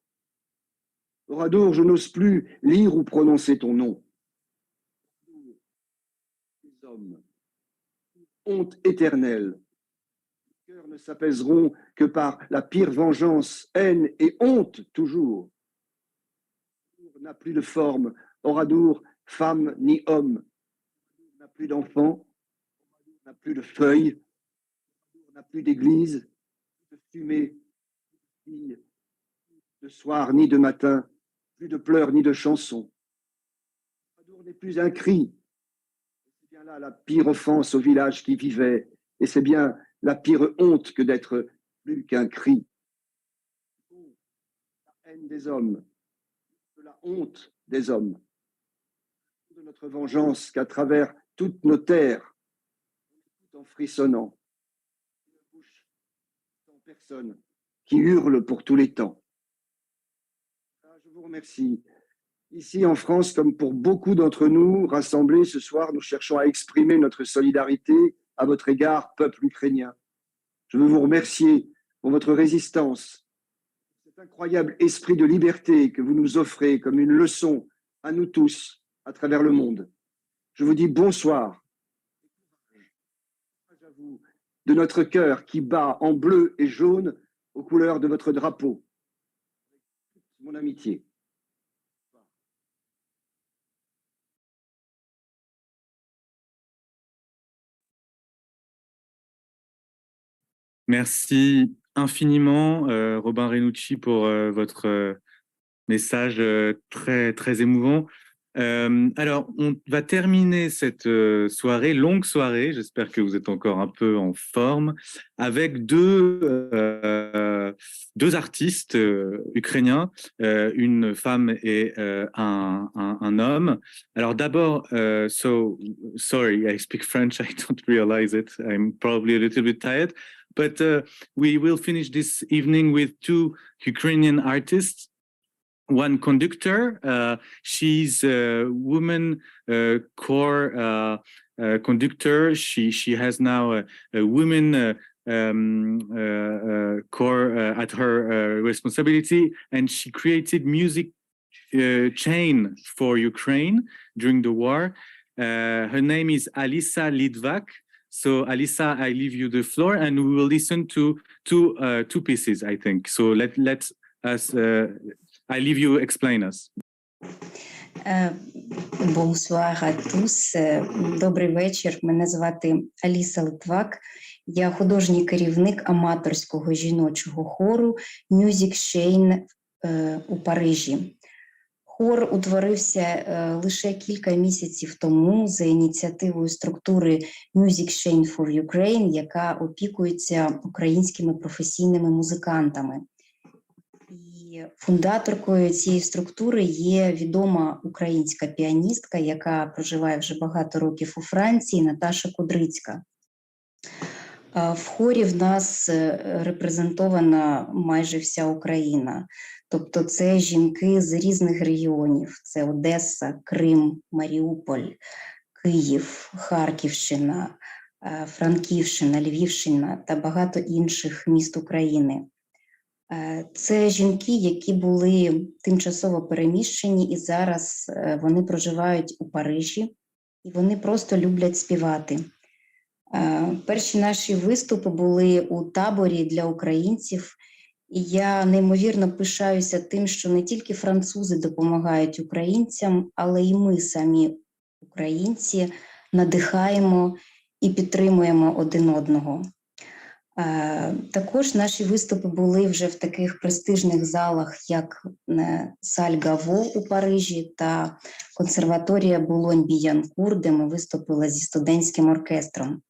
Oradour, je n'ose plus lire ou prononcer ton nom. Les hommes, honte éternelle. Les cœurs ne s'apaiseront que par la pire vengeance, haine et honte toujours. Oradour n'a plus de forme. Oradour, femme ni homme. Oradour n'a plus d'enfants. Oradour n'a plus de feuilles. Oradour n'a plus d'église, de fumée, de filles. De soir ni de matin, plus de pleurs ni de chansons. Oradour n'est plus un cri. C'est bien là la pire offense au village qui vivait, et c'est bien la pire honte que d'être plus qu'un cri. La haine des hommes, de la honte des hommes, de notre vengeance qu'à travers toutes nos terres, tout en frissonnant, une bouche sans personne qui hurle pour tous les temps. Je vous remercie. Ici en France, comme pour beaucoup d'entre nous rassemblés ce soir, nous cherchons à exprimer notre solidarité à votre égard, peuple ukrainien. Je veux vous remercier pour votre résistance, cet incroyable esprit de liberté que vous nous offrez comme une leçon à nous tous à travers le monde. Je vous dis bonsoir. À vous, de notre cœur qui bat en bleu et jaune aux couleurs de votre drapeau. Mon amitié. Merci infiniment, Robin Renucci, pour votre message très, très émouvant. Alors, on va terminer cette soirée, longue soirée, j'espère que vous êtes encore un peu en forme, avec deux artistes ukrainiens, une femme et un homme. Alors d'abord, sorry, I speak French, I don't realize it, I'm probably a little bit tired, but we will finish this evening with 2 Ukrainian artists. One conductor, she's a woman core conductor. She has now a women core at her responsibility, and she created music chain for Ukraine during the war. Her name is Alisa Lidvak. So Alisa, I leave you the floor, and we will listen to two pieces, I think. So let us. I leave you explain us. Bonsoir à tous. Добрий вечір. Мене звати Аліса Литвак. Я художній керівник аматорського жіночого хору Music Chain у Парижі. Хор утворився лише кілька місяців тому за ініціативою структури Music Chain for Ukraine, яка опікується українськими професійними музикантами. Фундаторкою цієї структури є відома українська піаністка, яка проживає вже багато років у Франції, Наташа Кудрицька. В хорі в нас репрезентована майже вся Україна. Тобто це жінки з різних регіонів. Це Одеса, Крим, Маріуполь, Київ, Харківщина, Франківщина, Львівщина та багато інших міст України. Це жінки, які були тимчасово переміщені, і зараз вони проживають у Парижі, і вони просто люблять співати. Перші наші виступи були у таборі для українців, і я неймовірно пишаюся тим, що не тільки французи допомагають українцям, але і ми самі, українці, надихаємо і підтримуємо один одного. Також наші виступи були вже в таких престижних залах, як Саль Гаво у Парижі та консерваторія Булонь-Біянкур, де ми виступили зі студентським оркестром.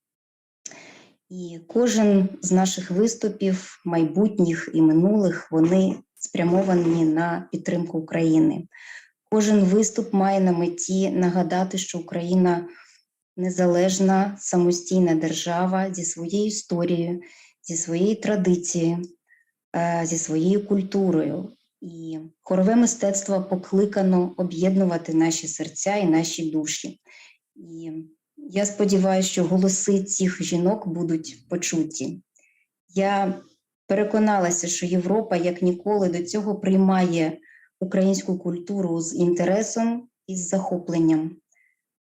І кожен з наших виступів, майбутніх і минулих, вони спрямовані на підтримку України. Кожен виступ має на меті нагадати, що Україна незалежна, самостійна держава зі своєю історією, зі своєю традицією, зі своєю культурою. І хорове мистецтво покликано об'єднувати наші серця і наші душі. І я сподіваюся, що голоси цих жінок будуть почуті. Я переконалася, що Європа, як ніколи, до цього приймає українську культуру з інтересом і з захопленням.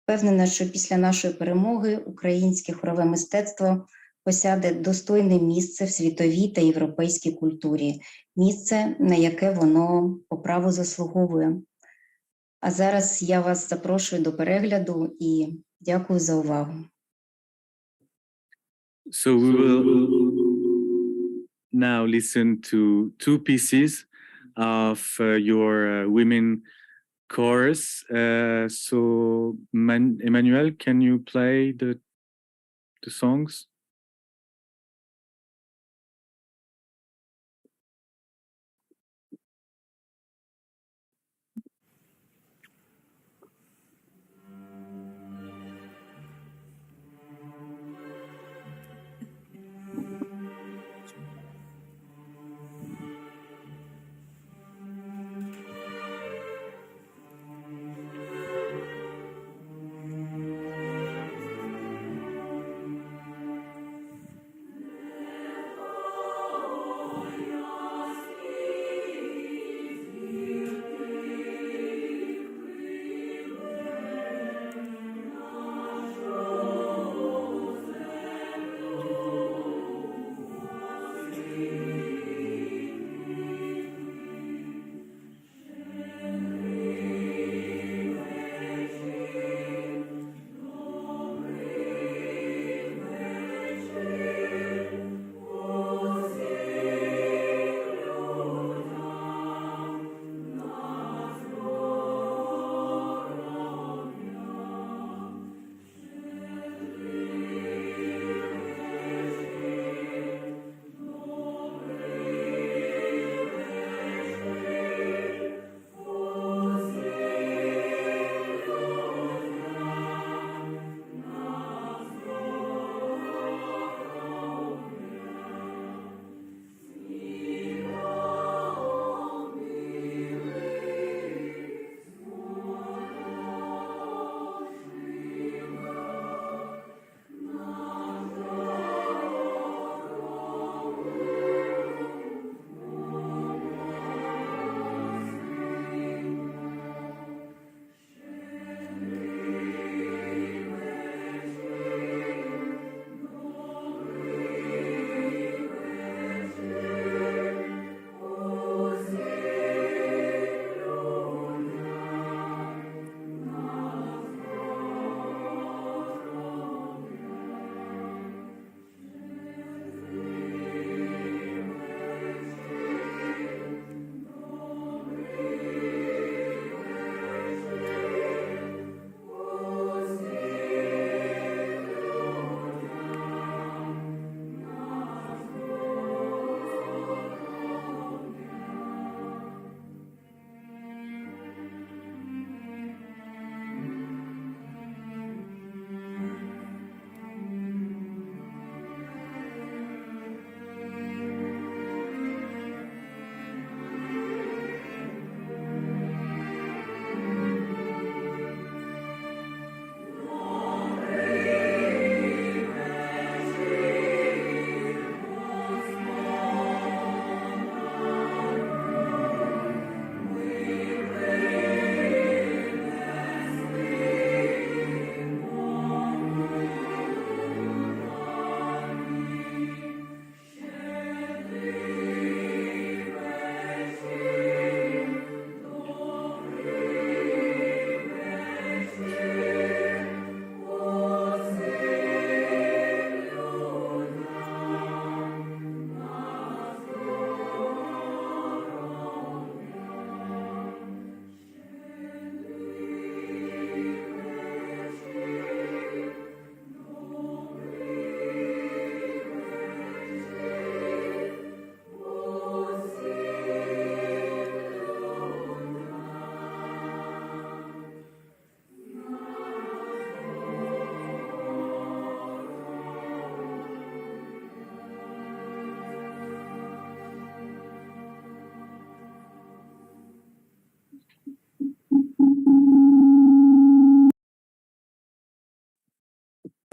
Впевнена, що після нашої перемоги українське хорове мистецтво посяде достойне місце в світовій та європейській культурі, місце, на яке воно по праву заслуговує. А зараз я вас запрошую до перегляду і дякую за увагу. So we will now listen to two pieces of your women chorus. So Emmanuel, can you play the songs?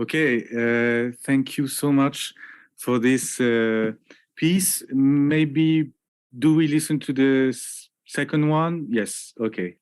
Okay, thank you so much for this piece. Maybe do we listen to the second one? Yes, okay.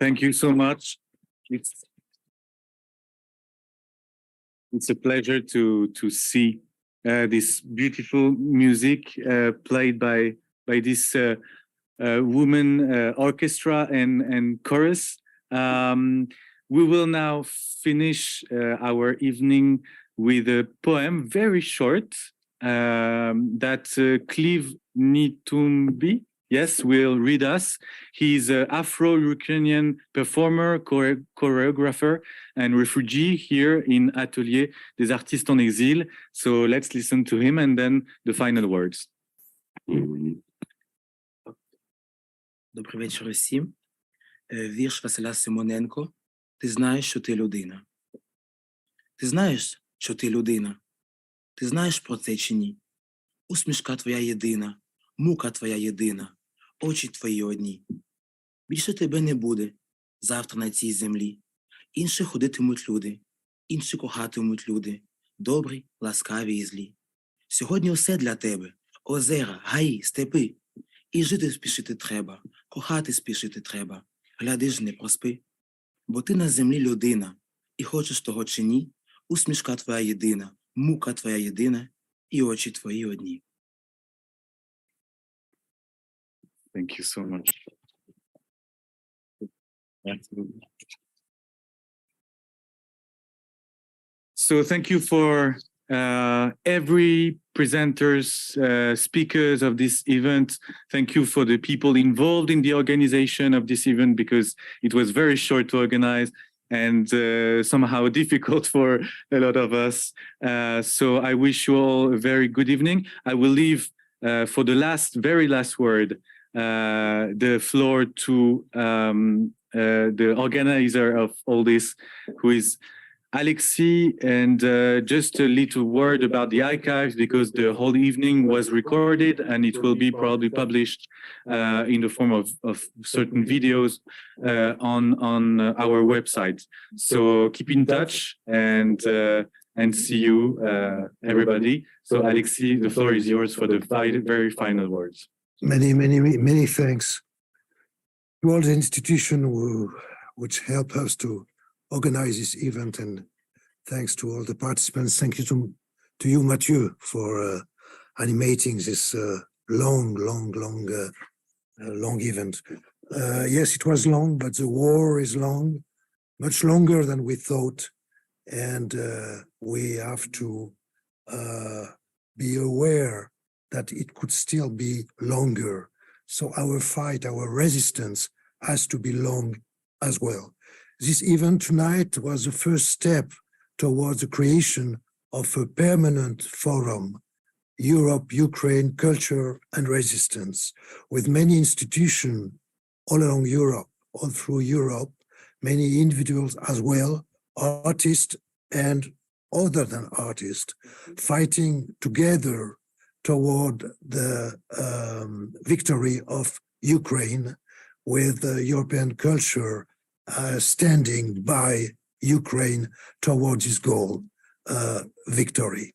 Thank you so much. It's a pleasure to see this beautiful music played by this woman orchestra and chorus. We will now finish our evening with a poem, very short, that Kyiv Nitumbi, yes, will read us. He's an Afro-Ukrainian performer, choreographer, and refugee here in Atelier des Artistes en Exil. So let's listen to him and then the final words. Добрий вечір усім. Вірш Василя Симоненко. Ти знаєш, що ти людина. Ти знаєш, що ти людина. Ти знаєш про це чи ні? Усмішка твоя єдина, мука твоя єдина, очі твої одні. Більше тебе не буде завтра на цій землі. Інші ходитимуть люди, інші кохатимуть люди, добрі, ласкаві і злі. Сьогодні усе для тебе, озера, гаї, степи. І жити спішити треба, кохати спішити треба. Гляди ж, не проспи. Бо ти на землі людина, і хочеш того чи ні, усмішка твоя єдина, мука твоя єдина, і очі твої одні. Thank you so much. So thank you for every presenters, speakers of this event. Thank you for the people involved in the organization of this event, because it was very short to organize and somehow difficult for a lot of us. So I wish you all a very good evening. I will leave for the very last word, the floor to the organizer of all this, who is Alexei, and just a little word about the archives, because the whole evening was recorded and it will be probably published in the form of certain videos on our website. So keep in touch and see you, everybody. So Alexei, the floor is yours for the very final words. Many thanks to all the institutions which help us to organize this event, and thanks to all the participants. Thank you to you, Mathieu, for animating this long event. Yes, it was long, but the war is long, much longer than we thought, and we have to be aware that it could still be longer. So our fight, our resistance has to be long as well. This event tonight was the first step towards the creation of a permanent forum, Europe, Ukraine, Culture and Resistance, with many institutions all along Europe all through Europe, many individuals as well, artists and other than artists, fighting together toward the victory of Ukraine, with European culture standing by Ukraine towards its goal, victory.